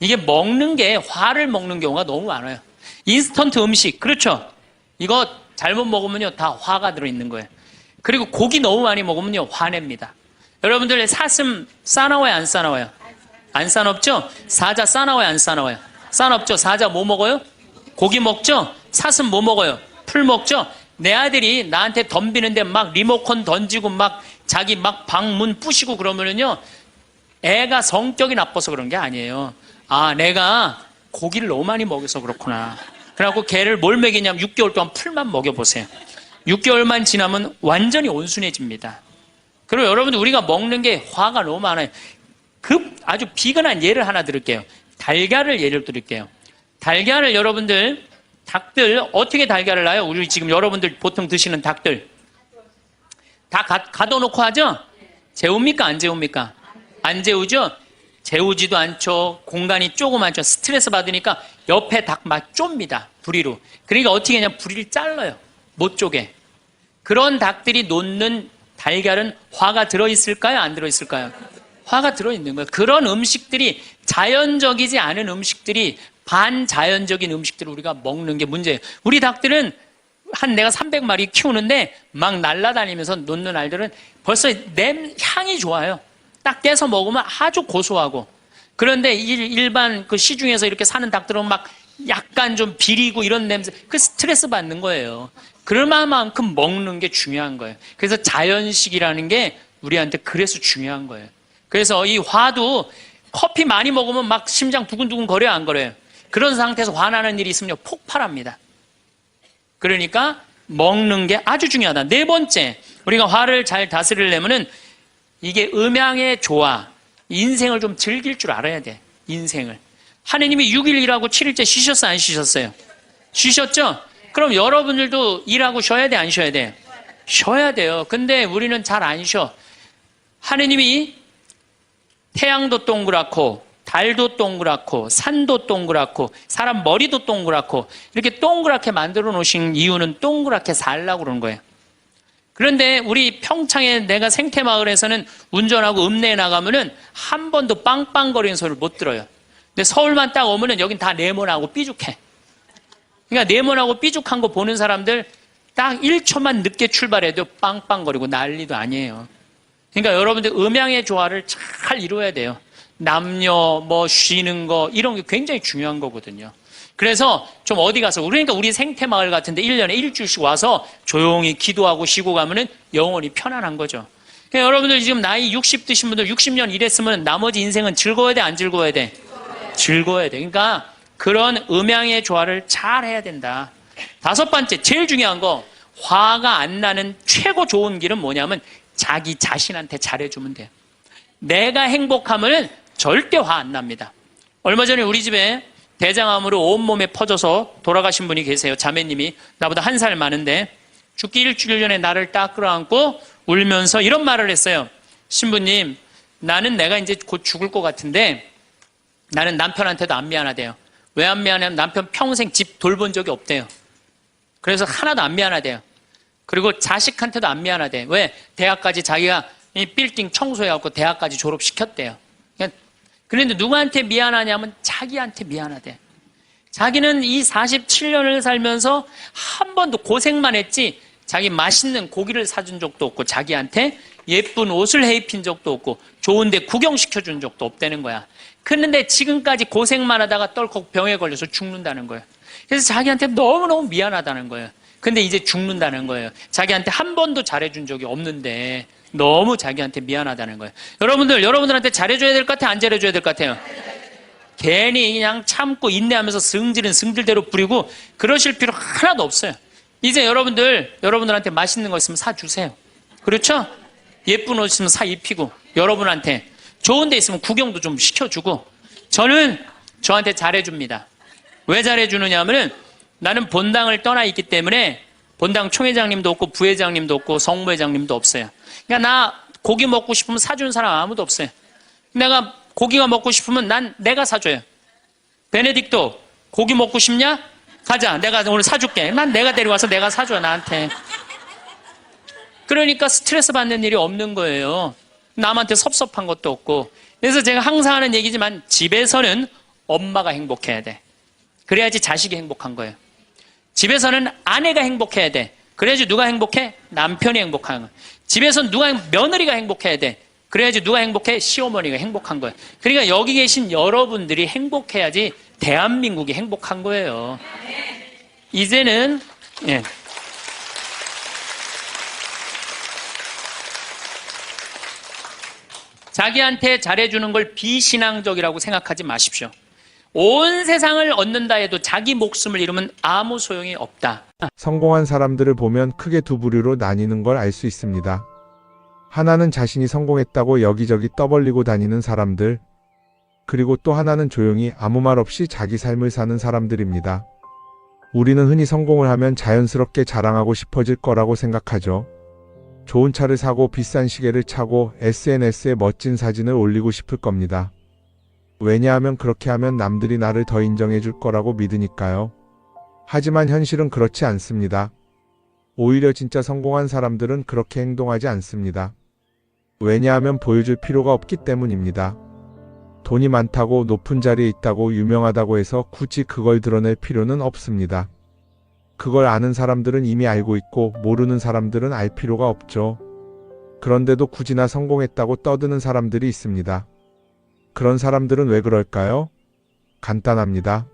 이게 먹는 게 화를 먹는 경우가 너무 많아요. 인스턴트 음식, 그렇죠? 이거 잘못 먹으면요, 다 화가 들어있는 거예요. 그리고 고기 너무 많이 먹으면요, 화냅니다. 여러분들 사슴 싸나워요, 안 싸나워요? 안 싸납죠? 사자 싸나워요, 안 싸나워요? 싸납죠? 사자 뭐 먹어요? 고기 먹죠? 사슴 뭐 먹어요? 풀 먹죠? 내 아들이 나한테 덤비는데 막 리모컨 던지고 막 자기 막 방문 부시고 그러면은요, 애가 성격이 나빠서 그런 게 아니에요. 아, 내가 고기를 너무 많이 먹여서 그렇구나. 그래갖고 걔를 뭘 먹이냐면 6개월 동안 풀만 먹여보세요. 6개월만 지나면 완전히 온순해집니다. 그리고 여러분들 우리가 먹는 게 화가 너무 많아요. 아주 비근한 예를 하나 드릴게요. 달걀을 예를 드릴게요. 달걀을 여러분들, 닭들 어떻게 달걀을 낳아요? 우리 지금 여러분들 보통 드시는 닭들 다 가둬놓고 하죠? 재웁니까? 안 재웁니까? 안 재우죠? 재우지도 않죠. 공간이 조그맣죠. 스트레스 받으니까 옆에 닭 막 좁니다. 부리로. 그러니까 어떻게 하냐, 부리를 잘라요. 못 쪼개. 그런 닭들이 놓는 달걀은 화가 들어있을까요? 안 들어있을까요? 화가 들어있는 거예요. 그런 음식들이, 자연적이지 않은 음식들이, 반자연적인 음식들을 우리가 먹는 게 문제예요. 우리 닭들은 내가 300마리 키우는데 막 날아다니면서 놓는 알들은 벌써 향이 좋아요. 딱 떼서 먹으면 아주 고소하고. 그런데 일반 그 시중에서 이렇게 사는 닭들은 막 약간 좀 비리고 이런 냄새, 그 스트레스 받는 거예요. 그럴 만큼 먹는 게 중요한 거예요. 그래서 자연식이라는 게 우리한테 그래서 중요한 거예요. 그래서 이 화도 커피 많이 먹으면 막 심장 두근두근 거려요, 안 거려요? 그런 상태에서 화나는 일이 있으면 폭발합니다. 그러니까 먹는 게 아주 중요하다. 네 번째, 우리가 화를 잘 다스리려면은 이게 음양의 조화, 인생을 좀 즐길 줄 알아야 돼. 인생을. 하느님이 6일 일하고 7일째 쉬셨어요, 안 쉬셨어요? 쉬셨죠? 그럼 여러분들도 일하고 쉬어야 돼, 안 쉬어야 돼? 쉬어야 돼요. 근데 우리는 잘 안 쉬어. 하느님이 태양도 동그랗고 달도 동그랗고 산도 동그랗고 사람 머리도 동그랗고 이렇게 동그랗게 만들어 놓으신 이유는 동그랗게 살라고 그러는 거예요. 그런데 우리 평창에 내가 생태마을에서는 운전하고 읍내에 나가면은 한 번도 빵빵거리는 소리를 못 들어요. 근데 서울만 딱 오면은 여긴 다 네모나고 삐죽해. 그러니까 네모나고 삐죽한 거 보는 사람들 딱 1초만 늦게 출발해도 빵빵거리고 난리도 아니에요. 그러니까 여러분들 음양의 조화를 잘 이루어야 돼요. 남녀 뭐 쉬는 거 이런 게 굉장히 중요한 거거든요. 그래서 좀 어디 가서, 그러니까 우리 생태마을 같은데 1년에 일주일씩 와서 조용히 기도하고 쉬고 가면은 영원히 편안한 거죠. 그러니까 여러분들 지금 나이 60 드신 분들 60년 일했으면 나머지 인생은 즐거워야 돼, 안 즐거워야 돼? 즐거워야 돼. 그러니까 그런 음양의 조화를 잘 해야 된다. 다섯 번째, 제일 중요한 거, 화가 안 나는 최고 좋은 길은 뭐냐면 자기 자신한테 잘해주면 돼요. 내가 행복하면 절대 화 안 납니다. 얼마 전에 우리 집에 대장암으로 온몸에 퍼져서 돌아가신 분이 계세요. 자매님이 나보다 1살 많은데 죽기 일주일 전에 나를 딱 끌어안고 울면서 이런 말을 했어요. 신부님, 나는 내가 이제 곧 죽을 것 같은데 나는 남편한테도 안 미안하대요. 왜 안 미안하냐면 남편 평생 집 돌본 적이 없대요. 그래서 하나도 안 미안하대요. 그리고 자식한테도 안 미안하대. 왜? 대학까지 자기가 이 빌딩 청소해갖고 대학까지 졸업시켰대요. 그런데 누구한테 미안하냐면 자기한테 미안하대. 자기는 이 47년을 살면서 한 번도 고생만 했지 자기 맛있는 고기를 사준 적도 없고 자기한테 예쁜 옷을 해입힌 적도 없고 좋은데 구경시켜준 적도 없다는 거야. 그런데 지금까지 고생만 하다가 떨컥 병에 걸려서 죽는다는 거예요. 그래서 자기한테 너무너무 미안하다는 거예요. 근데 이제 죽는다는 거예요. 자기한테 한 번도 잘해준 적이 없는데 너무 자기한테 미안하다는 거예요. 여러분들한테 잘해줘야 될 것 같아요? 안 잘해줘야 될 것 같아요? 괜히 그냥 참고 인내하면서 승질은 승질대로 부리고 그러실 필요 하나도 없어요. 이제 여러분들한테 맛있는 거 있으면 사주세요. 그렇죠? 예쁜 옷 있으면 사 입히고, 여러분한테 좋은 데 있으면 구경도 좀 시켜주고. 저는 저한테 잘해줍니다. 왜 잘해주느냐 하면은 나는 본당을 떠나 있기 때문에 본당 총회장님도 없고 부회장님도 없고 성무회장님도 없어요. 그러니까 나 고기 먹고 싶으면 사주는 사람 아무도 없어요. 내가 고기가 먹고 싶으면 내가 사줘요. 베네딕토, 고기 먹고 싶냐? 가자. 내가 오늘 사줄게. 난 내가 데려와서 내가 사줘, 나한테. 그러니까 스트레스 받는 일이 없는 거예요. 남한테 섭섭한 것도 없고. 그래서 제가 항상 하는 얘기지만 집에서는 엄마가 행복해야 돼. 그래야지 자식이 행복한 거예요. 집에서는 아내가 행복해야 돼. 그래야지 누가 행복해? 남편이 행복한 거예요. 집에서는 며느리가 행복해야 돼. 그래야지 누가 행복해? 시어머니가 행복한 거예요. 그러니까 여기 계신 여러분들이 행복해야지 대한민국이 행복한 거예요. 이제는 예. 자기한테 잘해주는 걸 비신앙적이라고 생각하지 마십시오. 온 세상을 얻는다 해도 자기 목숨을 잃으면 아무 소용이 없다. 성공한 사람들을 보면 크게 두 부류로 나뉘는 걸 알 수 있습니다. 하나는 자신이 성공했다고 여기저기 떠벌리고 다니는 사람들, 그리고 또 하나는 조용히 아무 말 없이 자기 삶을 사는 사람들입니다. 우리는 흔히 성공을 하면 자연스럽게 자랑하고 싶어질 거라고 생각하죠. 좋은 차를 사고 비싼 시계를 차고 SNS에 멋진 사진을 올리고 싶을 겁니다. 왜냐하면 그렇게 하면 남들이 나를 더 인정해 줄 거라고 믿으니까요. 하지만 현실은 그렇지 않습니다. 오히려 진짜 성공한 사람들은 그렇게 행동하지 않습니다. 왜냐하면 보여줄 필요가 없기 때문입니다. 돈이 많다고 높은 자리에 있다고 유명하다고 해서 굳이 그걸 드러낼 필요는 없습니다. 그걸 아는 사람들은 이미 알고 있고 모르는 사람들은 알 필요가 없죠. 그런데도 굳이나 성공했다고 떠드는 사람들이 있습니다. 그런 사람들은 왜 그럴까요? 간단합니다.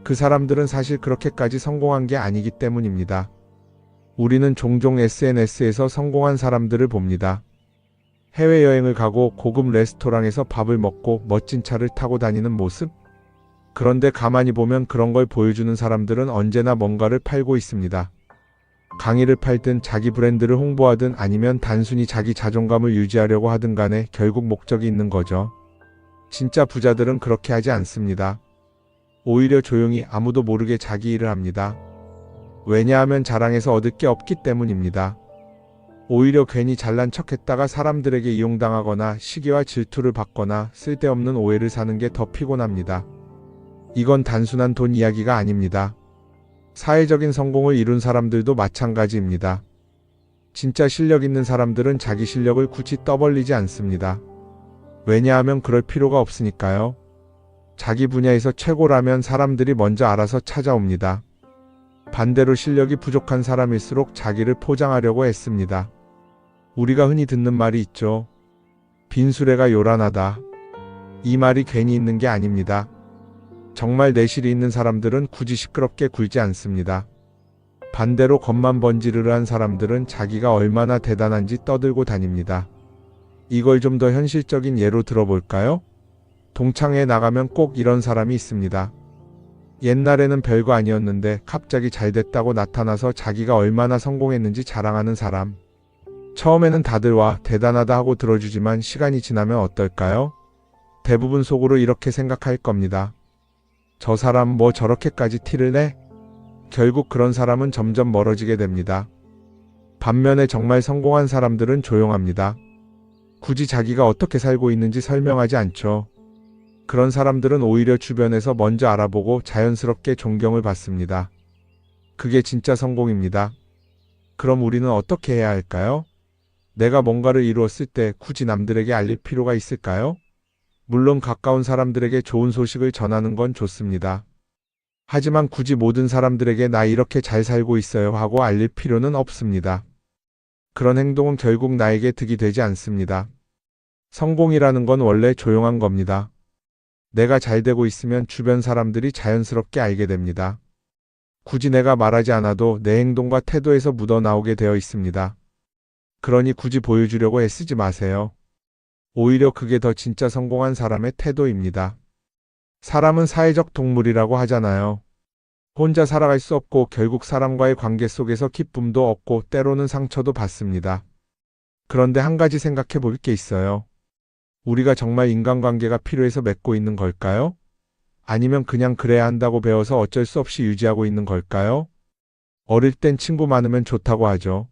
그 사람들은 사실 그렇게까지 성공한 게 아니기 때문입니다. 우리는 종종 SNS에서 성공한 사람들을 봅니다. 해외여행을 가고 고급 레스토랑에서 밥을 먹고 멋진 차를 타고 다니는 모습? 그런데 가만히 보면 그런 걸 보여주는 사람들은 언제나 뭔가를 팔고 있습니다. 강의를 팔든 자기 브랜드를 홍보하든 아니면 단순히 자기 자존감을 유지하려고 하든 간에 결국 목적이 있는 거죠. 진짜 부자들은 그렇게 하지 않습니다. 오히려 조용히 아무도 모르게 자기 일을 합니다. 왜냐하면 자랑해서 얻을 게 없기 때문입니다. 오히려 괜히 잘난 척했다가 사람들에게 이용당하거나 시기와 질투를 받거나 쓸데없는 오해를 사는 게 더 피곤합니다. 이건 단순한 돈 이야기가 아닙니다. 사회적인 성공을 이룬 사람들도 마찬가지입니다. 진짜 실력 있는 사람들은 자기 실력을 굳이 떠벌리지 않습니다. 왜냐하면 그럴 필요가 없으니까요. 자기 분야에서 최고라면 사람들이 먼저 알아서 찾아옵니다. 반대로 실력이 부족한 사람일수록 자기를 포장하려고 애씁니다. 우리가 흔히 듣는 말이 있죠. 빈수레가 요란하다. 이 말이 괜히 있는 게 아닙니다. 정말 내실이 있는 사람들은 굳이 시끄럽게 굴지 않습니다. 반대로 겉만 번지르르한 사람들은 자기가 얼마나 대단한지 떠들고 다닙니다. 이걸 좀 더 현실적인 예로 들어볼까요? 동창회에 나가면 꼭 이런 사람이 있습니다. 옛날에는 별거 아니었는데 갑자기 잘 됐다고 나타나서 자기가 얼마나 성공했는지 자랑하는 사람. 처음에는 다들 와 대단하다 하고 들어주지만 시간이 지나면 어떨까요? 대부분 속으로 이렇게 생각할 겁니다. 저 사람 뭐 저렇게까지 티를 내? 결국 그런 사람은 점점 멀어지게 됩니다. 반면에 정말 성공한 사람들은 조용합니다. 굳이 자기가 어떻게 살고 있는지 설명하지 않죠. 그런 사람들은 오히려 주변에서 먼저 알아보고 자연스럽게 존경을 받습니다. 그게 진짜 성공입니다. 그럼 우리는 어떻게 해야 할까요? 내가 뭔가를 이루었을 때 굳이 남들에게 알릴 필요가 있을까요? 물론 가까운 사람들에게 좋은 소식을 전하는 건 좋습니다. 하지만 굳이 모든 사람들에게 나 이렇게 잘 살고 있어요 하고 알릴 필요는 없습니다. 그런 행동은 결국 나에게 득이 되지 않습니다. 성공이라는 건 원래 조용한 겁니다. 내가 잘 되고 있으면 주변 사람들이 자연스럽게 알게 됩니다. 굳이 내가 말하지 않아도 내 행동과 태도에서 묻어나오게 되어 있습니다. 그러니 굳이 보여주려고 애쓰지 마세요. 오히려 그게 더 진짜 성공한 사람의 태도입니다. 사람은 사회적 동물이라고 하잖아요. 혼자 살아갈 수 없고 결국 사람과의 관계 속에서 기쁨도 얻고 때로는 상처도 받습니다. 그런데 한 가지 생각해 볼 게 있어요. 우리가 정말 인간관계가 필요해서 맺고 있는 걸까요? 아니면 그냥 그래야 한다고 배워서 어쩔 수 없이 유지하고 있는 걸까요? 어릴 땐 친구 많으면 좋다고 하죠.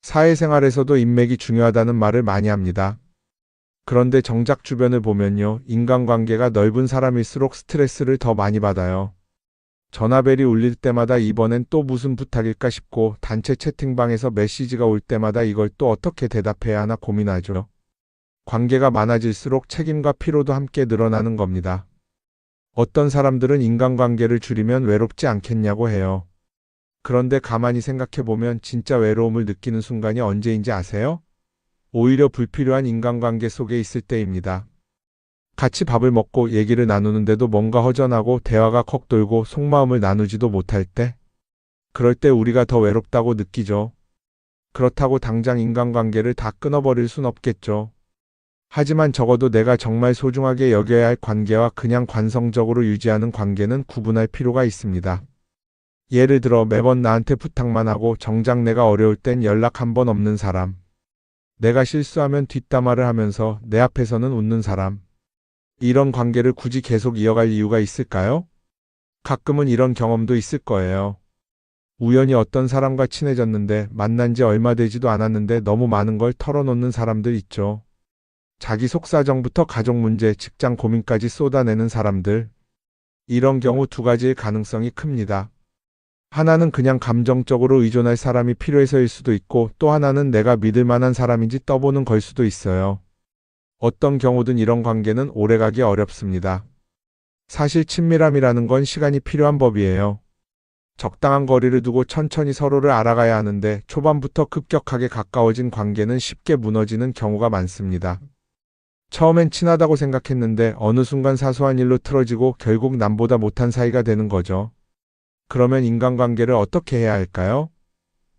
사회생활에서도 인맥이 중요하다는 말을 많이 합니다. 그런데 정작 주변을 보면요. 인간관계가 넓은 사람일수록 스트레스를 더 많이 받아요. 전화벨이 울릴 때마다 이번엔 또 무슨 부탁일까 싶고 단체 채팅방에서 메시지가 올 때마다 이걸 또 어떻게 대답해야 하나 고민하죠. 관계가 많아질수록 책임과 피로도 함께 늘어나는 겁니다. 어떤 사람들은 인간관계를 줄이면 외롭지 않겠냐고 해요. 그런데 가만히 생각해보면 진짜 외로움을 느끼는 순간이 언제인지 아세요? 오히려 불필요한 인간관계 속에 있을 때입니다. 같이 밥을 먹고 얘기를 나누는데도 뭔가 허전하고 대화가 컥 돌고 속마음을 나누지도 못할 때, 그럴 때 우리가 더 외롭다고 느끼죠. 그렇다고 당장 인간관계를 다 끊어버릴 순 없겠죠. 하지만 적어도 내가 정말 소중하게 여겨야 할 관계와 그냥 관성적으로 유지하는 관계는 구분할 필요가 있습니다. 예를 들어 매번 나한테 부탁만 하고 정작 내가 어려울 땐 연락 한 번 없는 사람. 내가 실수하면 뒷담화를 하면서 내 앞에서는 웃는 사람. 이런 관계를 굳이 계속 이어갈 이유가 있을까요? 가끔은 이런 경험도 있을 거예요. 우연히 어떤 사람과 친해졌는데 만난 지 얼마 되지도 않았는데 너무 많은 걸 털어놓는 사람들 있죠. 자기 속사정부터 가족 문제, 직장 고민까지 쏟아내는 사람들. 이런 경우 두 가지의 가능성이 큽니다. 하나는 그냥 감정적으로 의존할 사람이 필요해서일 수도 있고 또 하나는 내가 믿을 만한 사람인지 떠보는 걸 수도 있어요. 어떤 경우든 이런 관계는 오래가기 어렵습니다. 사실 친밀함이라는 건 시간이 필요한 법이에요. 적당한 거리를 두고 천천히 서로를 알아가야 하는데 초반부터 급격하게 가까워진 관계는 쉽게 무너지는 경우가 많습니다. 처음엔 친하다고 생각했는데 어느 순간 사소한 일로 틀어지고 결국 남보다 못한 사이가 되는 거죠. 그러면 인간관계를 어떻게 해야 할까요?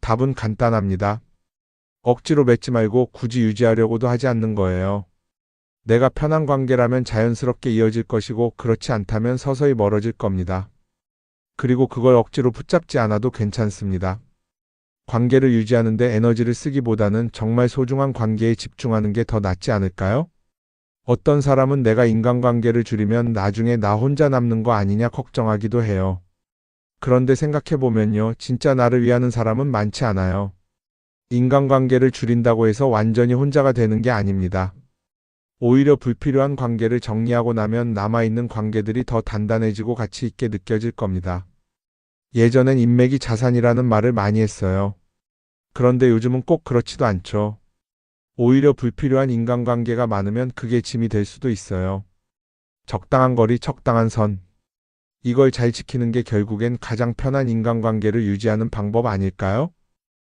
답은 간단합니다. 억지로 맺지 말고 굳이 유지하려고도 하지 않는 거예요. 내가 편한 관계라면 자연스럽게 이어질 것이고 그렇지 않다면 서서히 멀어질 겁니다. 그리고 그걸 억지로 붙잡지 않아도 괜찮습니다. 관계를 유지하는데 에너지를 쓰기보다는 정말 소중한 관계에 집중하는 게 더 낫지 않을까요? 어떤 사람은 내가 인간관계를 줄이면 나중에 나 혼자 남는 거 아니냐 걱정하기도 해요. 그런데 생각해보면요, 진짜 나를 위하는 사람은 많지 않아요. 인간관계를 줄인다고 해서 완전히 혼자가 되는 게 아닙니다. 오히려 불필요한 관계를 정리하고 나면 남아있는 관계들이 더 단단해지고 가치 있게 느껴질 겁니다. 예전엔 인맥이 자산이라는 말을 많이 했어요. 그런데 요즘은 꼭 그렇지도 않죠. 오히려 불필요한 인간관계가 많으면 그게 짐이 될 수도 있어요. 적당한 거리, 적당한 선. 이걸 잘 지키는 게 결국엔 가장 편한 인간관계를 유지하는 방법 아닐까요?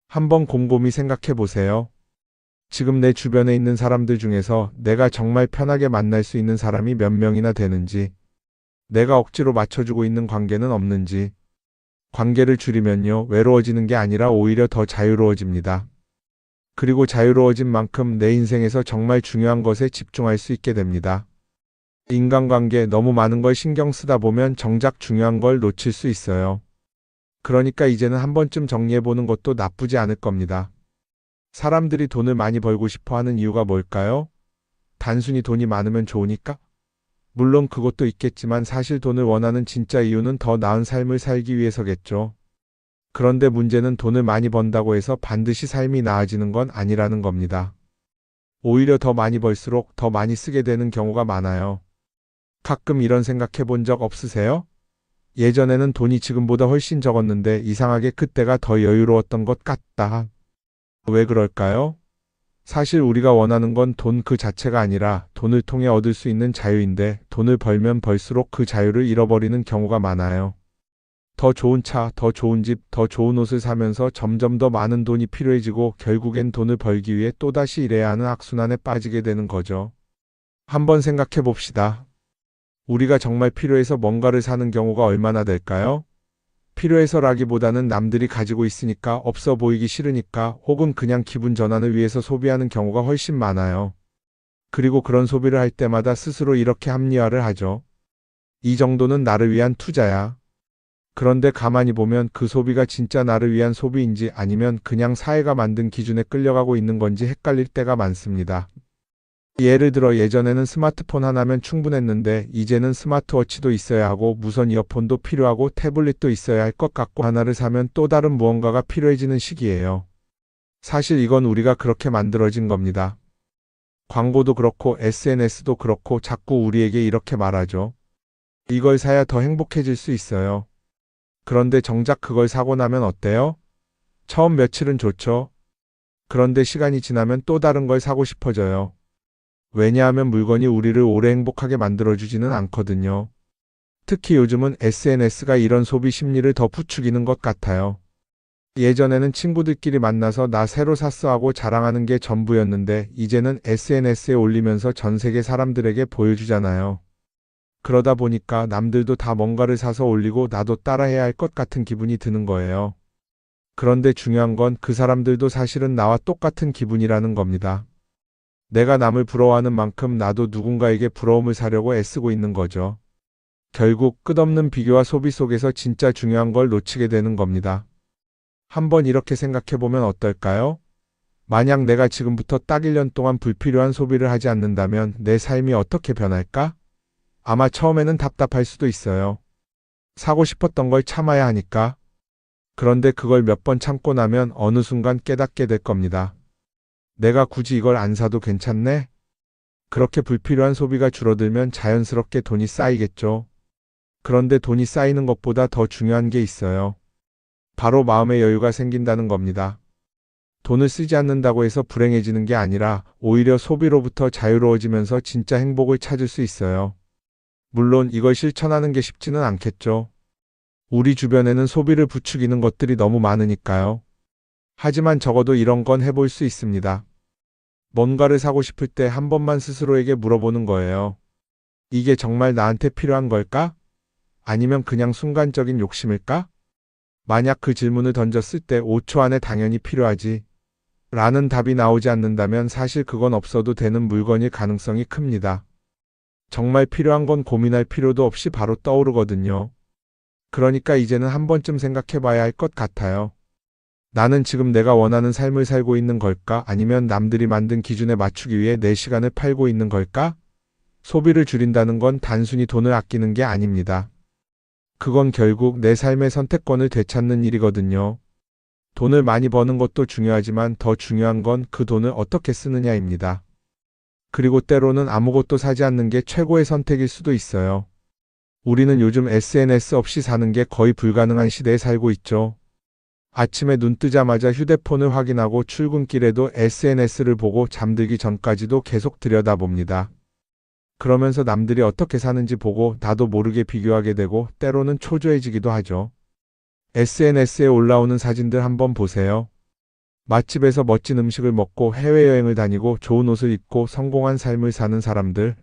한번 곰곰이 생각해 보세요. 지금 내 주변에 있는 사람들 중에서 내가 정말 편하게 만날 수 있는 사람이 몇 명이나 되는지, 내가 억지로 맞춰주고 있는 관계는 없는지. 관계를 줄이면요, 외로워지는 게 아니라 오히려 더 자유로워집니다. 그리고 자유로워진 만큼 내 인생에서 정말 중요한 것에 집중할 수 있게 됩니다. 인간관계 너무 많은 걸 신경 쓰다 보면 정작 중요한 걸 놓칠 수 있어요. 그러니까 이제는 한 번쯤 정리해보는 것도 나쁘지 않을 겁니다. 사람들이 돈을 많이 벌고 싶어 하는 이유가 뭘까요? 단순히 돈이 많으면 좋으니까? 물론 그것도 있겠지만 사실 돈을 원하는 진짜 이유는 더 나은 삶을 살기 위해서겠죠. 그런데 문제는 돈을 많이 번다고 해서 반드시 삶이 나아지는 건 아니라는 겁니다. 오히려 더 많이 벌수록 더 많이 쓰게 되는 경우가 많아요. 가끔 이런 생각해 본 적 없으세요? 예전에는 돈이 지금보다 훨씬 적었는데 이상하게 그때가 더 여유로웠던 것 같다. 왜 그럴까요? 사실 우리가 원하는 건 돈 그 자체가 아니라 돈을 통해 얻을 수 있는 자유인데 돈을 벌면 벌수록 그 자유를 잃어버리는 경우가 많아요. 더 좋은 차, 더 좋은 집, 더 좋은 옷을 사면서 점점 더 많은 돈이 필요해지고 결국엔 돈을 벌기 위해 또다시 일해야 하는 악순환에 빠지게 되는 거죠. 한번 생각해 봅시다. 우리가 정말 필요해서 뭔가를 사는 경우가 얼마나 될까요? 필요해서라기보다는 남들이 가지고 있으니까 없어 보이기 싫으니까 혹은 그냥 기분 전환을 위해서 소비하는 경우가 훨씬 많아요. 그리고 그런 소비를 할 때마다 스스로 이렇게 합리화를 하죠. 이 정도는 나를 위한 투자야. 그런데 가만히 보면 그 소비가 진짜 나를 위한 소비인지 아니면 그냥 사회가 만든 기준에 끌려가고 있는 건지 헷갈릴 때가 많습니다. 예를 들어 예전에는 스마트폰 하나면 충분했는데 이제는 스마트워치도 있어야 하고 무선 이어폰도 필요하고 태블릿도 있어야 할 것 같고 하나를 사면 또 다른 무언가가 필요해지는 시기예요. 사실 이건 우리가 그렇게 만들어진 겁니다. 광고도 그렇고 SNS도 그렇고 자꾸 우리에게 이렇게 말하죠. 이걸 사야 더 행복해질 수 있어요. 그런데 정작 그걸 사고 나면 어때요? 처음 며칠은 좋죠. 그런데 시간이 지나면 또 다른 걸 사고 싶어져요. 왜냐하면 물건이 우리를 오래 행복하게 만들어주지는 않거든요. 특히 요즘은 SNS가 이런 소비 심리를 더 부추기는 것 같아요. 예전에는 친구들끼리 만나서 나 새로 샀어 하고 자랑하는 게 전부였는데 이제는 SNS에 올리면서 전 세계 사람들에게 보여주잖아요. 그러다 보니까 남들도 다 뭔가를 사서 올리고 나도 따라해야 할 것 같은 기분이 드는 거예요. 그런데 중요한 건 그 사람들도 사실은 나와 똑같은 기분이라는 겁니다. 내가 남을 부러워하는 만큼 나도 누군가에게 부러움을 사려고 애쓰고 있는 거죠. 결국 끝없는 비교와 소비 속에서 진짜 중요한 걸 놓치게 되는 겁니다. 한번 이렇게 생각해보면 어떨까요? 만약 내가 지금부터 딱 1년 동안 불필요한 소비를 하지 않는다면 내 삶이 어떻게 변할까? 아마 처음에는 답답할 수도 있어요. 사고 싶었던 걸 참아야 하니까. 그런데 그걸 몇 번 참고 나면 어느 순간 깨닫게 될 겁니다. 내가 굳이 이걸 안 사도 괜찮네? 그렇게 불필요한 소비가 줄어들면 자연스럽게 돈이 쌓이겠죠. 그런데 돈이 쌓이는 것보다 더 중요한 게 있어요. 바로 마음의 여유가 생긴다는 겁니다. 돈을 쓰지 않는다고 해서 불행해지는 게 아니라 오히려 소비로부터 자유로워지면서 진짜 행복을 찾을 수 있어요. 물론 이걸 실천하는 게 쉽지는 않겠죠. 우리 주변에는 소비를 부추기는 것들이 너무 많으니까요. 하지만 적어도 이런 건 해볼 수 있습니다. 뭔가를 사고 싶을 때 한 번만 스스로에게 물어보는 거예요. 이게 정말 나한테 필요한 걸까? 아니면 그냥 순간적인 욕심일까? 만약 그 질문을 던졌을 때 5초 안에 당연히 필요하지 라는 답이 나오지 않는다면 사실 그건 없어도 되는 물건일 가능성이 큽니다. 정말 필요한 건 고민할 필요도 없이 바로 떠오르거든요. 그러니까 이제는 한 번쯤 생각해 봐야 할 것 같아요. 나는 지금 내가 원하는 삶을 살고 있는 걸까? 아니면 남들이 만든 기준에 맞추기 위해 내 시간을 팔고 있는 걸까? 소비를 줄인다는 건 단순히 돈을 아끼는 게 아닙니다. 그건 결국 내 삶의 선택권을 되찾는 일이거든요. 돈을 많이 버는 것도 중요하지만 더 중요한 건 그 돈을 어떻게 쓰느냐입니다. 그리고 때로는 아무것도 사지 않는 게 최고의 선택일 수도 있어요. 우리는 요즘 SNS 없이 사는 게 거의 불가능한 시대에 살고 있죠. 아침에 눈 뜨자마자 휴대폰을 확인하고 출근길에도 SNS를 보고 잠들기 전까지도 계속 들여다봅니다. 그러면서 남들이 어떻게 사는지 보고 나도 모르게 비교하게 되고 때로는 초조해지기도 하죠. SNS에 올라오는 사진들 한번 보세요. 맛집에서 멋진 음식을 먹고 해외여행을 다니고 좋은 옷을 입고 성공한 삶을 사는 사람들.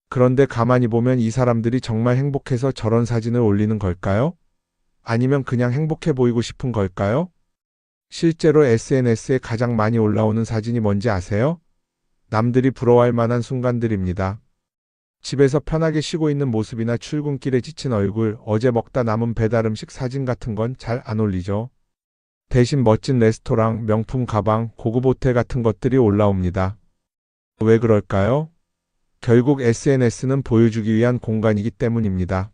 그런데 가만히 보면 이 사람들이 정말 행복해서 저런 사진을 올리는 걸까요? 아니면 그냥 행복해 보이고 싶은 걸까요? 실제로 SNS에 가장 많이 올라오는 사진이 뭔지 아세요? 남들이 부러워할 만한 순간들입니다. 집에서 편하게 쉬고 있는 모습이나 출근길에 지친 얼굴, 어제 먹다 남은 배달 음식 사진 같은 건 잘 안 올리죠. 대신 멋진 레스토랑, 명품 가방, 고급 호텔 같은 것들이 올라옵니다. 왜 그럴까요? 결국 SNS는 보여주기 위한 공간이기 때문입니다.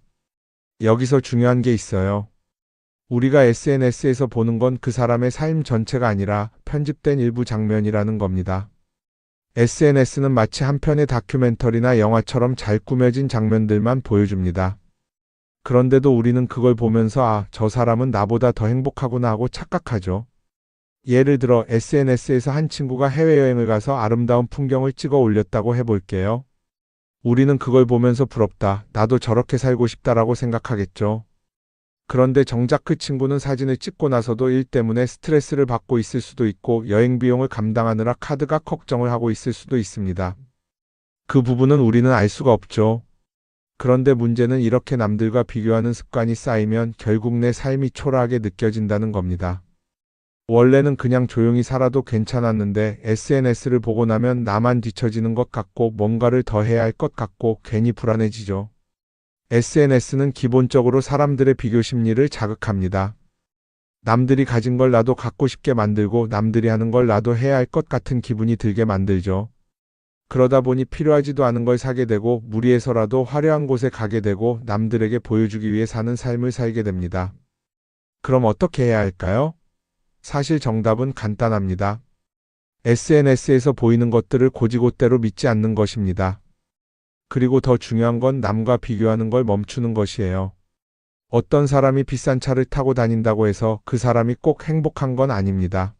여기서 중요한 게 있어요. 우리가 SNS에서 보는 건 그 사람의 삶 전체가 아니라 편집된 일부 장면이라는 겁니다. SNS는 마치 한 편의 다큐멘터리나 영화처럼 잘 꾸며진 장면들만 보여줍니다. 그런데도 우리는 그걸 보면서 아, 저 사람은 나보다 더 행복하구나 하고 착각하죠. 예를 들어 SNS에서 한 친구가 해외여행을 가서 아름다운 풍경을 찍어 올렸다고 해볼게요. 우리는 그걸 보면서 부럽다, 나도 저렇게 살고 싶다라고 생각하겠죠. 그런데 정작 그 친구는 사진을 찍고 나서도 일 때문에 스트레스를 받고 있을 수도 있고 여행 비용을 감당하느라 카드가 걱정을 하고 있을 수도 있습니다. 그 부분은 우리는 알 수가 없죠. 그런데 문제는 이렇게 남들과 비교하는 습관이 쌓이면 결국 내 삶이 초라하게 느껴진다는 겁니다. 원래는 그냥 조용히 살아도 괜찮았는데 SNS를 보고 나면 나만 뒤처지는 것 같고 뭔가를 더 해야 할 것 같고 괜히 불안해지죠. SNS는 기본적으로 사람들의 비교 심리를 자극합니다. 남들이 가진 걸 나도 갖고 싶게 만들고 남들이 하는 걸 나도 해야 할 것 같은 기분이 들게 만들죠. 그러다 보니 필요하지도 않은 걸 사게 되고 무리해서라도 화려한 곳에 가게 되고 남들에게 보여주기 위해 사는 삶을 살게 됩니다. 그럼 어떻게 해야 할까요? 사실 정답은 간단합니다. SNS에서 보이는 것들을 곧이곧대로 믿지 않는 것입니다. 그리고 더 중요한 건 남과 비교하는 걸 멈추는 것이에요. 어떤 사람이 비싼 차를 타고 다닌다고 해서 그 사람이 꼭 행복한 건 아닙니다.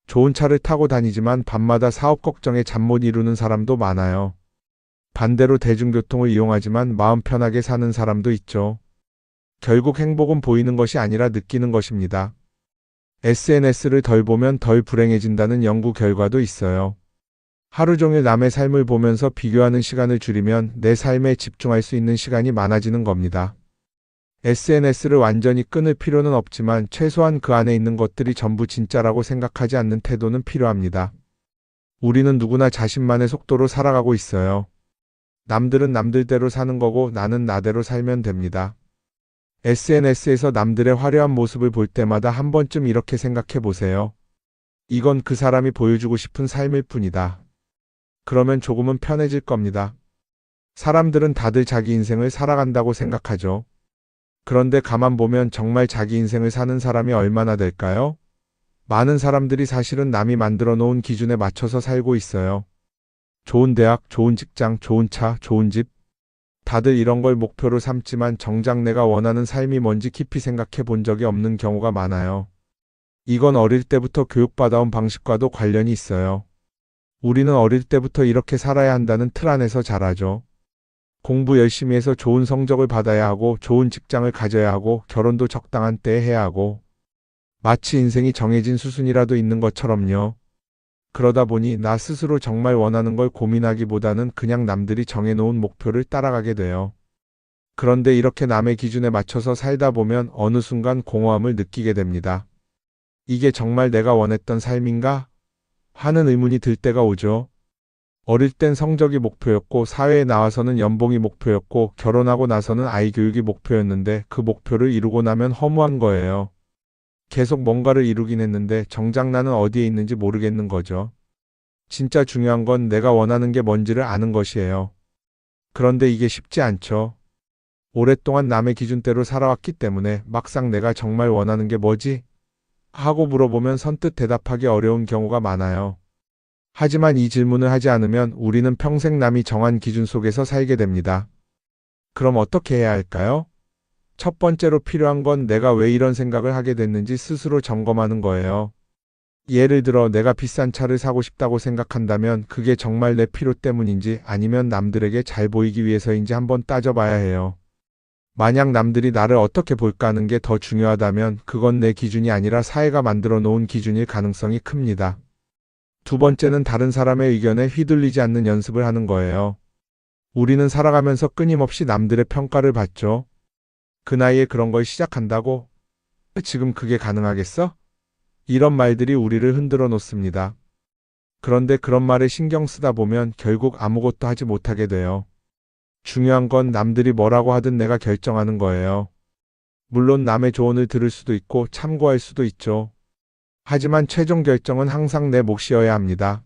좋은 차를 타고 다니지만 밤마다 사업 걱정에 잠 못 이루는 사람도 많아요. 반대로 대중교통을 이용하지만 마음 편하게 사는 사람도 있죠. 결국 행복은 보이는 것이 아니라 느끼는 것입니다. SNS를 덜 보면 덜 불행해진다는 연구 결과도 있어요. 하루 종일 남의 삶을 보면서 비교하는 시간을 줄이면 내 삶에 집중할 수 있는 시간이 많아지는 겁니다. SNS를 완전히 끊을 필요는 없지만 최소한 그 안에 있는 것들이 전부 진짜라고 생각하지 않는 태도는 필요합니다. 우리는 누구나 자신만의 속도로 살아가고 있어요. 남들은 남들대로 사는 거고 나는 나대로 살면 됩니다. SNS에서 남들의 화려한 모습을 볼 때마다 한 번쯤 이렇게 생각해 보세요. 이건 그 사람이 보여주고 싶은 삶일 뿐이다. 그러면 조금은 편해질 겁니다. 사람들은 다들 자기 인생을 살아간다고 생각하죠. 그런데 가만 보면 정말 자기 인생을 사는 사람이 얼마나 될까요? 많은 사람들이 사실은 남이 만들어 놓은 기준에 맞춰서 살고 있어요. 좋은 대학, 좋은 직장, 좋은 차, 좋은 집. 다들 이런 걸 목표로 삼지만 정작 내가 원하는 삶이 뭔지 깊이 생각해 본 적이 없는 경우가 많아요. 이건 어릴 때부터 교육받아온 방식과도 관련이 있어요. 우리는 어릴 때부터 이렇게 살아야 한다는 틀 안에서 자라죠. 공부 열심히 해서 좋은 성적을 받아야 하고 좋은 직장을 가져야 하고 결혼도 적당한 때에 해야 하고 마치 인생이 정해진 수순이라도 있는 것처럼요. 그러다 보니 나 스스로 정말 원하는 걸 고민하기보다는 그냥 남들이 정해놓은 목표를 따라가게 돼요. 그런데 이렇게 남의 기준에 맞춰서 살다 보면 어느 순간 공허함을 느끼게 됩니다. 이게 정말 내가 원했던 삶인가? 하는 의문이 들 때가 오죠. 어릴 땐 성적이 목표였고 사회에 나와서는 연봉이 목표였고 결혼하고 나서는 아이 교육이 목표였는데 그 목표를 이루고 나면 허무한 거예요. 계속 뭔가를 이루긴 했는데 정작 나는 어디에 있는지 모르겠는 거죠. 진짜 중요한 건 내가 원하는 게 뭔지를 아는 것이에요. 그런데 이게 쉽지 않죠. 오랫동안 남의 기준대로 살아왔기 때문에 막상 내가 정말 원하는 게 뭐지? 하고 물어보면 선뜻 대답하기 어려운 경우가 많아요. 하지만 이 질문을 하지 않으면 우리는 평생 남이 정한 기준 속에서 살게 됩니다. 그럼 어떻게 해야 할까요? 첫 번째로 필요한 건 내가 왜 이런 생각을 하게 됐는지 스스로 점검하는 거예요. 예를 들어 내가 비싼 차를 사고 싶다고 생각한다면 그게 정말 내 필요 때문인지 아니면 남들에게 잘 보이기 위해서인지 한번 따져봐야 해요. 만약 남들이 나를 어떻게 볼까 하는 게 더 중요하다면 그건 내 기준이 아니라 사회가 만들어 놓은 기준일 가능성이 큽니다. 두 번째는 다른 사람의 의견에 휘둘리지 않는 연습을 하는 거예요. 우리는 살아가면서 끊임없이 남들의 평가를 받죠. 그 나이에 그런 걸 시작한다고? 지금 그게 가능하겠어? 이런 말들이 우리를 흔들어 놓습니다. 그런데 그런 말에 신경 쓰다 보면 결국 아무것도 하지 못하게 돼요. 중요한 건 남들이 뭐라고 하든 내가 결정하는 거예요. 물론 남의 조언을 들을 수도 있고 참고할 수도 있죠. 하지만 최종 결정은 항상 내 몫이어야 합니다.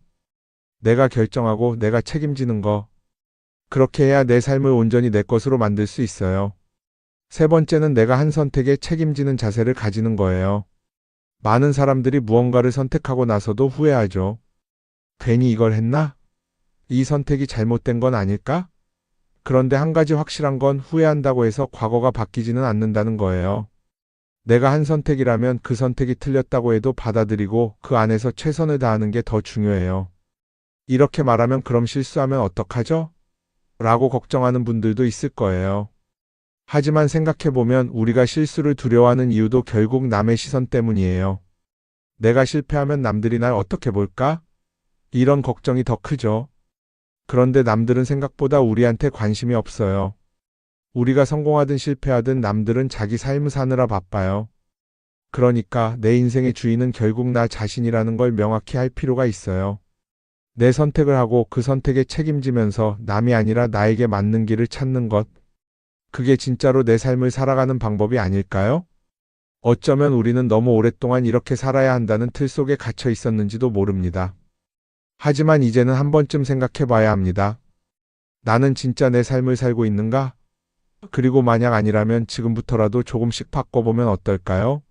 내가 결정하고 내가 책임지는 거. 그렇게 해야 내 삶을 온전히 내 것으로 만들 수 있어요. 세 번째는 내가 한 선택에 책임지는 자세를 가지는 거예요. 많은 사람들이 무언가를 선택하고 나서도 후회하죠. 괜히 이걸 했나? 이 선택이 잘못된 건 아닐까? 그런데 한 가지 확실한 건 후회한다고 해서 과거가 바뀌지는 않는다는 거예요. 내가 한 선택이라면 그 선택이 틀렸다고 해도 받아들이고 그 안에서 최선을 다하는 게 더 중요해요. 이렇게 말하면 그럼 실수하면 어떡하죠? 라고 걱정하는 분들도 있을 거예요. 하지만 생각해보면 우리가 실수를 두려워하는 이유도 결국 남의 시선 때문이에요. 내가 실패하면 남들이 날 어떻게 볼까? 이런 걱정이 더 크죠. 그런데 남들은 생각보다 우리한테 관심이 없어요. 우리가 성공하든 실패하든 남들은 자기 삶을 사느라 바빠요. 그러니까 내 인생의 주인은 결국 나 자신이라는 걸 명확히 할 필요가 있어요. 내 선택을 하고 그 선택에 책임지면서 남이 아니라 나에게 맞는 길을 찾는 것. 그게 진짜로 내 삶을 살아가는 방법이 아닐까요? 어쩌면 우리는 너무 오랫동안 이렇게 살아야 한다는 틀 속에 갇혀 있었는지도 모릅니다. 하지만 이제는 한 번쯤 생각해 봐야 합니다. 나는 진짜 내 삶을 살고 있는가? 그리고 만약 아니라면 지금부터라도 조금씩 바꿔보면 어떨까요?